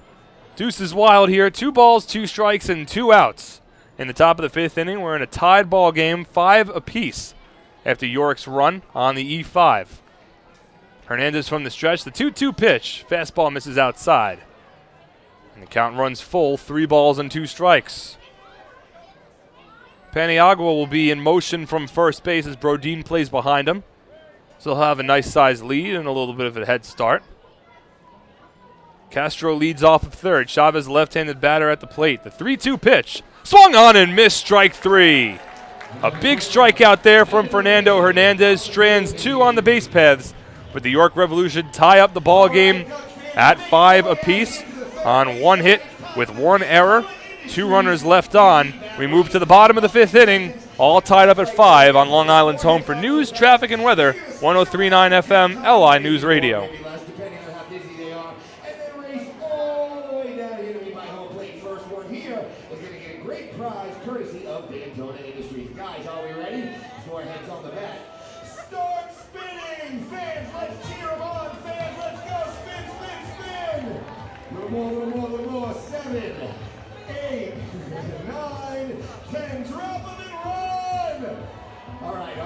Deuce is wild here. 2 balls, 2 strikes, and 2 outs. In the top of the 5th inning, we're in a tied ball game, 5 apiece after York's run on the E5. Hernandez from the stretch, the 2-2 pitch. Fastball misses outside. And the count runs full, 3 balls and 2 strikes. Paniagua will be in motion from first base as Brodeen plays behind him. So he'll have a nice sized lead and a little bit of a head start. Castro leads off of third. Chavez, left-handed batter at the plate. The 3-2 pitch. Swung on and missed, strike 3. A big strikeout there from Fernando Hernandez. Strands 2 on the base paths. But the York Revolution tie up the ball game at 5 apiece on 1 hit with 1 error. 2 runners left on. We move to the bottom of the 5th inning, all tied up at 5 on Long Island's home for news, traffic, and weather, 103.9 FM, LI News Radio. Depending on how busy they are, and then race all the way down here to be my home plate. First one here is going to get a great prize courtesy of Daytona Industries. Guys, are we ready? 4 heads on the bat. Start spinning! Fans, let's cheer them on! Fans, let's go! Spin, spin, spin! Little more. 7, 8, 9, 10. Drop them and run! All right.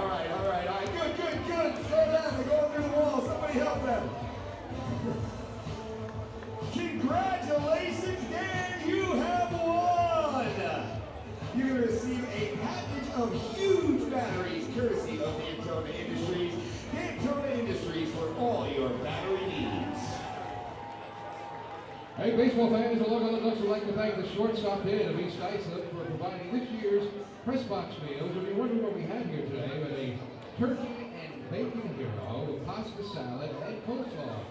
Good. Slow down. They're going through the wall. Somebody help them. Congratulations, Dan. You have won. You're going to receive a package of huge batteries courtesy of Daytona Industries. Daytona Industries for all your battery needs. Hey, baseball fans, the Long Island Ducks would like to thank the shortstop Dan of East Islip for providing this year's press box meals. If you're wondering what we have here today, we have a turkey and bacon hero with pasta salad and coleslaw.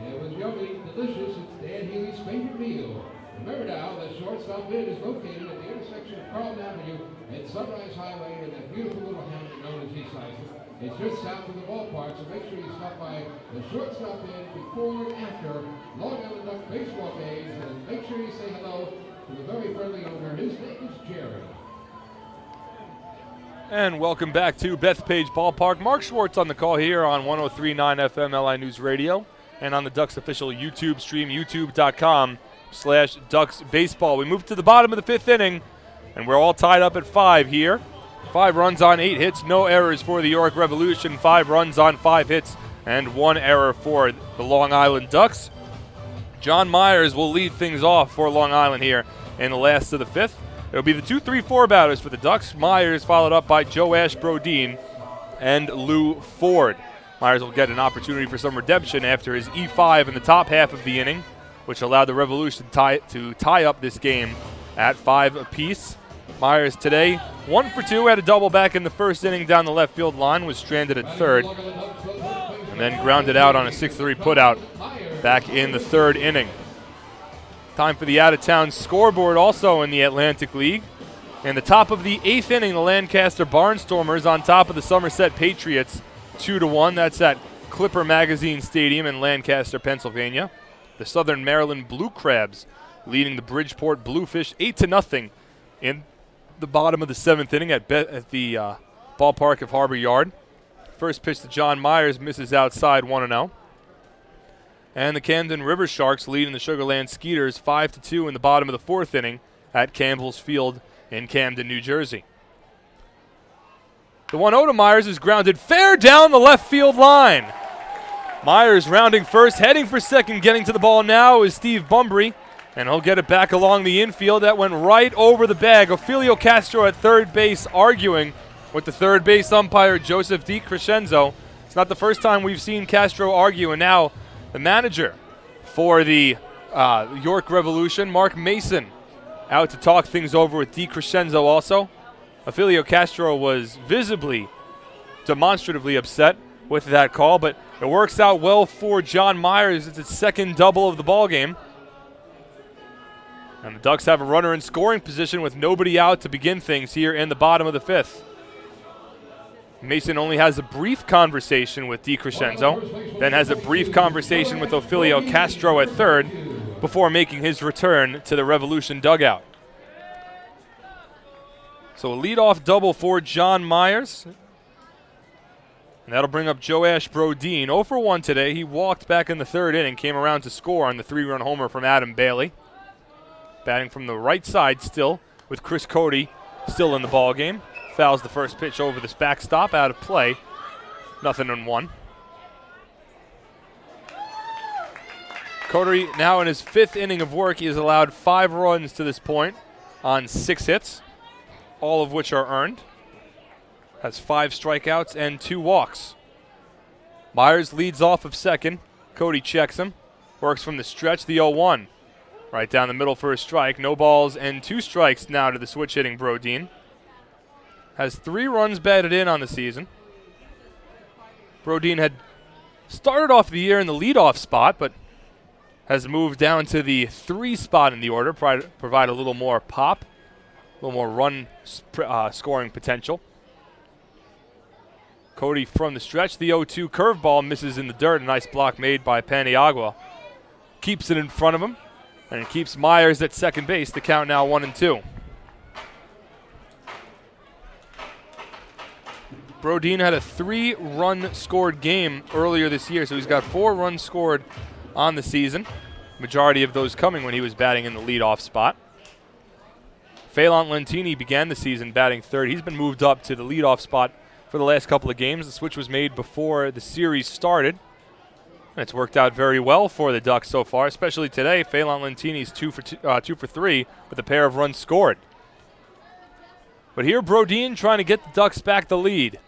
It was yummy, delicious. It's Dan Healy's favorite meal. Remember now that Shortstop Inn is located at the intersection of Carlton Avenue and Sunrise Highway in that beautiful little hamlet known as East Islip. It's just south of the ballpark, so make sure you stop by the Shortstop Inn before and after Long Island Duck baseball games, and make sure you say hello to the very friendly owner. His name is Jerry. And welcome back to Bethpage Ballpark. Mark Schwartz on the call here on 103.9 FM LI News Radio and on the Ducks official YouTube stream, youtube.com/Ducks Baseball. We move to the bottom of the 5th inning, and we're all tied up at 5 here. 5 runs on 8 hits, no errors for the York Revolution. 5 runs on 5 hits, and 1 error for the Long Island Ducks. John Myers will lead things off for Long Island here in the last of the 5th. It'll be the 2-3-4 batters for the Ducks. Myers followed up by Joash Brodeen and Lou Ford. Myers will get an opportunity for some redemption after his E5 in the top half of the inning, which allowed the Revolution to tie up this game at 5 apiece. Myers today 1 for 2, had a double back in the first inning down the left field line, was stranded at third, and then grounded out on a 6-3 putout back in the third inning. Time for the out-of-town scoreboard also in the Atlantic League. In the top of the 8th inning, the Lancaster Barnstormers on top of the Somerset Patriots 2-1. That's at Clipper Magazine Stadium in Lancaster, Pennsylvania. The Southern Maryland Blue Crabs leading the Bridgeport Bluefish 8-0 in the bottom of the 7th inning at the ballpark of Harbor Yard. First pitch to John Myers misses outside 1-0. And the Camden River Sharks leading the Sugar Land Skeeters 5-2 in the bottom of the 4th inning at Campbell's Field in Camden, New Jersey. The 1-0 to Myers is grounded fair down the left field line. Myers rounding first, heading for second, getting to the ball now is Steve Bumbry, and he'll get it back along the infield. That went right over the bag. Ophelio Castro at third base arguing with the third base umpire, Joseph DiCrescenzo. It's not the first time we've seen Castro argue, and now the manager for the York Revolution, Mark Mason, out to talk things over with DiCrescenzo also. Ophelio Castro was visibly, demonstratively upset with that call, but it works out well for John Myers. It's his second double of the ball game. And the Ducks have a runner in scoring position with nobody out to begin things here in the bottom of the 5th. Mason only has a brief conversation with DiCrescenzo, then has a brief conversation with Ophelio Castro at third before making his return to the Revolution dugout. So a leadoff double for John Myers. And that'll bring up Joash Brodeen. 0 for 1 today. He walked back in the third inning, came around to score on the 3-run homer from Adam Bailey. Batting from the right side still, with Chris Cody still in the ball game. Fouls the first pitch over this backstop, out of play. 0-1. Cody now in his 5th inning of work. He has allowed 5 runs to this point on 6 hits, all of which are earned. Has 5 strikeouts and 2 walks. Myers leads off of second. Cody checks him. Works from the stretch, the 0-1. Right down the middle for a strike. No balls and 2 strikes now to the switch-hitting Brodeen. Has 3 runs batted in on the season. Brodeen had started off the year in the leadoff spot, but has moved down to the 3 spot in the order, provide a little more pop, a little more run scoring potential. Cody from the stretch, the 0-2 curveball misses in the dirt. A nice block made by Paniagua. Keeps it in front of him, and it keeps Myers at second base. The count now 1-2. Brodeen had a 3-run scored game earlier this year, so he's got 4 runs scored on the season. Majority of those coming when he was batting in the leadoff spot. Phelan Lentini began the season batting third. He's been moved up to the leadoff spot for the last couple of games. The switch was made before the series started. And it's worked out very well for the Ducks so far, especially today. Phelan Lentini's 2 for 3 with a pair of runs scored. But here Brodeen trying to get the Ducks back the lead.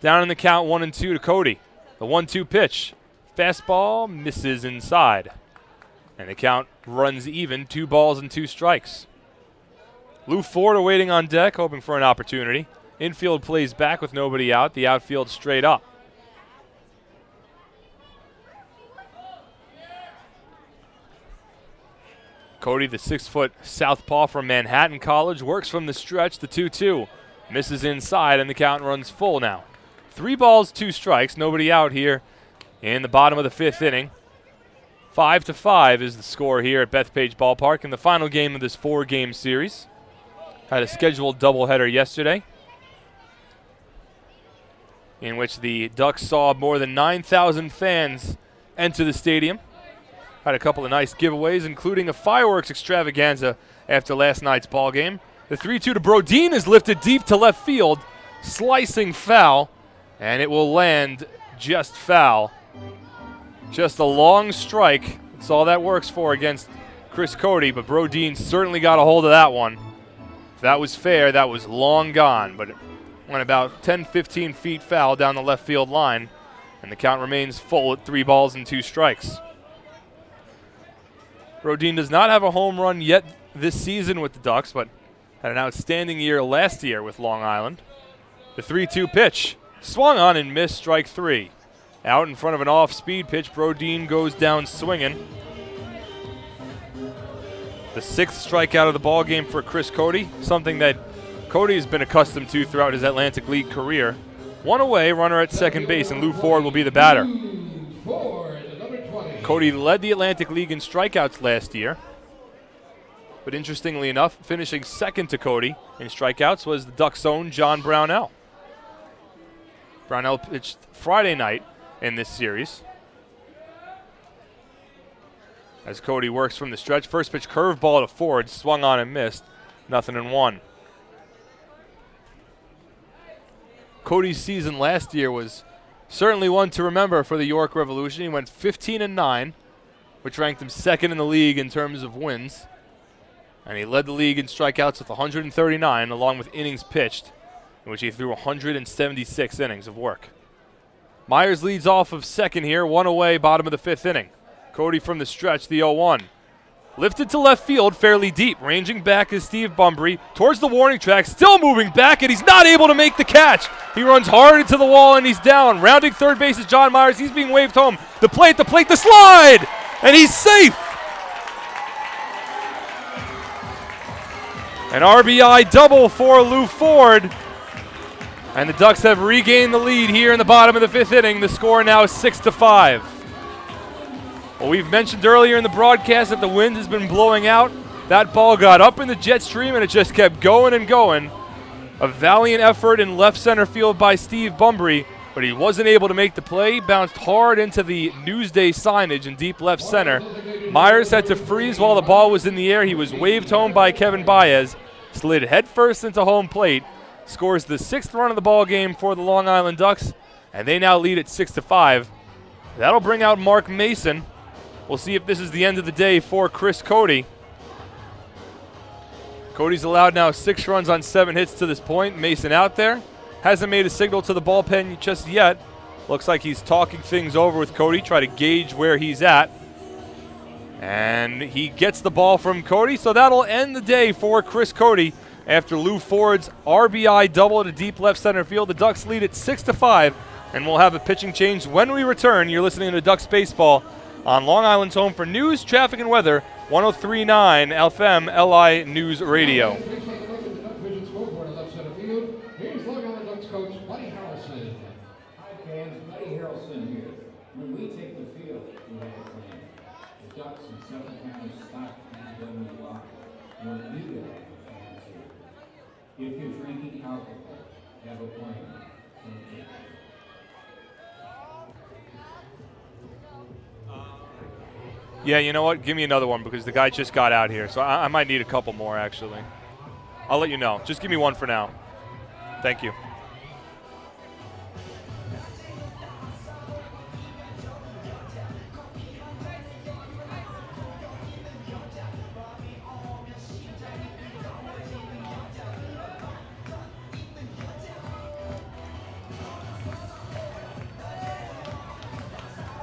Down in the count 1-2 to Cody. The 1-2 pitch. Fastball misses inside. And the count runs even, 2 balls and 2 strikes. Lou Ford awaiting on deck, hoping for an opportunity. Infield plays back with nobody out. The outfield straight up. Cody, the 6-foot southpaw from Manhattan College, works from the stretch, the 2-2. Misses inside, and the count runs full now. 3 balls, 2 strikes, nobody out here in the bottom of the 5th inning. 5-5 is the score here at Bethpage Ballpark in the final game of this 4-game series. Had a scheduled doubleheader yesterday in which the Ducks saw more than 9,000 fans enter the stadium. Had a couple of nice giveaways, including a fireworks extravaganza after last night's ball game. The 3-2 to Brodeen is lifted deep to left field, slicing foul, and it will land just foul. Just a long strike. That's all that works for against Chris Cody, but Brodeen certainly got a hold of that one. If that was fair, that was long gone, but it went about 10-15 feet foul down the left field line, and the count remains full at 3 balls and 2 strikes. Brodeen does not have a home run yet this season with the Ducks, but had an outstanding year last year with Long Island. The 3-2 pitch swung on and missed, strike 3. out in front of an off-speed pitch. Brodin goes down swinging. The 6th strikeout of the ball game for Chris Cody, something that Cody has been accustomed to throughout his Atlantic League career. 1 away, runner at second base, and Lou Ford will be the batter. Cody led the Atlantic League in strikeouts last year. But interestingly enough, finishing second to Cody in strikeouts was the Ducks' own John Brownell. Brownell pitched Friday night in this series. As Cody works from the stretch, first pitch curveball to Ford, swung on and missed, 0-1. Cody's season last year was certainly one to remember for the York Revolution. He went 15-9, which ranked him second in the league in terms of wins. And he led the league in strikeouts with 139, along with innings pitched, in which he threw 176 innings of work. Myers leads off of second here, 1 away, bottom of the 5th inning. Cody from the stretch, the 0-1. Lifted to left field fairly deep. Ranging back is Steve Bumbry towards the warning track, still moving back, and he's not able to make the catch. He runs hard into the wall, and he's down. Rounding third base is John Myers. He's being waved home. The plate, the slide! And he's safe! An RBI double for Lou Ford. And the Ducks have regained the lead here in the bottom of the 5th inning. The score now is 6-5. Well, we've mentioned earlier in the broadcast that the wind has been blowing out. That ball got up in the jet stream, and it just kept going and going. A valiant effort in left center field by Steve Bumbry, but he wasn't able to make the play. He bounced hard into the Newsday signage in deep left center. Myers had to freeze while the ball was in the air. He was waved home by Kevin Baez, slid headfirst into home plate, scores the 6th run of the ball game for the Long Island Ducks, and they now lead at 6-5. That'll bring out Mark Mason. We'll see if this is the end of the day for Chris Cody. Cody's allowed now 6 runs on 7 hits to this point. Mason out there. Hasn't made a signal to the bullpen just yet. Looks like he's talking things over with Cody, try to gauge where he's at. And he gets the ball from Cody, so that'll end the day for Chris Cody. After Lou Ford's RBI double to deep left center field, the Ducks lead at 6-5, and we'll have a pitching change when we return. You're listening to Ducks Baseball on Long Island's home for news, traffic, and weather, 103.9 FM LI News Radio. Here's Long Island Ducks coach Buddy Harrelson. Hi fans, Buddy Harrelson here. When we take the field, we have a plan. The Ducks in 7 counties stop and don't block. When we do that, fans here. If you're drinking alcohol, have a plan. Don't drink. Yeah, you know what? Give me another one because the guy just got out here. So I might need a couple more, actually. I'll let you know. Just give me one for now. Thank you.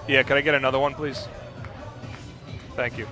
Yeah, can I get another one, please? Thank you.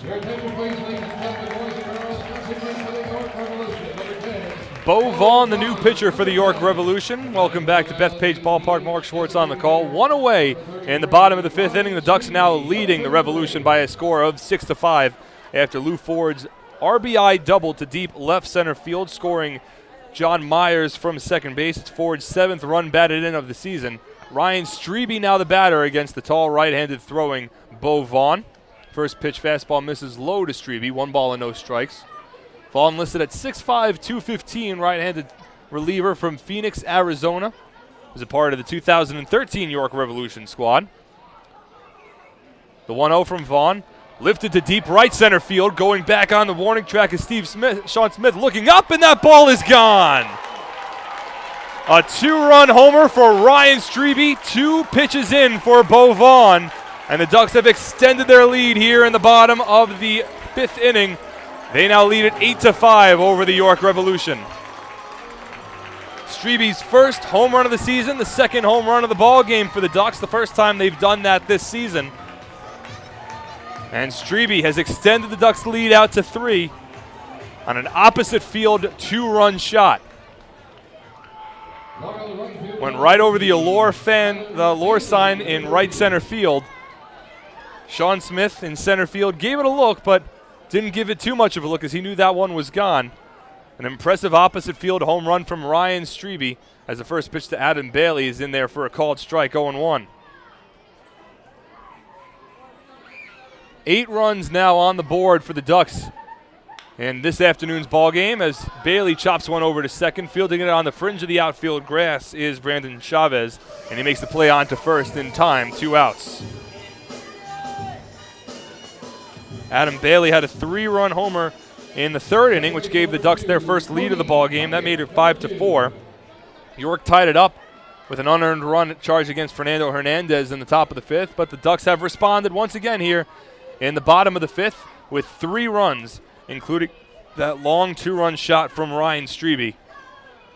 Your attention, please, ladies and gentlemen, boys and girls. Concentrate for the York Revolution. Number 10. Bo Vaughn, the new pitcher for the York Revolution. Welcome back to Bethpage Ballpark. Mark Schwartz on the call. 1 away in the bottom of the 5th inning. The Ducks now leading the Revolution by a score of 6-5 after Lou Ford's RBI double to deep left center field, scoring John Myers from second base. It's Ford's 7th run batted in of the season. Ryan Strebe now the batter against the tall right-handed throwing Bo Vaughn. First pitch fastball misses low to Strebe. 1 ball and no strikes. Vaughn listed at 6'5", 215, right-handed reliever from Phoenix, Arizona. Was a part of the 2013 York Revolution squad. The 1-0 from Vaughn. Lifted to deep right center field. Going back on the warning track is Sean Smith looking up, and that ball is gone. A 2-run homer for Ryan Strebe. 2 pitches in for Bo Vaughn. And the Ducks have extended their lead here in the bottom of the 5th inning. They now lead it 8-5 over the York Revolution. Strebe's first home run of the season, the second home run of the ball game for the Ducks, the first time they've done that this season. And Strebe has extended the Ducks' lead out to 3 on an opposite field 2-run shot. Went right over the Allure sign in right center field. Sean Smith in center field gave it a look, but didn't give it too much of a look as he knew that one was gone. An impressive opposite field home run from Ryan Strebe as the first pitch to Adam Bailey is in there for a called strike, 0-1. 8 runs now on the board for the Ducks in this afternoon's ball game as Bailey chops one over to second. Fielding it on the fringe of the outfield grass is Brandon Chavez, and he makes the play on to first in time, 2 outs. Adam Bailey had a 3-run homer in the 3rd inning, which gave the Ducks their first lead of the ball game. That made it 5-4. York tied it up with an unearned run charge against Fernando Hernandez in the top of the 5th, but the Ducks have responded once again here in the bottom of the 5th with 3 runs, including that long 2-run shot from Ryan Strebe.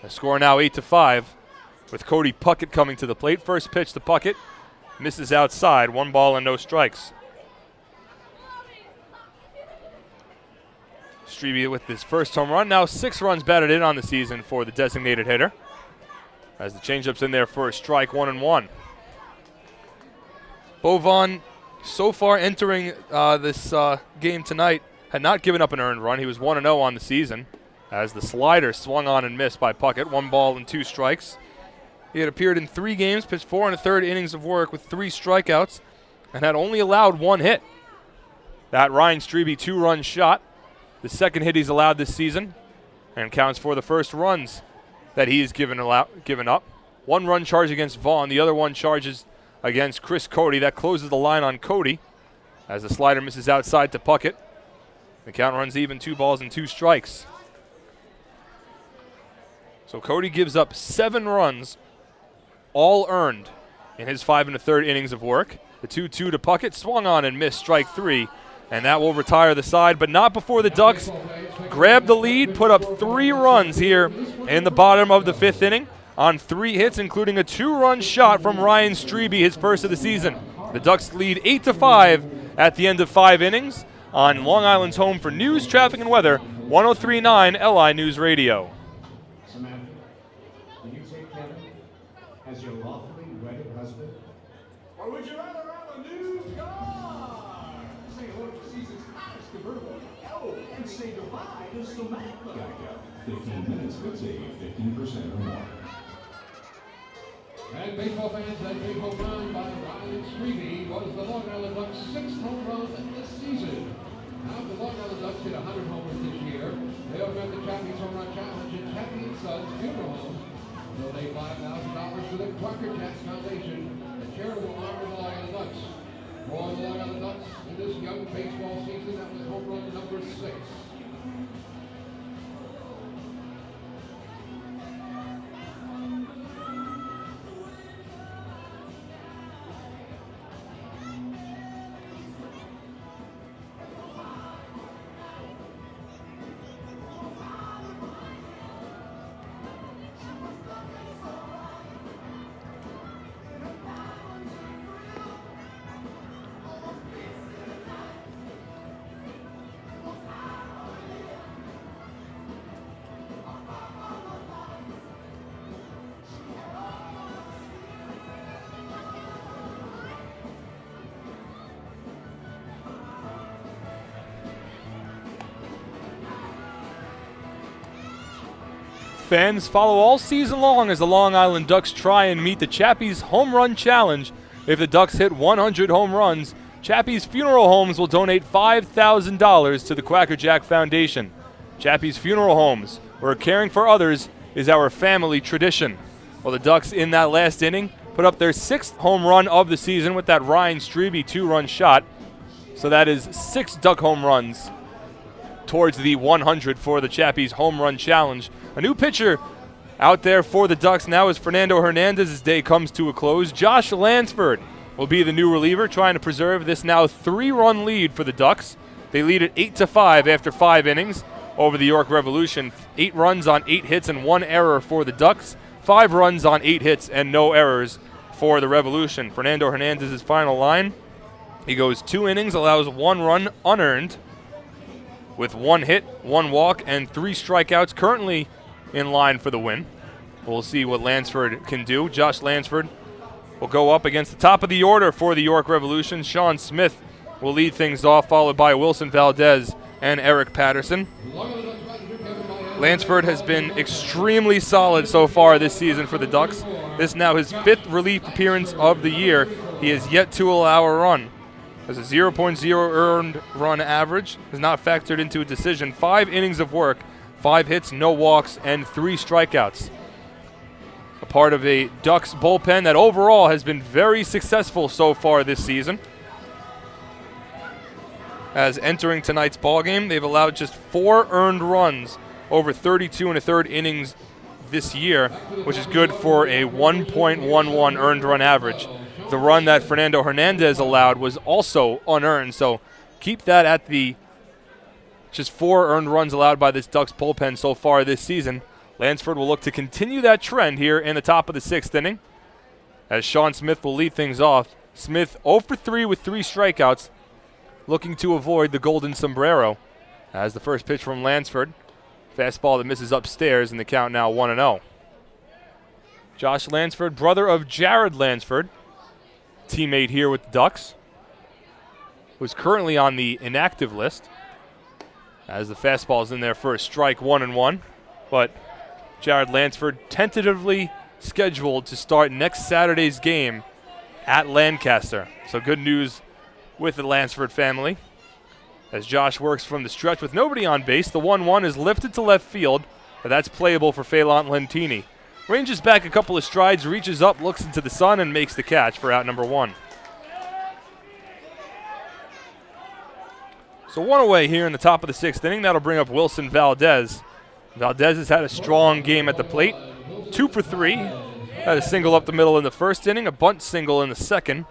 The score now 8-5 with Cody Puckett coming to the plate. First pitch to Puckett, misses outside, 1 ball and no strikes. Strebe with his first home run. Now 6 runs batted in on the season for the designated hitter. As the changeup's in there for a strike, 1-1. Bo Vaughn, so far entering this game tonight, had not given up an earned run. He was 1-0 on the season as the slider swung on and missed by Puckett. 1 ball and 2 strikes. He had appeared in 3 games, pitched 4 1/3 innings of work with 3 strikeouts, and had only allowed 1 hit. That Ryan Strebe 2-run shot, the second hit he's allowed this season, and counts for the first runs that he has given up. 1 run charge against Vaughn. The other 1 charges against Chris Cody. That closes the line on Cody as the slider misses outside to Puckett. The count runs even, 2 balls and 2 strikes. So Cody gives up 7 runs, all earned, in his 5 1/3 innings of work. The 2-2 to Puckett, swung on and missed, strike 3. And that will retire the side, but not before the Ducks grab the lead, put up 3 runs here in the bottom of the 5th inning on 3 hits, including a 2-run shot from Ryan Strebe, his first of the season. The Ducks lead 8-5 at the end of 5 innings on Long Island's home for news, traffic, and weather, 103.9 LI News Radio. Samantha, will you take Kevin as your lawfully wedded husband? Or would you rather have a new car? Say hello to season's hottest convertible. Oh, and say goodbye to Samantha. Geico. 15 minutes could save you 15% or more. And baseball fans, that big home run by Ryan Strebe was the Long Island Ducks' 6th home run this season. Now the Long Island Ducks hit 100 homers this year. They'll run the Champions Home Run Challenge at Chappie & Sons Funeral Home. Donate $5,000 to the Crocker Cats Foundation, the charitable arm of the Long Island Ducks. For the Long Island Ducks in this young baseball season, that was home run number 6. fans, follow all season long as the Long Island Ducks try and meet the Chappie's Home Run Challenge. If the Ducks hit 100 home runs, Chappie's Funeral Homes will donate $5,000 to the Quackerjack Foundation. Chappie's Funeral Homes, where caring for others is our family tradition. Well, the Ducks in that last inning put up their 6th home run of the season with that Ryan Strebe 2-run shot. So that is 6 Duck home runs towards the 100 for the Chappie's Home Run Challenge. A new pitcher out there for the Ducks now as Fernando Hernandez's day comes to a close. Josh Lansford will be the new reliever, trying to preserve this now 3-run lead for the Ducks. They lead it 8-5 after 5 innings over the York Revolution. 8 runs on 8 hits and 1 error for the Ducks. 5 runs on 8 hits and no errors for the Revolution. Fernando Hernandez's final line. He goes 2 innings, allows 1 run unearned with 1 hit, 1 walk, and 3 strikeouts, currently in line for the win. We'll see what Lansford can do. Josh Lansford will go up against the top of the order for the York Revolution. Sean Smith will lead things off, followed by Wilson Valdez and Eric Patterson. Lansford has been extremely solid so far this season for the Ducks. This now his 5th relief appearance of the year. He has yet to allow a run. Has a 0.0 earned run average. Has not factored into a decision. 5 innings of work, 5 hits, no walks, and 3 strikeouts. A part of a Ducks bullpen that overall has been very successful so far this season. As entering tonight's ballgame, they've allowed just 4 earned runs over 32 1/3 innings this year, which is good for a 1.11 earned run average. The run that Fernando Hernandez allowed was also unearned, so keep that at the just 4 earned runs allowed by this Ducks bullpen so far this season. Lansford will look to continue that trend here in the top of the 6th inning, as Sean Smith will lead things off. Smith 0 for 3 with 3 strikeouts, looking to avoid the golden sombrero. As the first pitch from Lansford, fastball that misses upstairs, and the count now 1-0. Josh Lansford, brother of Jared Lansford, teammate here with the Ducks, who's currently on the inactive list, as the fastball is in there for a strike, 1-1. But Jared Lansford tentatively scheduled to start next Saturday's game at Lancaster. So good news with the Lansford family. As Josh works from the stretch with nobody on base, the 1-1 is lifted to left field, but that's playable for Phelan Lentini. Ranges back a couple of strides, reaches up, looks into the sun, and makes the catch for out number 1. So 1 away here in the top of the 6th inning. That'll bring up Wilson Valdez. Valdez has had a strong game at the plate. 2 for 3. Had a single up the middle in the first inning, a bunt single in the second,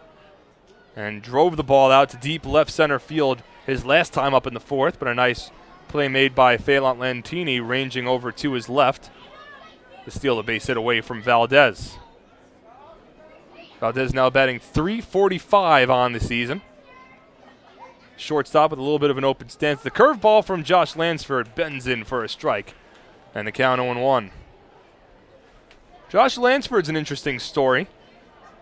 and drove the ball out to deep left center field his last time up in the 4th, but a nice play made by Phelan Lentini ranging over to his left to steal the base hit away from Valdez. Valdez now batting .345 on the season. Shortstop with a little bit of an open stance. The curveball from Josh Lansford bends in for a strike, and the count 0-1. Josh Lansford's an interesting story.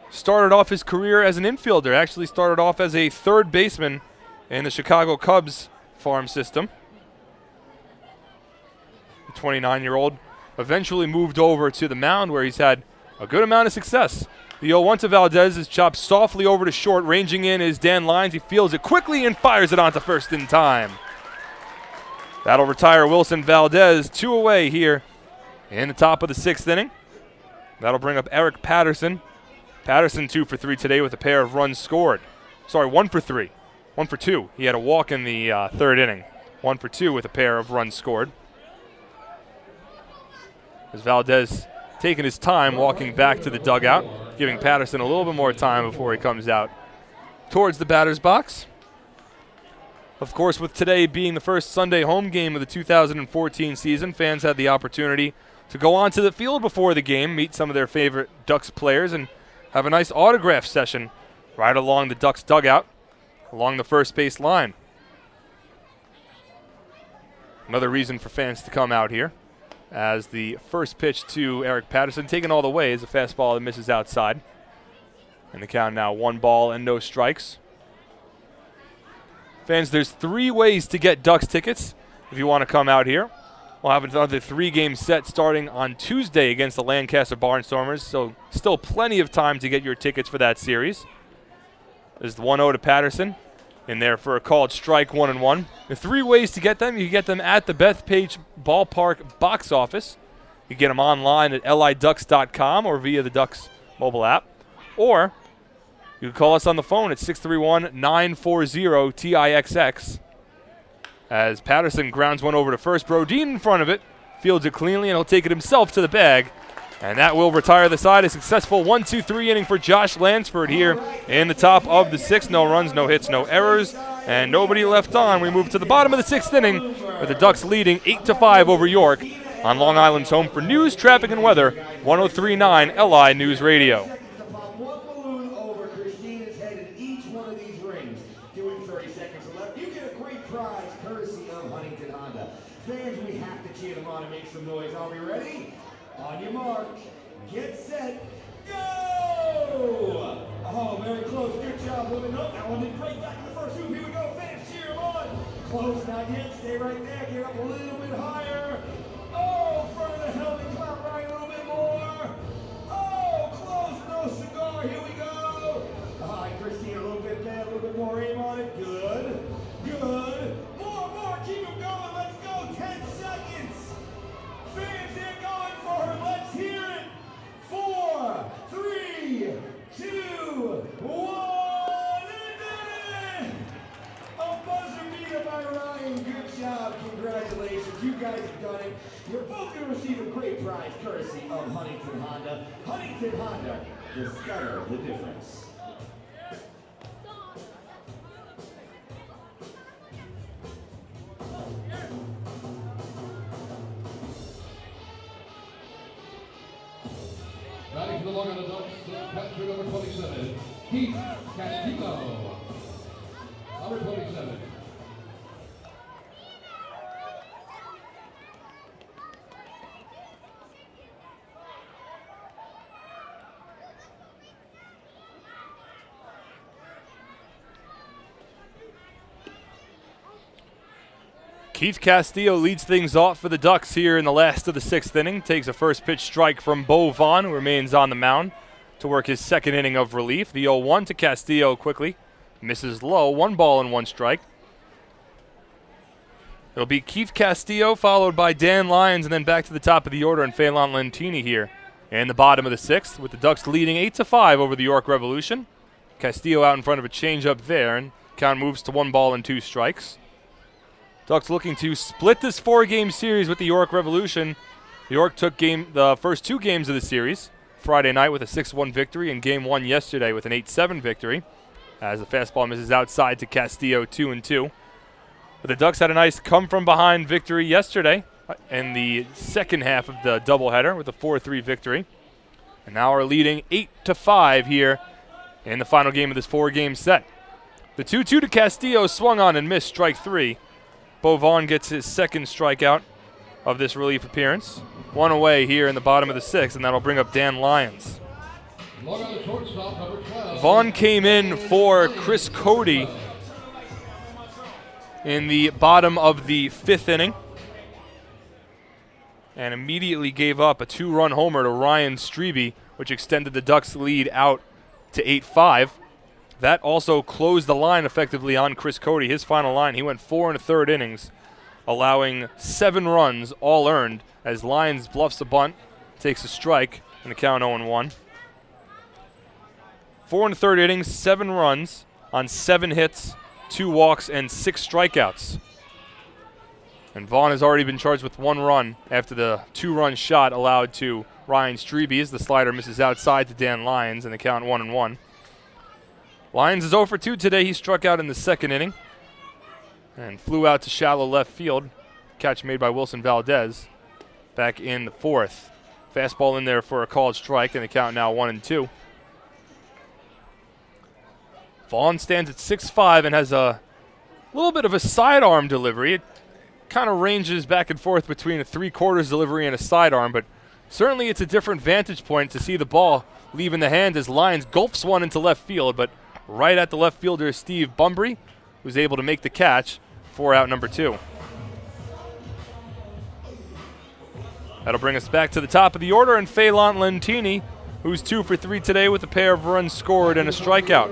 Started off his career as an infielder. Actually started off as a third baseman in the Chicago Cubs farm system. The 29-year-old eventually moved over to the mound, where he's had a good amount of success. The 0-1 to Valdez is chopped softly over to short. Ranging in is Dan Lyons. He fields it quickly and fires it onto first in time. That'll retire Wilson Valdez. 2 away here in the top of the 6th inning. That'll bring up Eric Patterson. Patterson 2 for 3 today with a pair of runs scored. Sorry, 1 for 3. 1 for 2. He had a walk in the 3rd inning. 1 for 2 with a pair of runs scored. As Valdez taking his time walking back to the dugout, giving Patterson a little bit more time before he comes out towards the batter's box. Of course, with today being the first Sunday home game of the 2014 season, fans had the opportunity to go onto the field before the game, meet some of their favorite Ducks players, and have a nice autograph session right along the Ducks dugout, along the first base line. Another reason for fans to come out here, as the first pitch to Eric Patterson, taken all the way, is a fastball that misses outside. And the count now 1 ball and no strikes. Fans, there's 3 ways to get Ducks tickets if you want to come out here. We'll have another 3-game set starting on Tuesday against the Lancaster Barnstormers, so still plenty of time to get your tickets for that series. There's the 1-0 to Patterson in there for a called strike, 1-1. The 3 ways to get them. You can get them at the Bethpage Ballpark box office. You can get them online at liducks.com or via the Ducks mobile app. Or you can call us on the phone at 631-940-TIXX. As Patterson grounds one over to first, Brodin in front of it, fields it cleanly, and he'll take it himself to the bag. And that will retire the side. A successful 1-2-3 inning for Josh Lansford here in the top of the 6th. No runs, no hits, no errors, and nobody left on. We move to the bottom of the 6th inning with the Ducks leading 8-5 over York on Long Island's home for news, traffic, and weather, 103.9 LI News Radio. One balloon over Christina's head in each one of these rings. Doing 30 seconds left. You get a great prize courtesy of Huntington Honda. Fans, we have to cheer them on and make some noise. Are we ready? On your mark, get set, go! Oh, very close. Good job, women. Oh, that one did great. Back in the first move. Here we go. Fans, cheer them on. Close, not yet. Stay right there. Get up a little bit higher. Oh, front of the helmet. Clap right a little bit more. Oh, close. No cigar. Here we go. All right, Christine, a little bit there. A little bit more aim on it. Good. Good. More. Keep them going. Let's go. 10 seconds. Fans, they're going for her. Let's hear it. 4, 3, 2, 1. A buzzer beater by Ryan. Good job. Congratulations. You guys have done it. You're both going to receive a great prize courtesy of Huntington Honda. Huntington Honda, discover the difference. Batting to the Long Island Ducks, catcher number 27, Keith Castillo. Number 27. Keith Castillo leads things off for the Ducks here in the last of the 6th inning. Takes a first pitch strike from Bo Vaughn, who remains on the mound to work his 2nd inning of relief. The 0-1 to Castillo quickly. Misses low. 1 ball and 1 strike. It'll be Keith Castillo followed by Dan Lyons and then back to the top of the order and Phelan Lentini here in the bottom of the 6th with the Ducks leading 8-5 over the York Revolution. Castillo out in front of a changeup there and count moves to 1 ball and 2 strikes. Ducks looking to split this 4-game series with the York Revolution. York took the first 2 games of the series, Friday night with a 6-1 victory and Game 1 yesterday with an 8-7 victory, as the fastball misses outside to Castillo 2-2. But the Ducks had a nice come-from-behind victory yesterday in the second half of the doubleheader with a 4-3 victory. And now are leading 8-5 here in the final game of this 4-game set. The 2-2 to Castillo swung on and missed strike 3. Bo Vaughn gets his 2nd strikeout of this relief appearance. 1 away here in the bottom of the 6th, and that'll bring up Dan Lyons. Vaughn came in for Chris Cody in the bottom of the 5th inning and immediately gave up a 2-run homer to Ryan Strebe, which extended the Ducks' lead out to 8-5. That also closed the line effectively on Chris Cody. His final line, he went 4 1/3 innings, allowing 7 runs, all earned, as Lyons bluffs a bunt, takes a strike, and the count 0-1. 4 1/3 innings, 7 runs on 7 hits, 2 walks, and 6 strikeouts. And Vaughn has already been charged with 1 run after the 2-run shot allowed to Ryan Strebe as the slider misses outside to Dan Lyons, and the count 1-1. Lyons is 0 for 2 today. He struck out in the 2nd inning and flew out to shallow left field. Catch made by Wilson Valdez back in the 4th. Fastball in there for a called strike, and the count now 1-2. Vaughn stands at 6'5" and has a little bit of a sidearm delivery. It kind of ranges back and forth between a 3/4 delivery and a sidearm, but certainly it's a different vantage point to see the ball leave in the hand as Lyons gulps one into left field, but right at the left fielder, Steve Bumbry, who's able to make the catch for out number 2. That'll bring us back to the top of the order, and Phelan Lentini, who's 2 for 3 today with a pair of runs scored and a strikeout.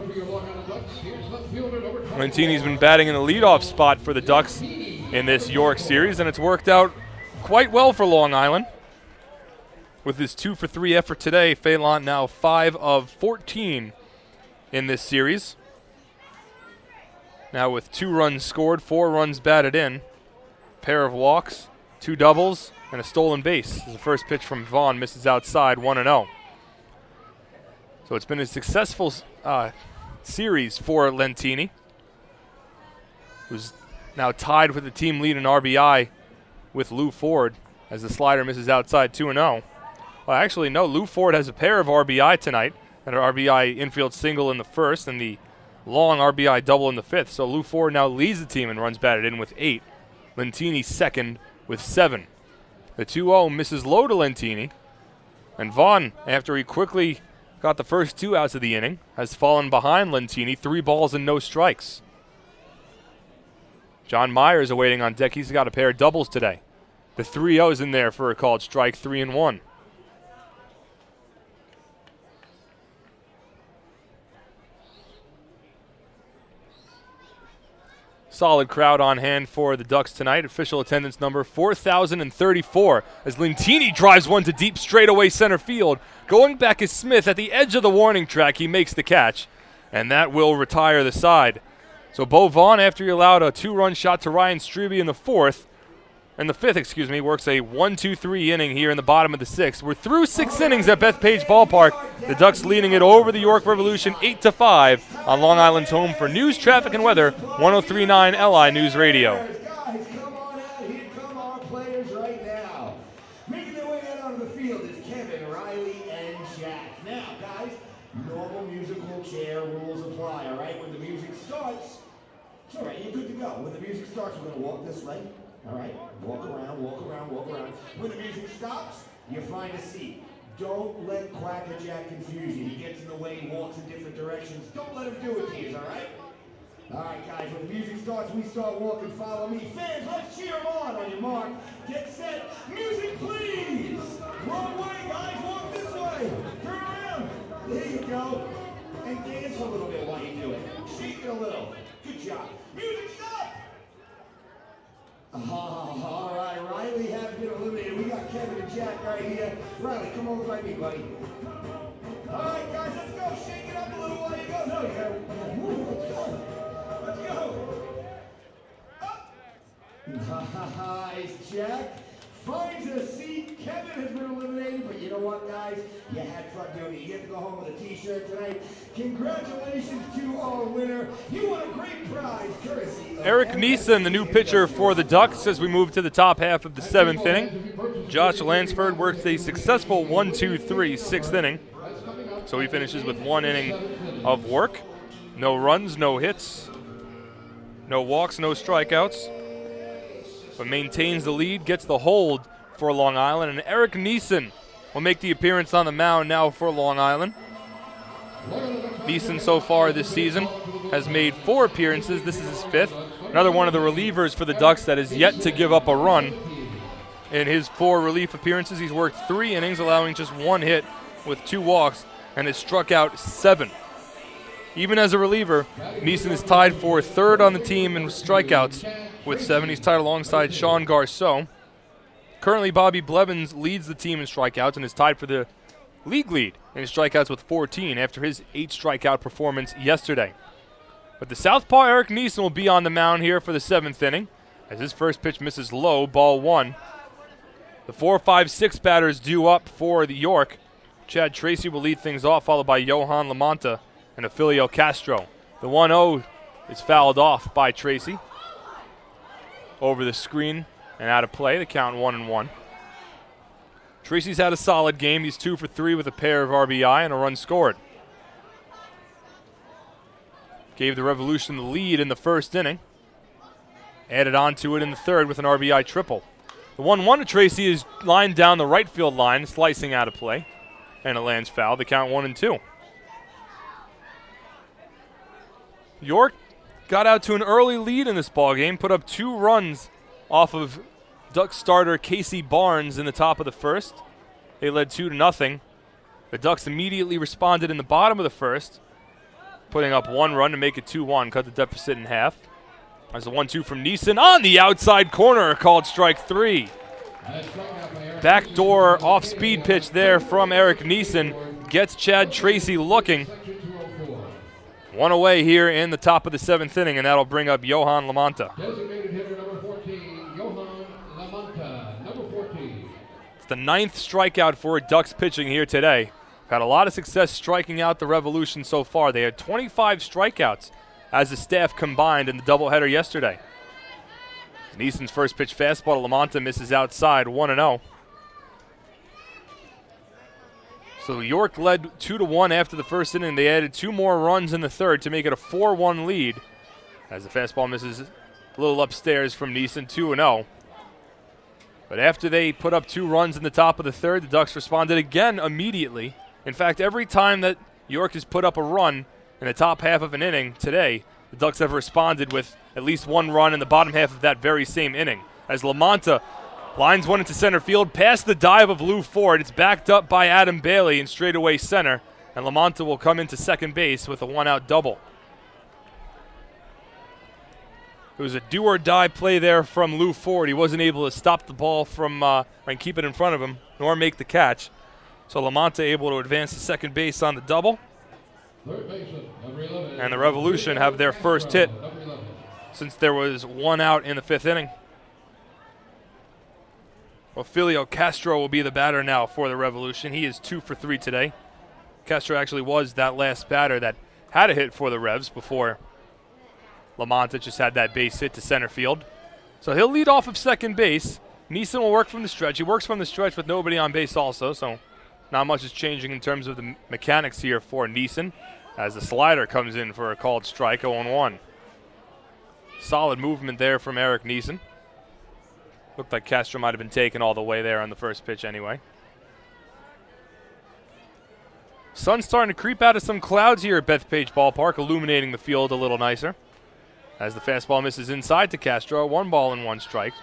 Lentini's been batting in the leadoff spot for the Ducks in this York series, and it's worked out quite well for Long Island. With his 2 for 3 effort today, Phelan now 5 of 14 in this series. Now with 2 runs scored, 4 runs batted in, pair of walks, 2 doubles, and a stolen base. This is the first pitch from Vaughn, misses outside, 1-0. So it's been a successful series for Lentini, who's now tied with the team lead in RBI with Lou Ford as the slider misses outside, 2-0. Well, actually, no, Lou Ford has a pair of RBI tonight, and an RBI infield single in the first and the long RBI double in the fifth. So Lou Ford now leads the team in runs batted in with 8. Lentini second with 7. The 2-0 misses low to Lentini. And Vaughn, after he quickly got the first 2 outs of the inning, has fallen behind Lentini, 3 balls and no strikes. John Myers awaiting on deck. He's got a pair of doubles today. The 3-0's in there for a called strike, 3-1. Solid crowd on hand for the Ducks tonight. Official attendance number 4,034 as Lentini drives one to deep straightaway center field. Going back is Smith at the edge of the warning track. He makes the catch, and that will retire the side. So Bo Vaughn, after he allowed a 2-run shot to Ryan Strebe in the fifth, works a 1-2-3 inning here in the bottom of the 6th. We're through 6 innings at Bethpage Ballpark. The Ducks leading it over the York Revolution 8-5 on Long Island's home for news, traffic, and weather, 103.9 LI News Radio. Guys, come on out. Here come our players right now. Making their way out onto the field is Kevin, Riley, and Jack. Now, guys, normal musical chair rules apply, all right? When the music starts, it's all right. You're good to go. When the music starts, we're going to walk this way. All right, walk around, walk around, walk around. When the music stops, you find a seat. Don't let Quacker Jack confuse you. He gets in the way, he walks in different directions. Don't let him do it to you, all right? All right, guys, when the music starts, we start walking. Follow me. Fans, let's cheer them on your mark. Get set. Music, please. Wrong way, guys. Walk this way. Turn around. There you go. And dance a little bit while you do it. Shake it a little. Good job. Music, stop. All right, Riley has been eliminated. We got Kevin and Jack right here. Riley, come over by me, buddy. All right, guys, let's go. Shake it up a little while you go. No, you gotta. Let's go. Up. Nice, Jack. Finds a seat. Kevin has been eliminated, but you know what, guys? You had fun doing it. You get to go home with a T-shirt tonight. Congratulations to our winner. You won a great prize, courtesy of Eric Neeson, the new pitcher for the Ducks, as we move to the top half of the 7th inning. Josh Lansford works a successful 1-2-3 6th inning. So he finishes with 1 inning of work. No runs, no hits, no walks, no strikeouts. But maintains the lead, gets the hold for Long Island. And Eric Neeson will make the appearance on the mound now for Long Island. Neeson so far this season has made 4 appearances. This is his 5th. Another one of the relievers for the Ducks that has yet to give up a run. In his 4 relief appearances, he's worked 3 innings, allowing just 1 hit with 2 walks, and has struck out 7. Even as a reliever, Neeson is tied for 3rd on the team in strikeouts with 7. He's tied alongside Sean Garceau. Currently, Bobby Blevins leads the team in strikeouts and is tied for the league lead in strikeouts with 14 after his 8 strikeout performance yesterday. But the southpaw Eric Neeson will be on the mound here for the 7th inning as his first pitch misses low, ball 1. The 4, 5, 6 batters due up for the York. Chad Tracy will lead things off, followed by Johan Lamonta and Afilio Castro. The 1-0 is fouled off by Tracy. Over the screen and out of play, the count 1-1. Tracy's had a solid game. He's 2 for 3 with a pair of RBI and a run scored. Gave the Revolution the lead in the 1st inning. Added on to it in the 3rd with an RBI triple. The 1-1 to Tracy is lined down the right field line, slicing out of play. And it lands foul. The count 1-2. York got out to an early lead in this ballgame, put up 2 runs off of Ducks starter Casey Barnes in the top of the first. They led 2-0. The Ducks immediately responded in the bottom of the first, putting up 1 run to make it 2-1, cut the deficit in half. As a 1-2 from Neeson on the outside corner, called strike 3. Backdoor off-speed pitch there from Eric Neeson gets Chad Tracy looking. 1 away here in the top of the 7th inning, and that'll bring up Johan Lamonta. Designated hitter number 14, Johan Lamonta, number 14. It's the 9th strikeout for Ducks pitching here today. Had a lot of success striking out the Revolution so far. They had 25 strikeouts as the staff combined in the doubleheader yesterday. Neeson's first pitch fastball to Lamonta misses outside, 1-0. So York led 2-1 after the first inning. They added 2 more runs in the third to make it a 4-1 lead. As the fastball misses a little upstairs from Neeson, 2-0. But after they put up 2 runs in the top of the third, the Ducks responded again immediately. In fact, every time that York has put up a run in the top half of an inning today, the Ducks have responded with at least 1 run in the bottom half of that very same inning. As Lamonta lines one into center field, past the dive of Lou Ford. It's backed up by Adam Bailey in straightaway center, and Lamonta will come into second base with a 1-out double. It was a do-or-die play there from Lou Ford. He wasn't able to stop the ball from and keep it in front of him, nor make the catch. So Lamonta able to advance to second base on the double. And the Revolution have their first hit since there was 1 out in the 5th inning. Ofelio Castro will be the batter now for the Revolution. He is 2 for 3 today. Castro actually was that last batter that had a hit for the Revs before Lamonta just had that base hit to center field. So he'll lead off of second base. Neeson will work from the stretch. He works from the stretch with nobody on base also, so not much is changing in terms of the mechanics here for Neeson as the slider comes in for a called strike, 0-1. Solid movement there from Eric Neeson. Looked like Castro might have been taken all the way there on the first pitch anyway. Sun's starting to creep out of some clouds here at Bethpage Ballpark, illuminating the field a little nicer. As the fastball misses inside to Castro, 1 ball and 1 strike.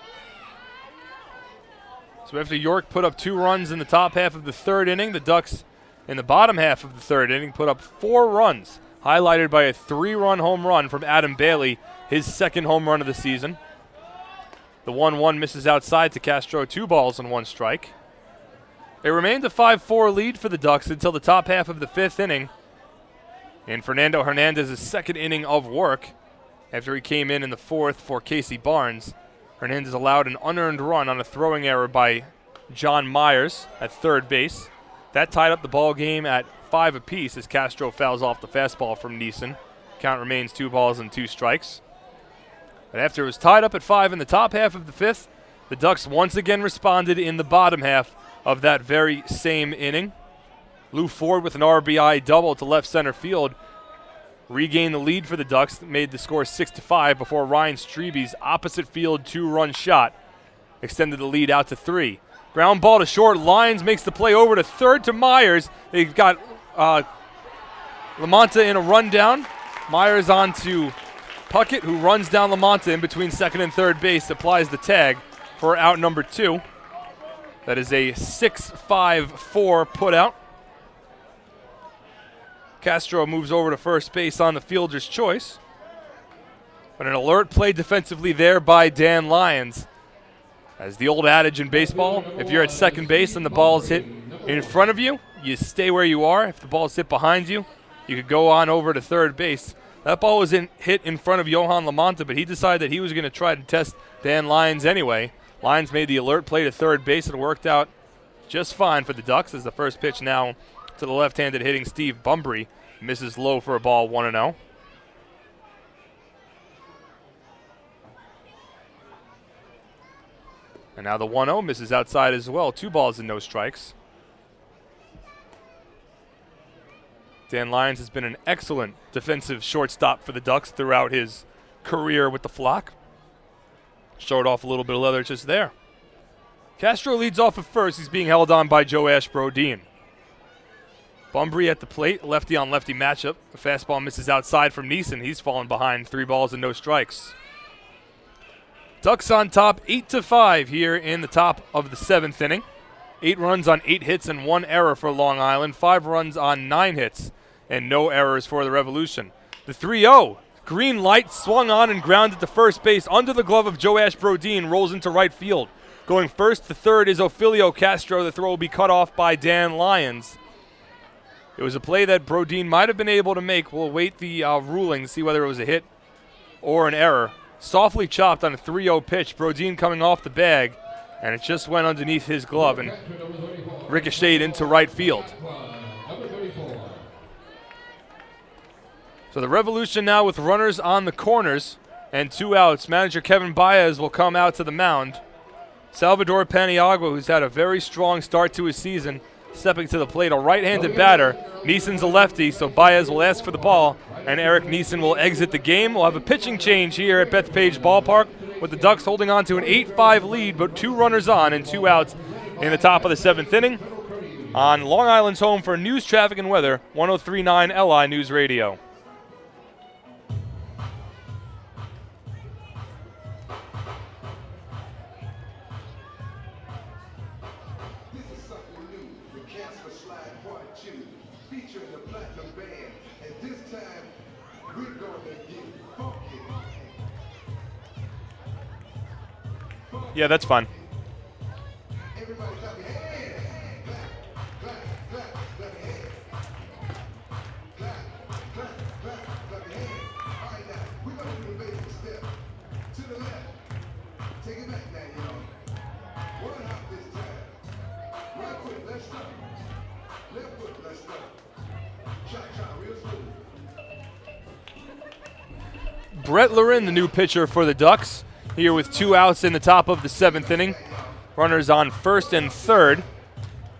So after York put up 2 runs in the top half of the 3rd inning, the Ducks in the bottom half of the 3rd inning put up 4 runs, highlighted by a 3-run home run from Adam Bailey, his 2nd home run of the season. The 1-1 misses outside to Castro, 2 balls and 1 strike. It remained a 5-4 lead for the Ducks until the top half of the 5th inning. In Fernando Hernandez's 2nd inning of work, after he came in the 4th for Casey Barnes, Hernandez allowed an unearned run on a throwing error by John Myers at 3rd base. That tied up the ball game at 5 apiece as Castro fouls off the fastball from Neeson. Count remains 2 balls and 2 strikes. But after it was tied up at 5 in the top half of the 5th, the Ducks once again responded in the bottom half of that very same inning. Lou Ford with an RBI double to left center field regained the lead for the Ducks, made the score 6-5 before Ryan Streby's opposite field 2-run shot extended the lead out to 3. Ground ball to short. Lyons makes the play over to 3rd to Myers. They've got Lamonta in a rundown. Myers on to Puckett, who runs down Lamonta in between 2nd and 3rd base, applies the tag for out number 2. That is a 6-5-4 putout. Castro moves over to first base on the fielder's choice. But an alert play defensively there by Dan Lyons. As the old adage in baseball, if you're at second base and the ball's hit in front of you, you stay where you are. If the ball's hit behind you, you could go on over to 3rd base. That ball was hit in front of Johan Lamonta, but he decided that he was going to try to test Dan Lyons anyway. Lyons made the alert play to 3rd base. It worked out just fine for the Ducks as the first pitch now to the left-handed hitting Steve Bumbry misses low for a ball, 1-0. And now the 1-0 misses outside as well. 2 balls and no strikes. Dan Lyons has been an excellent defensive shortstop for the Ducks throughout his career with the Flock. Showed off a little bit of leather just there. Castro leads off at first. He's being held on by Joe Ashbrodeen. Bumbry at the plate, lefty-on-lefty matchup. The fastball misses outside from Neeson. He's fallen behind, 3 balls and no strikes. Ducks on top 8-5 here in the top of the 7th inning. 8 runs on 8 hits and 1 error for Long Island. 5 runs on 9 hits and no errors for the Revolution. The 3-0. Green light swung on and grounded to first base under the glove of Joash Brodin. Rolls into right field. Going first to third is Ophelio Castro. The throw will be cut off by Dan Lyons. It was a play that Brodin might have been able to make. We'll await the ruling to see whether it was a hit or an error. Softly chopped on a 3-0 pitch. Brodin coming off the bag, and it just went underneath his glove and ricocheted into right field. So the Revolution now with runners on the corners and 2 outs. Manager Kevin Baez will come out to the mound. Salvador Paniagua, who's had a very strong start to his season, stepping to the plate, a right-handed batter. Neeson's a lefty, so Baez will ask for the ball, and Eric Neeson will exit the game. We'll have a pitching change here at Bethpage Ballpark with the Ducks holding on to an 8-5 lead, but 2 runners on and 2 outs in the top of the 7th inning. On Long Island's home for news, traffic, and weather, 103.9 LI News Radio. Yeah, that's fun. Brett Lorin, the new pitcher for the Ducks, here with 2 outs in the top of the 7th inning. Runners on first and third.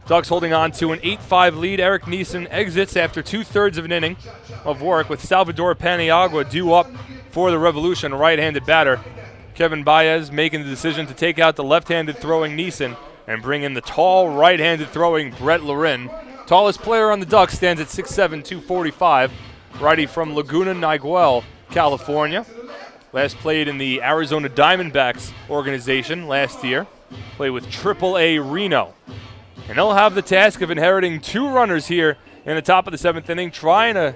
Ducks holding on to an 8-5 lead. Eric Neeson exits after 2/3 of an inning of work with Salvador Paniagua due up for the Revolution, a right-handed batter. Kevin Baez making the decision to take out the left-handed throwing Neeson and bring in the tall right-handed throwing Brett Lorin. Tallest player on the Ducks stands at 6'7", 245. Righty from Laguna Niguel, California. Last played in the Arizona Diamondbacks organization last year. Played with AAA Reno. And they'll have the task of inheriting 2 runners here in the top of the 7th inning, trying to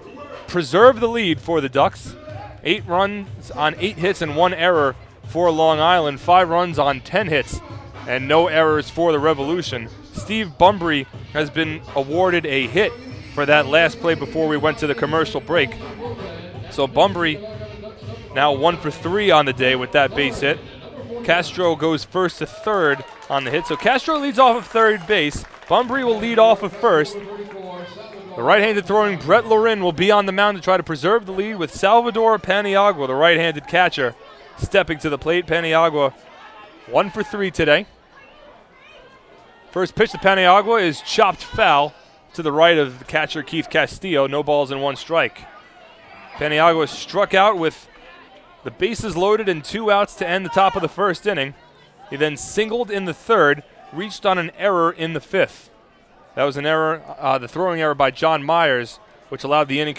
preserve the lead for the Ducks. 8 runs on 8 hits and 1 error for Long Island. 5 runs on 10 hits and no errors for the Revolution. Steve Bumbry has been awarded a hit for that last play before we went to the commercial break. So Bumbry now 1 for 3 on the day with that base hit. Castro goes first to third on the hit. So Castro leads off of third base. Bumbry will lead off of first. The right-handed throwing Brett Lorin will be on the mound to try to preserve the lead with Salvador Paniagua, the right-handed catcher, stepping to the plate. Paniagua 1 for 3 today. First pitch to Paniagua is chopped foul to the right of the catcher Keith Castillo. No balls and 1 strike. Paniagua struck out with the bases loaded and 2 outs to end the top of the 1st inning. He then singled in the 3rd, reached on an error in the 5th. That was an error, the throwing error by John Myers, which allowed the inning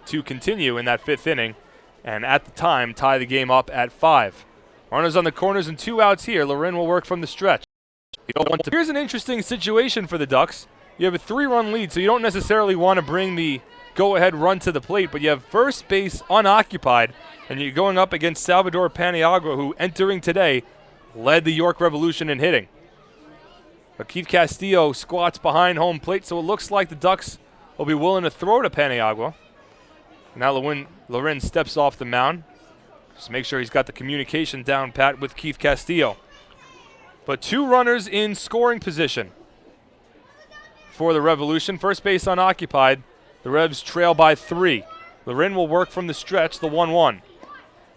to continue in that 5th inning, and at the time tie the game up at 5. Runners on the corners and 2 outs here. Lorin will work from the stretch. Here's an interesting situation for the Ducks. You have a 3-run lead, so you don't necessarily want to bring the go-ahead run to the plate, but you have first base unoccupied, and you're going up against Salvador Paniagua, who entering today led the York Revolution in hitting. But Keith Castillo squats behind home plate, so it looks like the Ducks will be willing to throw to Paniagua. Now Lorin steps off the mound. Just make sure he's got the communication down pat with Keith Castillo. But 2 runners in scoring position for the Revolution. First base unoccupied. The Revs trail by 3. Lorin will work from the stretch, the 1-1.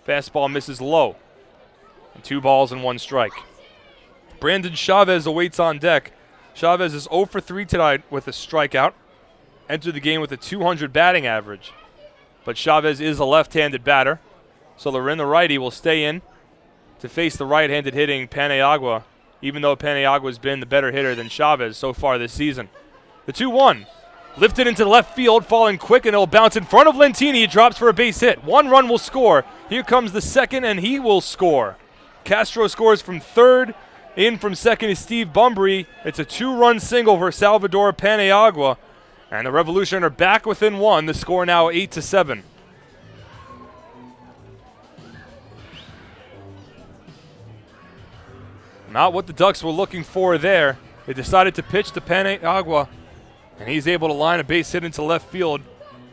Fastball misses low. And 2 balls and 1 strike. Brandon Chavez awaits on deck. Chavez is 0 for 3 tonight with a strikeout. Entered the game with a .200 batting average. But Chavez is a left-handed batter. So Lorin, the righty, will stay in to face the right-handed hitting Paniagua, even though Paniagua has been the better hitter than Chavez so far this season. The 2-1. Lifted into the left field, falling quick, and it'll bounce in front of Lentini. He drops for a base hit. 1 run will score. Here comes the second, and he will score. Castro scores from third. In from second is Steve Bumbry. It's a 2-run single for Salvador Paniagua. And the Revolution are back within one. The score now 8-7. Not what the Ducks were looking for there. They decided to pitch to Paniagua, and he's able to line a base hit into left field.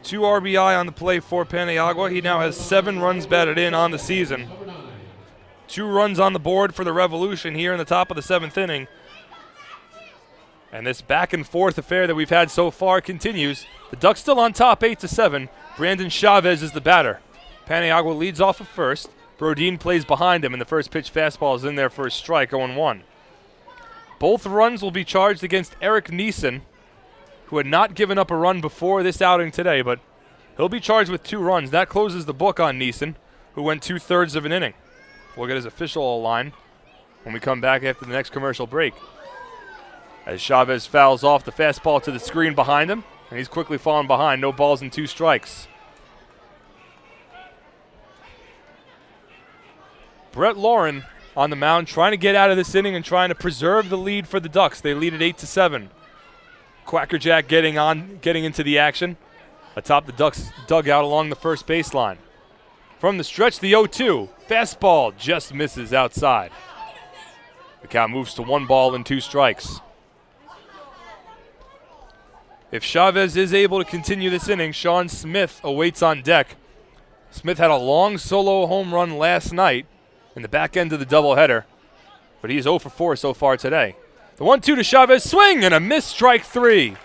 2 RBI on the play for Paniagua. He now has 7 runs batted in on the season. 2 runs on the board for the Revolution here in the top of the 7th inning. And this back and forth affair that we've had so far continues. The Ducks still on top 8-7. Brandon Chavez is the batter. Paniagua leads off at first. Brodin plays behind him, and the first pitch fastball is in there for a strike, 0-1. Both runs will be charged against Eric Neeson, who had not given up a run before this outing today, but he'll be charged with 2 runs. That closes the book on Neeson, who went 2/3 of an inning. We'll get his official line when we come back after the next commercial break. As Chavez fouls off the fastball to the screen behind him, and he's quickly fallen behind. No balls and 2 strikes. Brett Lauren on the mound trying to get out of this inning and trying to preserve the lead for the Ducks. They lead at 8-7. Quackerjack getting into the action atop the Ducks dugout along the first baseline. From the stretch, the 0-2. Fastball just misses outside. The count moves to 1 ball and 2 strikes. If Chavez is able to continue this inning, Sean Smith awaits on deck. Smith had a long solo home run last night in the back end of the doubleheader, but he is 0 for 4 so far today. The 1-2 to Chavez, swing and a miss, strike 3.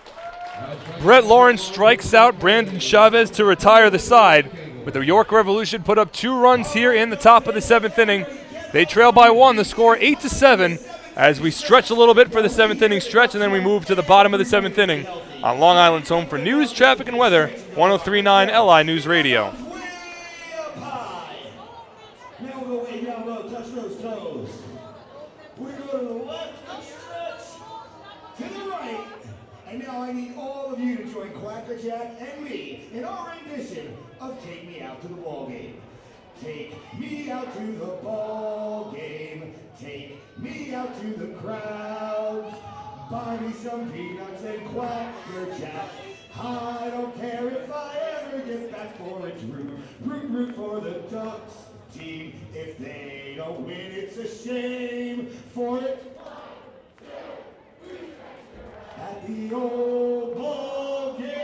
Brett Lawrence strikes out Brandon Chavez to retire the side, but the York Revolution put up 2 runs here in the top of the 7th inning. They trail by 1, the score 8-7, as we stretch a little bit for the 7th inning stretch, and then we move to the bottom of the 7th inning on Long Island's home for news, traffic, and weather, 103.9 LI News Radio. Now we'll go way down low, touch those toes. We're going to the left, stretch, to the right. And now I need all of you to join Quackerjack and me in our rendition of Take Me Out to the Ball Game. Take me out to the ball game. Take me out to the crowd. Buy me some peanuts and Quackerjack. I don't care if I ever get back for a root for the Ducks team. If they don't win, it's a shame for it. At the old ball game.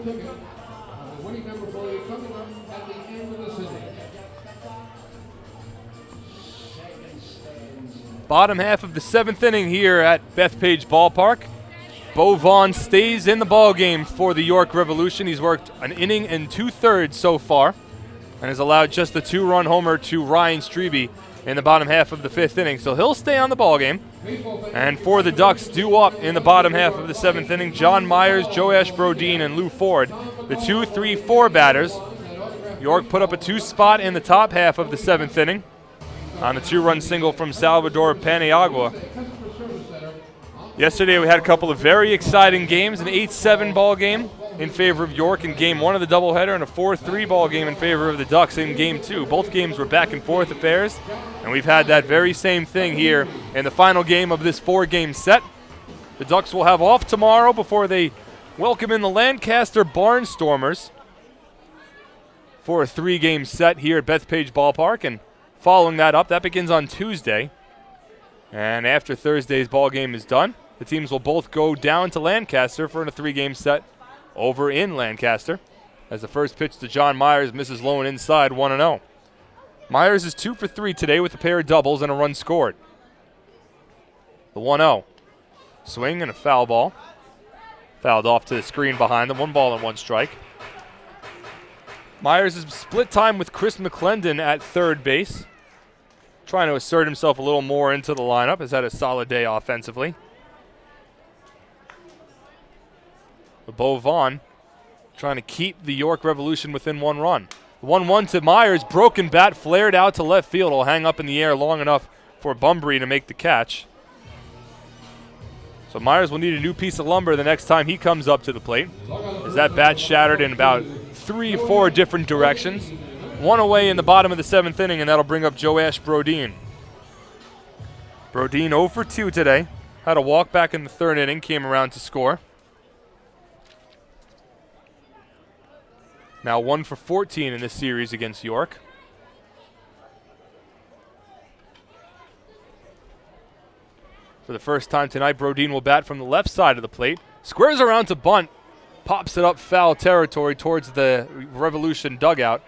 Ticket of the winning number for you coming up at the end of this inning. Bottom half of the 7th inning here at Bethpage Ballpark. Bo Vaughn stays in the ball game for the York Revolution. He's worked an inning and 2/3 so far and has allowed just the 2-run homer to Ryan Strebe in the bottom half of the 5th inning. So he'll stay on the ball game. And for the Ducks, due up in the bottom half of the 7th inning, John Myers, Joash Brodin, and Lou Ford, the 2, 3, 4 batters. York put up a 2 spot in the top half of the 7th inning on a 2-run single from Salvador Paniagua. Yesterday we had a couple of very exciting games, an 8-7 ball game in favor of York in Game 1 of the doubleheader, and a 4-3 ball game in favor of the Ducks in Game 2. Both games were back and forth affairs, and we've had that very same thing here in the final game of this 4-game set. The Ducks will have off tomorrow before they welcome in the Lancaster Barnstormers for a 3-game set here at Bethpage Ballpark, and following that up, that begins on Tuesday. And after Thursday's ball game is done, the teams will both go down to Lancaster for a 3-game set over in Lancaster, as the first pitch to John Myers misses low and inside, 1-0. Myers is 2 for 3 today with a pair of doubles and a run scored. The 1-0. Swing and a foul ball. Fouled off to the screen behind them. 1 ball and 1 strike. Myers is split time with Chris McClendon at third base. Trying to assert himself a little more into the lineup. Has had a solid day offensively. Bo Vaughn trying to keep the York Revolution within 1 run. 1-1 to Myers. Broken bat flared out to left field. Will hang up in the air long enough for Bunbury to make the catch. So Myers will need a new piece of lumber the next time he comes up to the plate, as that bat shattered in about 3-4 different directions. 1 away in the bottom of the 7th inning, and that'll bring up Joash Brodeen. Brodeen 0 for 2 today. Had a walk back in the 3rd inning, came around to score. Now 1 for 14 in this series against York. For the first time tonight, Brodeen will bat from the left side of the plate. Squares around to bunt. Pops it up foul territory towards the Revolution dugout.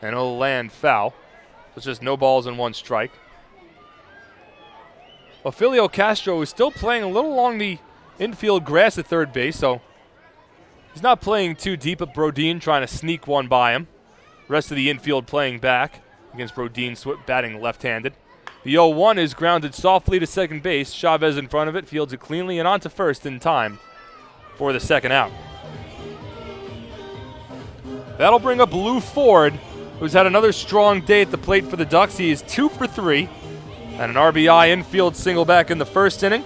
And it'll land foul. So it's just no balls and 1 strike. Ophilio Castro is still playing a little along the infield grass at third base, so he's not playing too deep at Brodeen, trying to sneak one by him. The rest of the infield playing back against Brodeen batting left-handed. The 0-1 is grounded softly to second base. Chavez in front of it, fields it cleanly and onto first in time for the 2nd out. That'll bring up Lou Ford, who's had another strong day at the plate for the Ducks. He is 2 for 3 and an RBI infield single back in the 1st inning,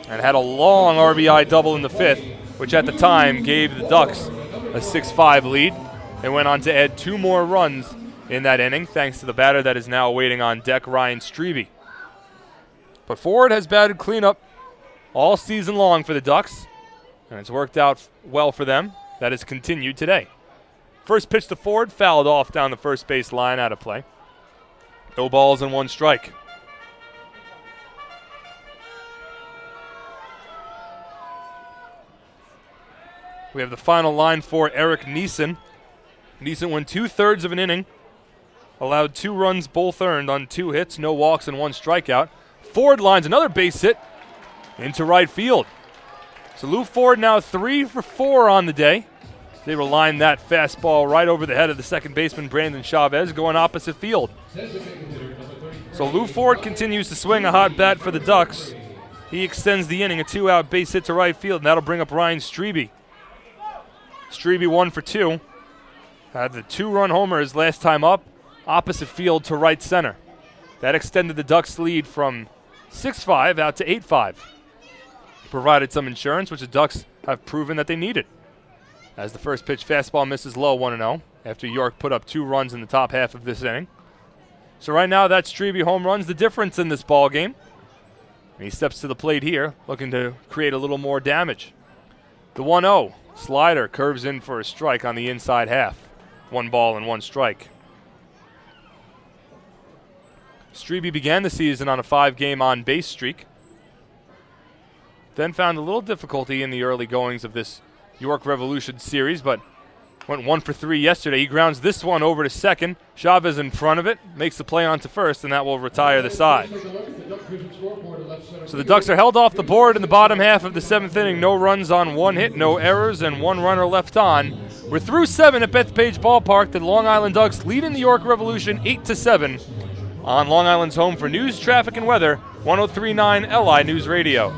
and had a long RBI double in the 5th, which at the time gave the Ducks a 6-5 lead. They went on to add 2 more runs in that inning, thanks to the batter that is now waiting on deck, Ryan Strebe. But Ford has batted cleanup all season long for the Ducks, and it's worked out well for them. That has continued today. First pitch to Ford, fouled off down the first base line, out of play. No balls and 1 strike. We have the final line for Eric Neeson. Neeson went 2/3 of an inning. Allowed 2 runs, both earned on 2 hits, no walks, and 1 strikeout. Ford lines another base hit into right field. So Lou Ford now 3 for 4 on the day. They will line that fastball right over the head of the second baseman, Brandon Chavez, going opposite field. So Lou Ford continues to swing a hot bat for the Ducks. He extends the inning, a 2-out base hit to right field, and that'll bring up Ryan Strebe. Strebe 1 for 2. Had the 2-run homer his last time up, opposite field to right center. That extended the Ducks' lead from 6-5 out to 8-5. Provided some insurance, which the Ducks have proven that they needed. As the first pitch fastball misses low, 1-0, after York put up 2 runs in the top half of this inning. So right now, that Strebe home run's the difference in this ball game. And he steps to the plate here, looking to create a little more damage. The 1-0 slider curves in for a strike on the inside half. 1 ball and 1 strike. Strebe began the season on a 5-game on-base streak. Then found a little difficulty in the early goings of this York Revolution series, but went 1 for 3 yesterday. He grounds this one over to second. Chavez in front of it, makes the play onto first, and that will retire the side. So the Ducks are held off the board in the bottom half of the 7th inning. No runs on 1 hit, no errors, and 1 runner left on. We're through 7 at Bethpage Ballpark. The Long Island Ducks leading the York Revolution 8-7 on Long Island's home for news, traffic, and weather, 103.9 LI News Radio.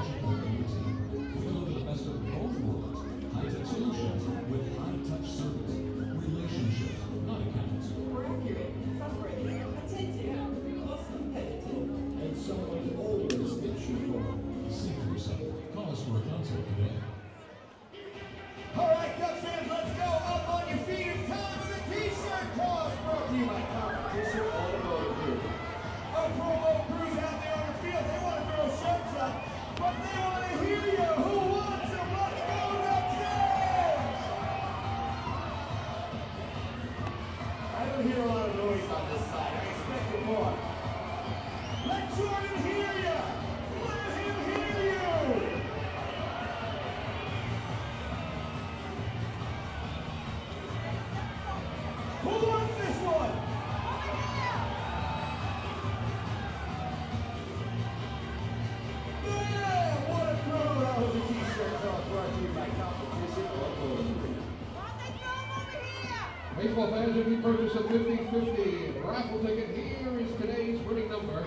Baseball fans, if you purchase a 50-50 raffle ticket, here is today's winning number.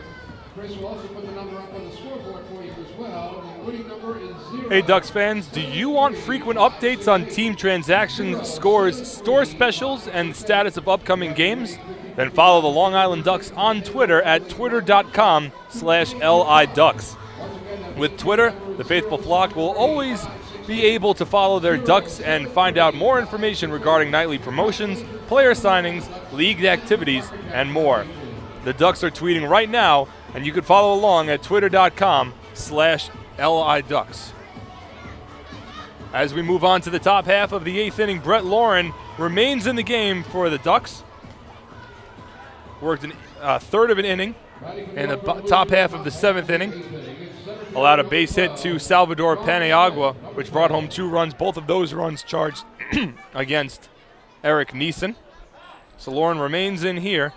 Chris will also put the number up on the scoreboard for you as well. The winning number is 0. Hey Ducks fans, do you want frequent updates on team transactions, scores, store specials, and the status of upcoming games? Then follow the Long Island Ducks on Twitter at twitter.com/LIDucks. With Twitter, the faithful flock will always be able to follow their Ducks and find out more information regarding nightly promotions, player signings, league activities, and more. The Ducks are tweeting right now, and you can follow along at twitter.com/LIDucks. As we move on to the top half of the 8th inning, Brett Lauren remains in the game for the Ducks. Worked a third of an inning in the top half of the 7th inning. Allowed a base hit to Salvador Paniagua, which brought home 2 runs. Both of those runs charged against Eric Neeson. So Lauren remains in here,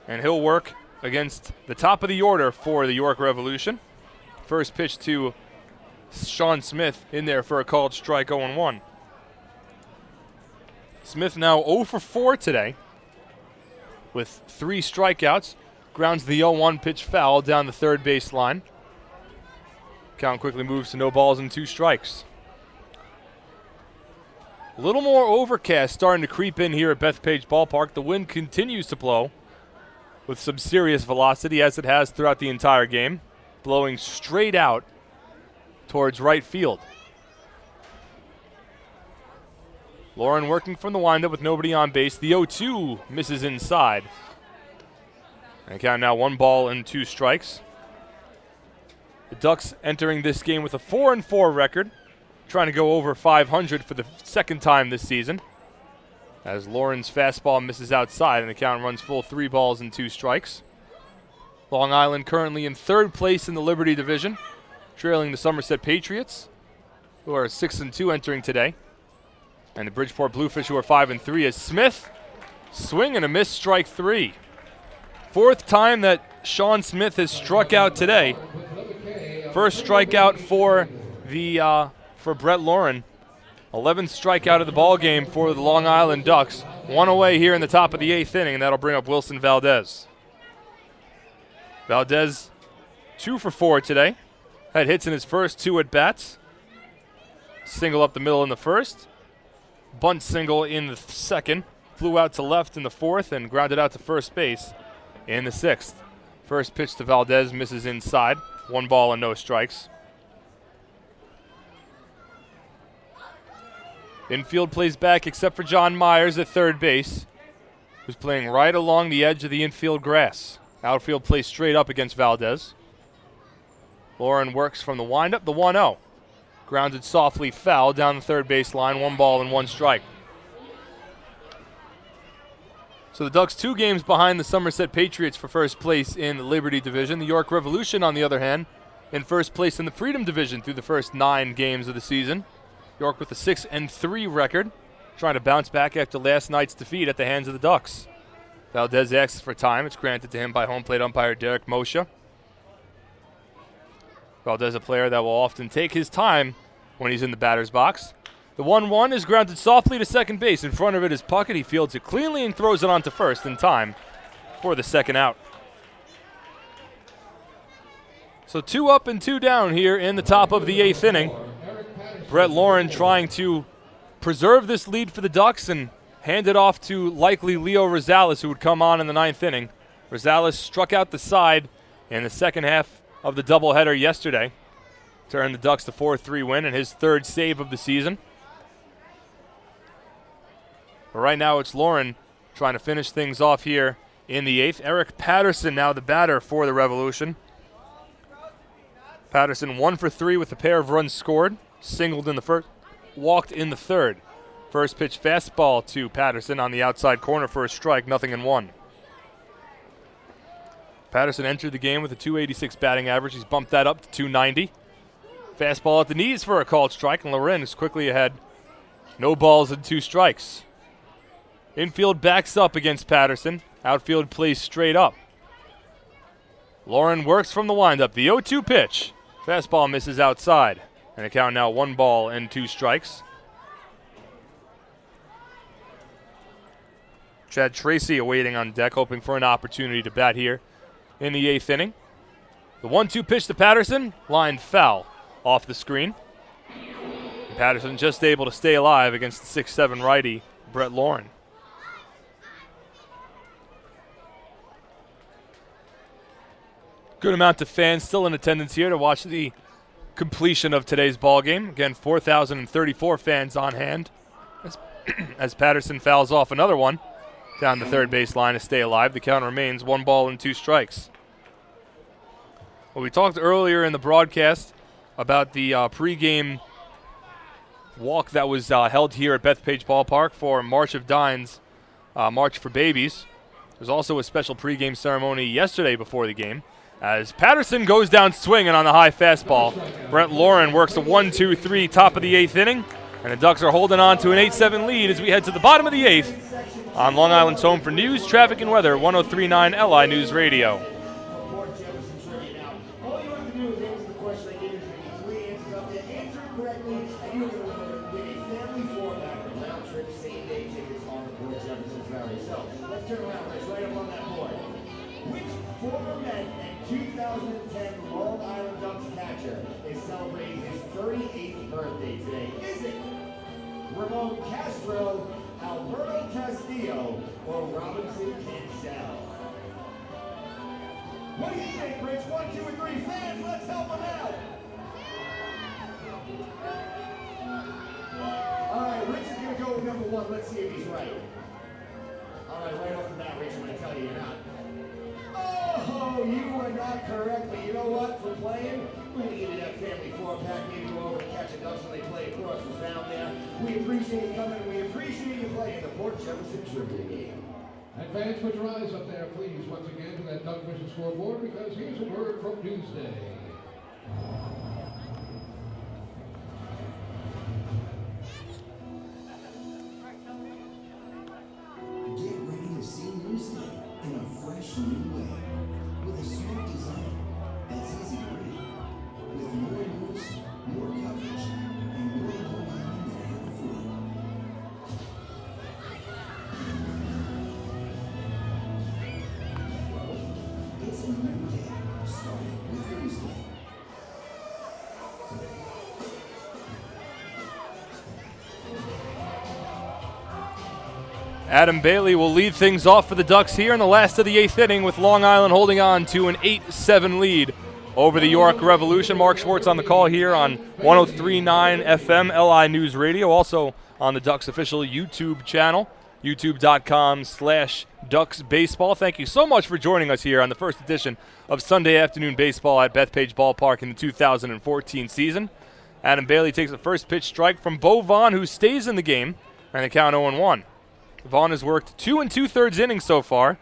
and he'll work against the top of the order for the York Revolution. First pitch to Sean Smith in there for a called strike, 0-1. Smith now 0 for 4 today with 3 strikeouts. Grounds the 0-1 pitch foul down the third base line. Count quickly moves to no balls and 2 strikes. A little more overcast starting to creep in here at Bethpage Ballpark. The wind continues to blow with some serious velocity, as it has throughout the entire game, blowing straight out towards right field. Lauren working from the windup with nobody on base. The 0-2 misses inside. And count now 1 ball and 2 strikes. The Ducks entering this game with a 4-4 record, trying to go over 500 for the second time this season, as Lauren's fastball misses outside and the count runs full 3 balls and 2 strikes. Long Island currently in 3rd place in the Liberty Division, trailing the Somerset Patriots, who are 6-2 entering today, and the Bridgeport Bluefish, who are 5-3, as Smith swing and a miss, strike 3. 4th time that Sean Smith has struck out today. First strikeout for Brett Lauren. 11th strikeout of the ball game for the Long Island Ducks. 1 away here in the top of the 8th inning, and that'll bring up Wilson Valdez. Valdez 2 for 4 today. Had hits in his first 2 at-bats. Single up the middle in the first. Bunt single in the second. Flew out to left in the 4th and grounded out to first base in the 6th. First pitch to Valdez misses inside. 1 ball and no strikes. Infield plays back except for John Myers at third base, who's playing right along the edge of the infield grass. Outfield plays straight up against Valdez. Lauren works from the windup, the 1-0. Grounded softly foul down the third base line, 1 ball and 1 strike. So the Ducks 2 games behind the Somerset Patriots for first place in the Liberty Division. The York Revolution, on the other hand, in first place in the Freedom Division through the first 9 games of the season. York with a 6-3 record, trying to bounce back after last night's defeat at the hands of the Ducks. Valdez asks for time. It's granted to him by home plate umpire Derek Moshe. Valdez, a player that will often take his time when he's in the batter's box. The 1-1 is grounded softly to second base. In front of it is Puckett. He fields it cleanly and throws it on to first in time for the second out. So 2 up and 2 down here in the top of the 8th inning. Brett Lauren trying to preserve this lead for the Ducks and hand it off to likely Leo Rosales, who would come on in the 9th inning. Rosales struck out the side in the second half of the doubleheader yesterday. Turned the Ducks to 4-3 win and his 3rd save of the season. But right now it's Lauren trying to finish things off here in the 8th. Eric Patterson now the batter for the Revolution. Patterson 1 for 3 with a pair of runs scored. Singled in the first, walked in the 3rd. First pitch fastball to Patterson on the outside corner for a strike, 0-1. Patterson entered the game with a .286 batting average. He's bumped that up to .290. Fastball at the knees for a called strike, and Loren is quickly ahead. No balls and 2 strikes. Infield backs up against Patterson. Outfield plays straight up. Lauren works from the windup. The 0-2 pitch. Fastball misses outside. And a count now 1 ball and 2 strikes. Chad Tracy awaiting on deck, hoping for an opportunity to bat here in the 8th inning. The 1-2 pitch to Patterson, line foul off the screen. Patterson just able to stay alive against the 6'7" righty, Brett Lauren. Good amount of fans still in attendance here to watch the completion of today's ball game. Again, 4,034 fans on hand as Patterson fouls off another one down the third base line to stay alive. The count remains 1 ball and 2 strikes. Well, we talked earlier in the broadcast about the pregame walk that was held here at Bethpage Ballpark for March of Dimes, March for Babies. There's also a special pregame ceremony yesterday before the game. As Patterson goes down swinging on the high fastball, Brett Lauren works a 1-2-3 top of the 8th inning, and the Ducks are holding on to an 8-7 lead as we head to the bottom of the 8th on Long Island's home for news, traffic, and weather, 103.9 LI News Radio. Former Met and 2010 Long Island Ducks catcher is celebrating his 38th birthday today. Is it Ramon Castro, Alberto Castillo, or Robinson Cancel? What do you think, Rich? 1, 2, and 3 fans, let's help him out. All right, Rich is going to go with number 1. Let's see if he's right. All right off the bat, Rich, I'm going to tell you you're not. Oh, you are not correct, but you know what? For playing, we're going to give you that family 4-pack, maybe go over and catch the Ducks when they play across the sound there. We appreciate you coming, and we appreciate you playing the Port Jefferson Trivia game. And fans, put your eyes up there, please, once again, to that Duck Vision scoreboard, because here's a word from Newsday. Get ready to see Newsday in a fresh new way, with a smart design that's easy to read, with more news, more coverage, and more Long Island than ever before. It's a new day, starting with Newsday. Adam Bailey will lead things off for the Ducks here in the last of the 8th inning, with Long Island holding on to an 8-7 lead over the York Revolution. Mark Schwartz on the call here on 103.9 FM LI News Radio, also on the Ducks official YouTube channel, youtube.com/DucksBaseball. Thank you so much for joining us here on the first edition of Sunday Afternoon Baseball at Bethpage Ballpark in the 2014 season. Adam Bailey takes a first pitch strike from Bo Vaughn, who stays in the game, and the count 0-1. Vaughn has worked 2 2/3 innings so far.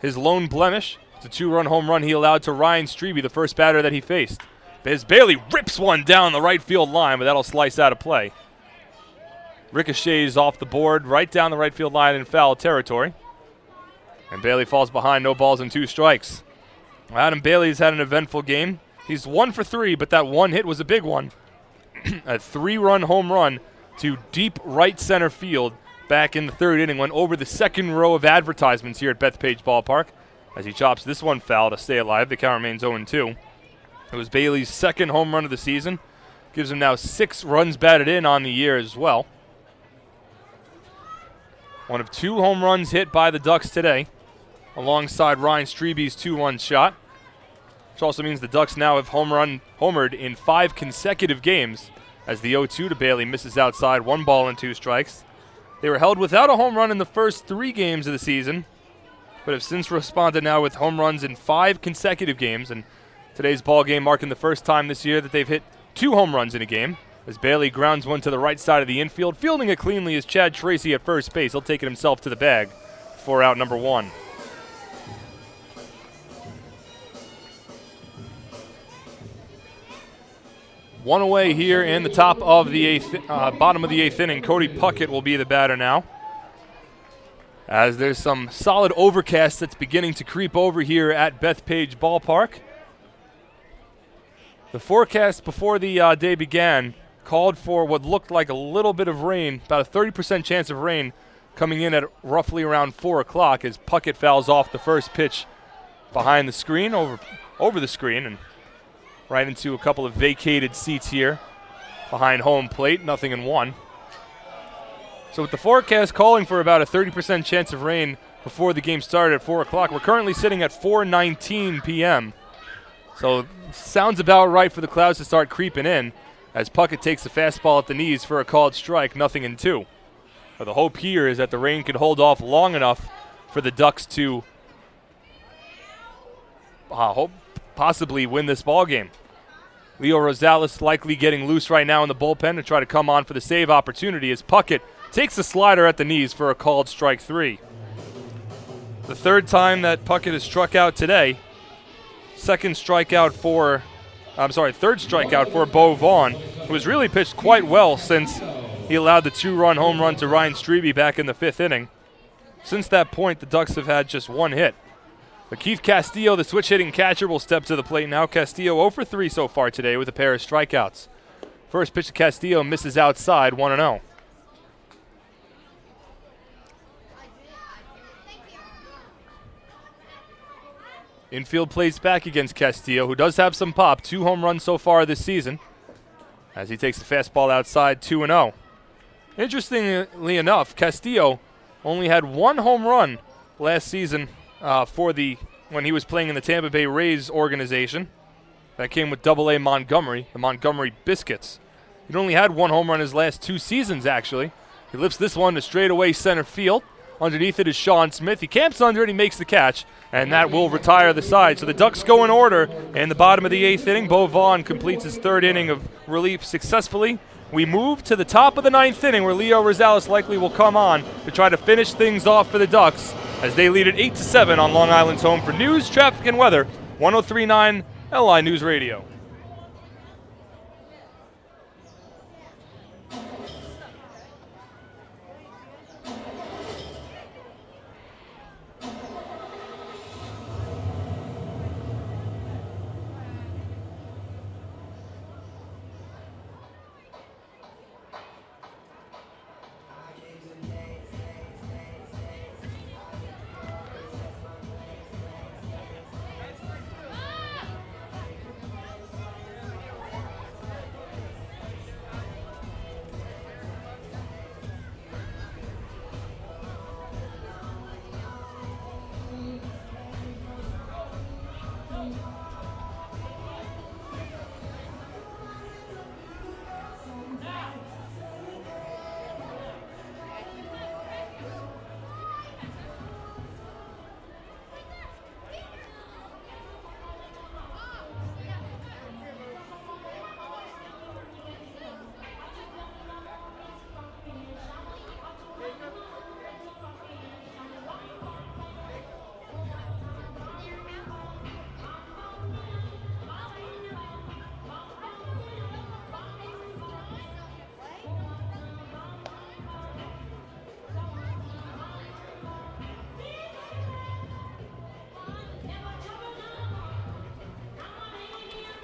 His lone blemish is a 2-run home run he allowed to Ryan Strebe, the first batter that he faced. As Bailey rips one down the right field line, but that'll slice out of play. Ricochets off the board, right down the right field line in foul territory. And Bailey falls behind, no balls and 2 strikes. Adam Bailey's had an eventful game. He's 1 for 3, but that one hit was a big one. A 3-run home run to deep right center field back in the 3rd inning, went over the 2nd row of advertisements here at Bethpage Ballpark as he chops this one foul to stay alive. The count remains 0-2. It was Bailey's 2nd home run of the season. Gives him now 6 runs batted in on the year as well. One of 2 home runs hit by the Ducks today, alongside Ryan Strebe's 2-run shot, which also means the Ducks now have homered in 5 consecutive games as the 0-2 to Bailey misses outside, 1 ball and 2 strikes. They were held without a home run in the first 3 games of the season, but have since responded now with home runs in 5 consecutive games, and today's ball game marking the first time this year that they've hit 2 home runs in a game, as Bailey grounds one to the right side of the infield. Fielding it cleanly is Chad Tracy at first base. He'll take it himself to the bag for out number 1. One away here in the top of the bottom of the 8th inning. Cody Puckett will be the batter now, as there's some solid overcast that's beginning to creep over here at Bethpage Ballpark. The forecast before the day began called for what looked like a little bit of rain, about a 30% chance of rain coming in at roughly around 4 o'clock as Puckett fouls off the first pitch behind the screen, over the screen, and right into a couple of vacated seats here behind home plate, 0-1. So with the forecast calling for about a 30% chance of rain before the game started at 4 o'clock, we're currently sitting at 4:19 p.m. So sounds about right for the clouds to start creeping in as Puckett takes the fastball at the knees for a called strike, 0-2. But the hope here is that the rain can hold off long enough for the Ducks to possibly win this ball game. Leo Rosales likely getting loose right now in the bullpen to try to come on for the save opportunity as Puckett takes a slider at the knees for a called strike 3. The third time that Puckett has struck out today. Third strikeout for Bo Vaughn, who has really pitched quite well since he allowed the 2-run home run to Ryan Strebe back in the 5th inning. Since that point, the Ducks have had just 1 hit. But Keith Castillo, the switch-hitting catcher, will step to the plate now. Castillo 0 for 3 so far today with a pair of strikeouts. First pitch to Castillo misses outside, 1-0. Infield plays back against Castillo, who does have some pop. 2 home runs so far this season as he takes the fastball outside, 2-0. Interestingly enough, Castillo only had 1 home run last season when he was playing in the Tampa Bay Rays organization. That came with AA Montgomery, the Montgomery Biscuits. He'd only had 1 home run his last 2 seasons, actually. He lifts this one to straightaway center field. Underneath it is Sean Smith. He camps under it, he makes the catch, and that will retire the side. So the Ducks go in order in the bottom of the 8th inning. Bo Vaughn completes his 3rd inning of relief successfully. We move to the top of the 9th inning where Leo Rosales likely will come on to try to finish things off for the Ducks as they lead it 8-7 on Long Island's home for news, traffic, and weather. 103.9 LI News Radio.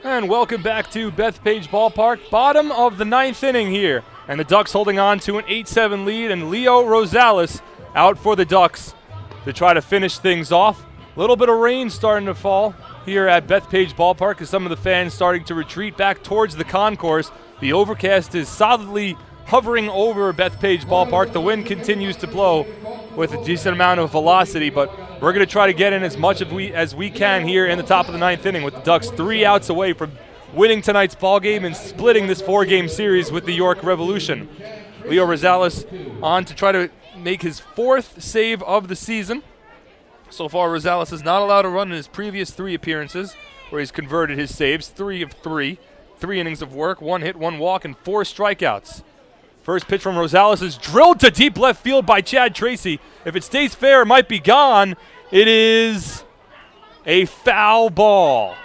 And welcome back to Bethpage Ballpark. Bottom of the 9th inning here. And the Ducks holding on to an 8-7 lead. And Leo Rosales out for the Ducks to try to finish things off. A little bit of rain starting to fall here at Bethpage Ballpark as some of the fans starting to retreat back towards the concourse. The overcast is solidly hovering over Bethpage Ballpark. The wind continues to blow with a decent amount of velocity, but we're going to try to get in as much as we can here in the top of the 9th inning with the Ducks 3 outs away from winning tonight's ball game and splitting this 4-game series with the York Revolution. Leo Rosales on to try to make his 4th save of the season. So far, Rosales has not allowed a run in his previous 3 appearances where he's converted his saves, 3 of 3. 3 innings of work, 1 hit, 1 walk, and 4 strikeouts. First pitch from Rosales is drilled to deep left field by Chad Tracy. If it stays fair, it might be gone. It is a foul ball.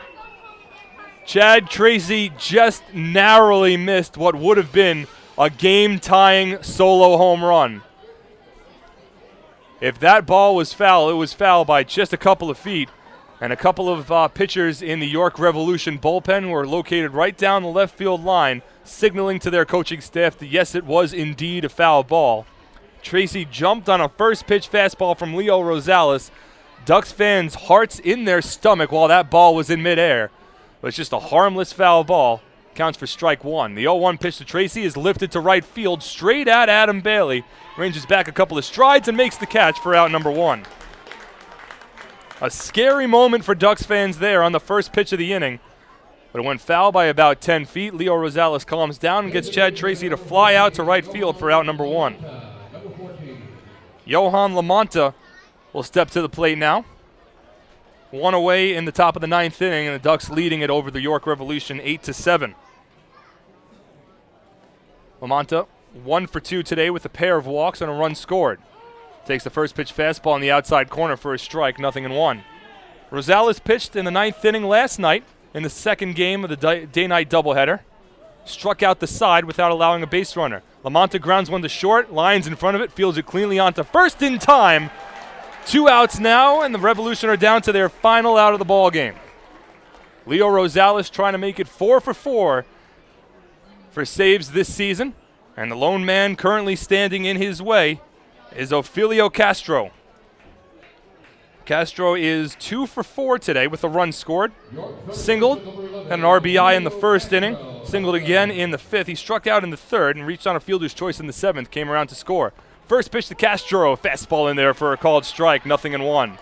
Chad Tracy just narrowly missed what would have been a game-tying solo home run. If that ball was foul, it was foul by just a couple of feet. And a couple of pitchers in the York Revolution bullpen were located right down the left field line, signaling to their coaching staff that yes, it was indeed a foul ball. Tracy jumped on a first pitch fastball from Leo Rosales. Ducks fans' hearts in their stomach while that ball was in midair. But it's just a harmless foul ball. Counts for strike one. The 0-1 pitch to Tracy is lifted to right field, straight at Adam Bailey. Ranges back a couple of strides and makes the catch for out number one. A scary moment for Ducks fans there on the first pitch of the inning. But it went foul by about 10 feet. Leo Rosales calms down and gets Chad Tracy to fly out to right field for out number one. Johan Lamonta will step to the plate now. One away in the top of the ninth inning, and the Ducks leading it over the York Revolution 8-7. Lamonta 1 for 2 today with a pair of walks and a run scored. Takes the first pitch fastball in the outside corner for a strike, 0-1. Rosales pitched in the ninth inning last night in the second game of the day-night doubleheader. Struck out the side without allowing a base runner. Lamonta grounds one to short, lines in front of it, fields it cleanly onto first in time. 2 outs now, and the Revolution are down to their final out of the ball game. Leo Rosales trying to make it 4 for 4 for saves this season, and the lone man currently standing in his way is Ophilio Castro. Castro is 2 for 4 today with a run scored. Singled, had an RBI in the first inning. Singled again in the fifth. He struck out in the third and reached on a fielder's choice in the seventh. Came around to score. First pitch to Castro. Fastball in there for a called strike. 0-1.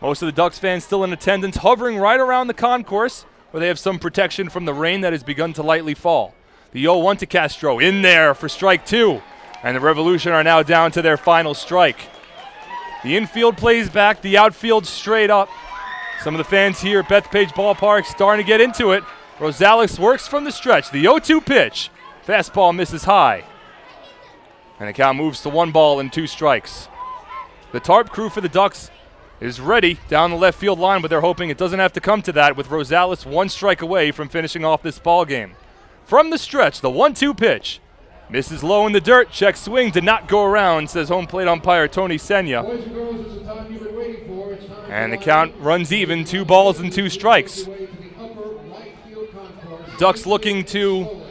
Most of the Ducks fans still in attendance, hovering right around the concourse where they have some protection from the rain that has begun to lightly fall. The 0-1 to Castro. In there for strike 2. And the Revolution are now down to their final strike. The infield plays back, the outfield straight up. Some of the fans here at Bethpage Ballpark starting to get into it. Rosales works from the stretch. The 0-2 pitch. Fastball misses high. And the count moves to 1-2 strikes. The tarp crew for the Ducks is ready down the left field line, but they're hoping it doesn't have to come to that with Rosales 1 strike away from finishing off this ball game. From the stretch, the 1-2 pitch. Misses low in the dirt. Check swing did not go around, says home plate umpire Tony Senya. And the count runs even, 2-2 strikes. Ducks looking to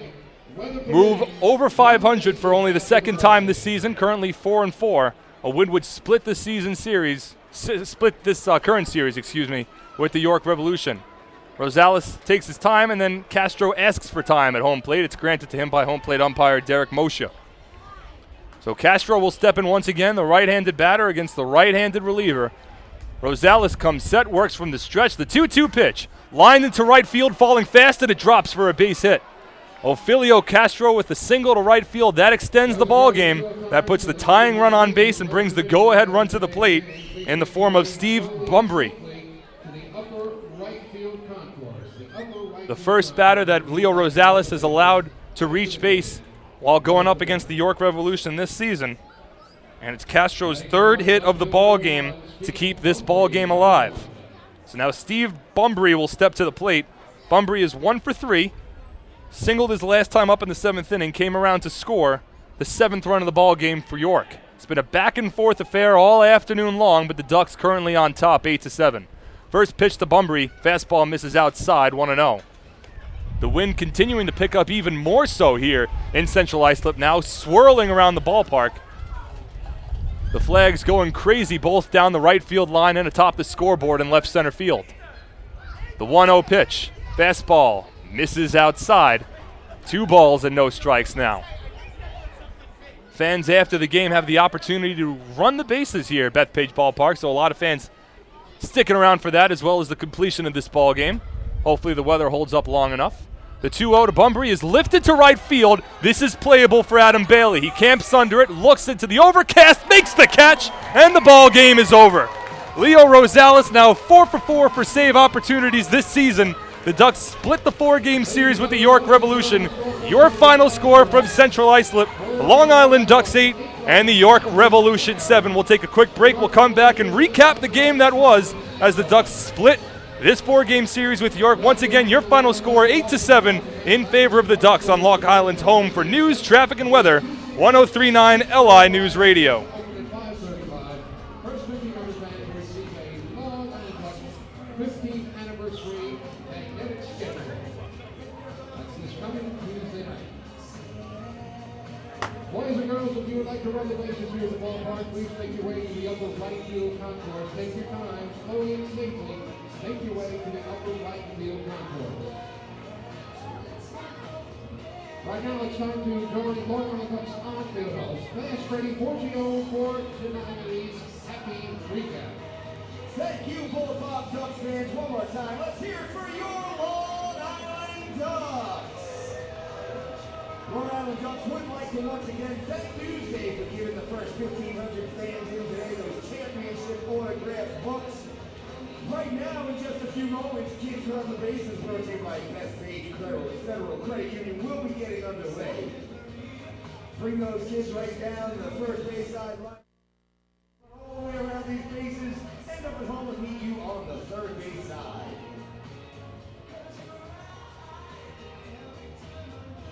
move over 500 for only the second time this season. Currently 4-4. A win would split the season series, current series, with the York Revolution. Rosales takes his time, and then Castro asks for time at home plate. It's granted to him by home plate umpire Derek Moshe. So Castro will step in once again, the right-handed batter against the right-handed reliever. Rosales comes set, works from the stretch. The 2-2 pitch, lined into right field, falling fast, and it drops for a base hit. Ophilio Castro with the single to right field. That extends the ball game. That puts the tying run on base and brings the go-ahead run to the plate in the form of Steve Bumbry. The first batter that Leo Rosales has allowed to reach base while going up against the York Revolution this season. And it's Castro's third hit of the ball game to keep this ball game alive. So now Steve Bumbry will step to the plate. Bumbry is 1 for 3. Singled his last time up in the 7th inning, came around to score the 7th run of the ball game for York. It's been a back-and-forth affair all afternoon long, but the Ducks currently on top, 8-7. First pitch to Bumbry, fastball misses outside, 1-0. The wind continuing to pick up even more so here in Central Islip now, swirling around the ballpark. The flags going crazy both down the right field line and atop the scoreboard in left center field. The 1-0 pitch, fastball, misses outside. 2 balls and no strikes now. Fans after the game have the opportunity to run the bases here at Bethpage Ballpark, so a lot of fans sticking around for that as well as the completion of this ball game. Hopefully the weather holds up long enough. The 2-0 to Bumbry is lifted to right field. This is playable for Adam Bailey. He camps under it, looks into the overcast, makes the catch, and the ball game is over. Leo Rosales now 4 for 4 for save opportunities this season. The Ducks split the 4-game series with the York Revolution. Your final score from Central Islip, the Long Island Ducks 8 and the York Revolution 7. We'll take a quick break. We'll come back and recap the game that was as the Ducks split this 4-game series with York. Once again, your final score 8-7 in favor of the Ducks on Long Island's home for news, traffic, and weather, 103.9 LI News Radio. Boys and girls, if you would like to run the bases here at the ballpark, please make your way to the upper right field concourse. Take your time, slowly and safely, make your way to the upper right field concourse. Right now it's time to join Long Island Ducks on field house. Fast Freddy Porgio for tonight's happy recap. Thank you, Bulldog Ducks fans. One more time, let's hear it for your Long Island Ducks. Long Island Ducks would like to once again thank Newsday for giving the first 1,500 fans in today those championship autographed books. Right now, in just a few moments, Kids Run the Bases, brought to you by Bethpage Federal Credit Union, will be getting underway. Bring those kids right down to the first base side line. All the way around these bases, end up at home and meet you on the third base side.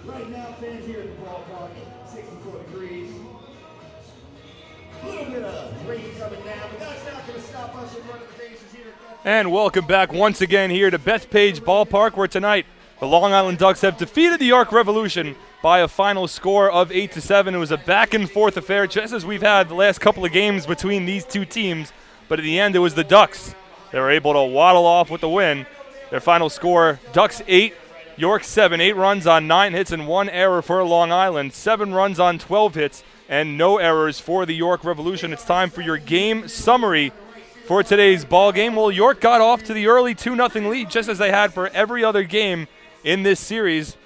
Right now, fans here at the ballpark, 64 degrees. A little bit of rain coming down, but that's not going to stop us from running the bases here. And welcome back once again here to Bethpage Ballpark, where tonight the Long Island Ducks have defeated the York Revolution by a final score of 8-7. It was a back-and-forth affair, just as we've had the last couple of games between these two teams. But at the end, it was the Ducks that were able to waddle off with the win. Their final score, Ducks 8, York 7. 8 runs on 9 hits and 1 error for Long Island. 7 runs on 12 hits and no errors for the York Revolution. It's time for your game summary for today's ball game. Well, York got off to the early 2-0 lead, just as they had for every other game in this series.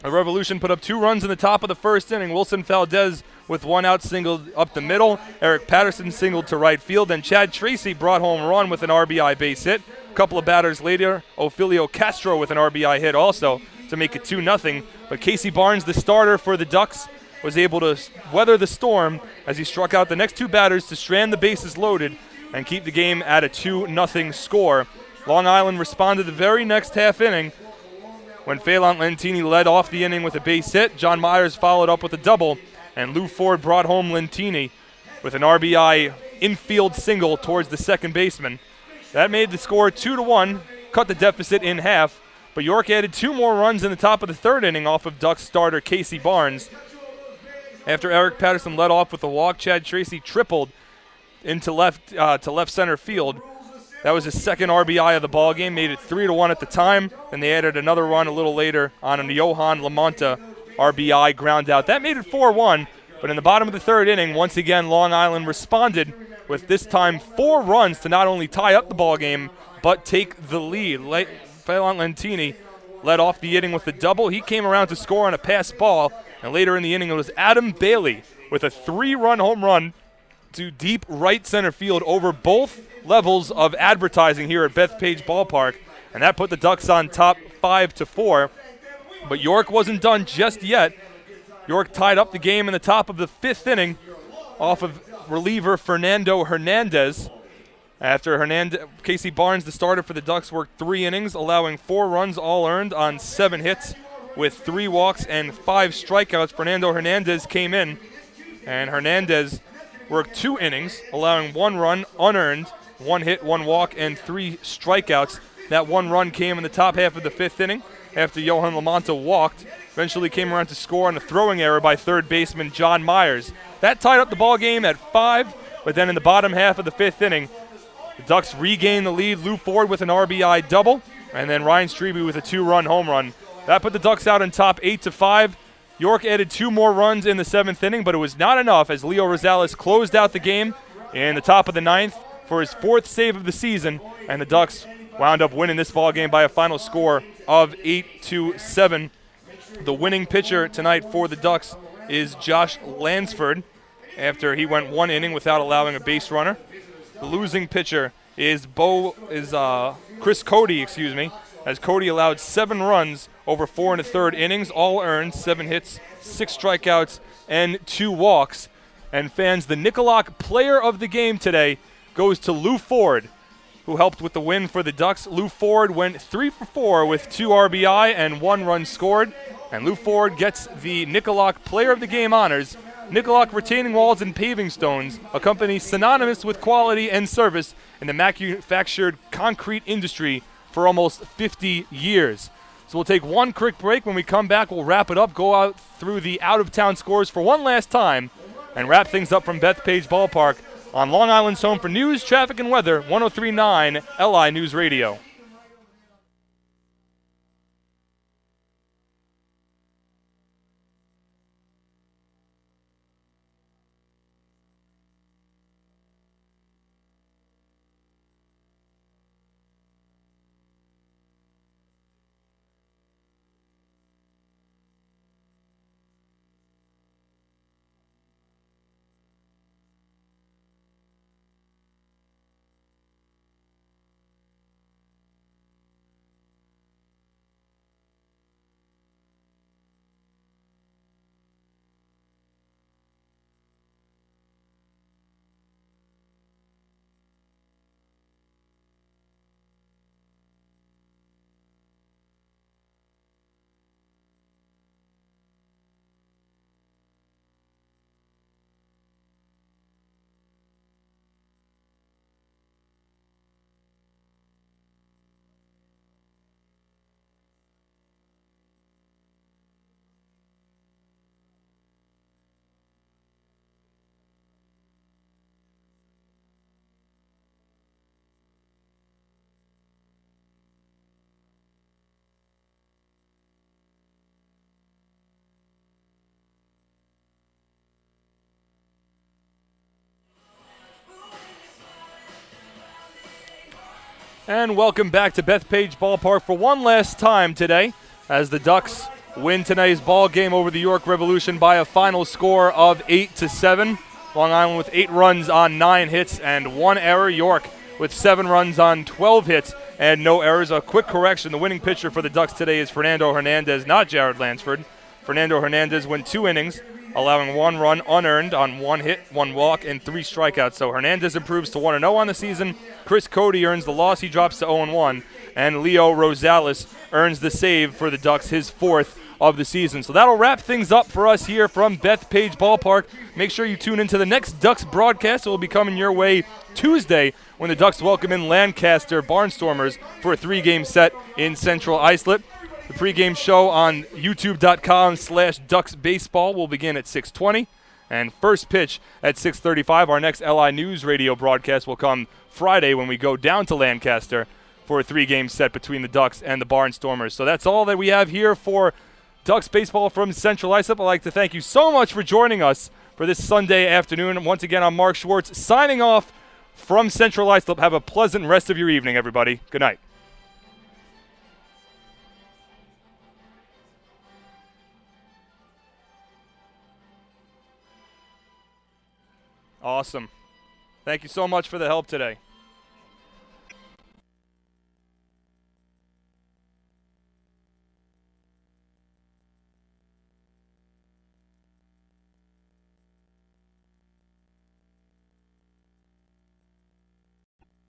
The Revolution put up 2 runs in the top of the first inning. Wilson Valdez with 1 out singled up the middle. Eric Patterson singled to right field. And Chad Tracy brought home a run with an RBI base hit. A couple of batters later, Ophelio Castro with an RBI hit also to make it 2-0. But Casey Barnes, the starter for the Ducks, was able to weather the storm as he struck out the next 2 batters to strand the bases loaded and keep the game at a 2-0 score. Long Island responded the very next half inning when Phelan Lentini led off the inning with a base hit. John Myers followed up with a double, and Lou Ford brought home Lentini with an RBI infield single towards the second baseman. That made the score 2-1, cut the deficit in half, but York added 2 more runs in the top of the third inning off of Ducks starter Casey Barnes. After Eric Patterson led off with a walk, Chad Tracy tripled into left center field. That was his second RBI of the ball game, made it 3-1 at the time, and they added another run a little later on a Johan Lamonta RBI ground out. That made it 4-1, but in the bottom of the third inning, once again, Long Island responded with this time 4 runs to not only tie up the ball game, but take the lead. Phelan Lentini led off the inning with the double. He came around to score on a pass ball, and later in the inning, it was Adam Bailey with a 3-run home run to deep right center field over both levels of advertising here at Bethpage Ballpark, and that put the Ducks on top 5-4. But York wasn't done just yet. York tied up the game in the top of the 5th inning off of reliever Fernando Hernandez. After Casey Barnes, the starter for the Ducks, worked 3 innings, allowing 4 runs all earned on 7 hits with 3 walks and 5 strikeouts. Fernando Hernandez came in, and Hernandez worked 2 innings, allowing 1 run unearned, 1 hit, 1 walk, and 3 strikeouts. That 1 run came in the top half of the 5th inning after Johan Lamonta walked. Eventually came around to score on a throwing error by third baseman John Myers. That tied up the ball game at 5, but then in the bottom half of the 5th inning, the Ducks regained the lead. Lou Ford with an RBI double, and then Ryan Strebe with a 2-run home run. That put the Ducks out on top 8-5. York added 2 more runs in the 7th inning, but it was not enough as Leo Rosales closed out the game in the top of the 9th for his 4th save of the season, and the Ducks wound up winning this ball game by a final score of 8-7. The winning pitcher tonight for the Ducks is Josh Lansford after he went 1 inning without allowing a base runner. The losing pitcher is Chris Cody, as Cody allowed 7 runs over 4 1/3 innings, all earned, 7 hits, 6 strikeouts, and 2 walks. And fans, the Nicolak player of the game today goes to Lou Ford, who helped with the win for the Ducks. Lou Ford went 3 for 4 with 2 RBI and 1 run scored. And Lou Ford gets the Nicolak player of the game honors. Nicolak Retaining Walls and Paving Stones, a company synonymous with quality and service in the manufactured concrete industry for almost 50 years. So we'll take one quick break. When we come back, we'll wrap it up, go out through the out-of-town scores for one last time, and wrap things up from Bethpage Ballpark on Long Island's home for news, traffic, and weather, 103.9 LI News Radio. And welcome back to Bethpage Ballpark for one last time today as the Ducks win tonight's ball game over the York Revolution by a final score of 8-7. Long Island with 8 runs on 9 hits and 1 error. York with 7 runs on 12 hits and no errors. A quick correction, the winning pitcher for the Ducks today is Fernando Hernandez, not Jared Lansford. Fernando Hernandez went 2 innings, allowing 1 run unearned on 1 hit, 1 walk, and 3 strikeouts. So Hernandez improves to 1-0 on the season. Chris Cody earns the loss. He drops to 0-1. And Leo Rosales earns the save for the Ducks, his 4th of the season. So that'll wrap things up for us here from Bethpage Ballpark. Make sure you tune into the next Ducks broadcast. It will be coming your way Tuesday when the Ducks welcome in Lancaster Barnstormers for a 3-game set in Central Islip. The pregame show on youtube.com/DucksBaseball will begin at 6:20. And first pitch at 6:35. Our next LI News Radio broadcast will come Friday when we go down to Lancaster for a 3-game set between the Ducks and the Barnstormers. So that's all that we have here for Ducks Baseball from Central Islip. I'd like to thank you so much for joining us for this Sunday afternoon. Once again, I'm Mark Schwartz signing off from Central Islip. Have a pleasant rest of your evening, everybody. Good night. Awesome. Thank you so much for the help today.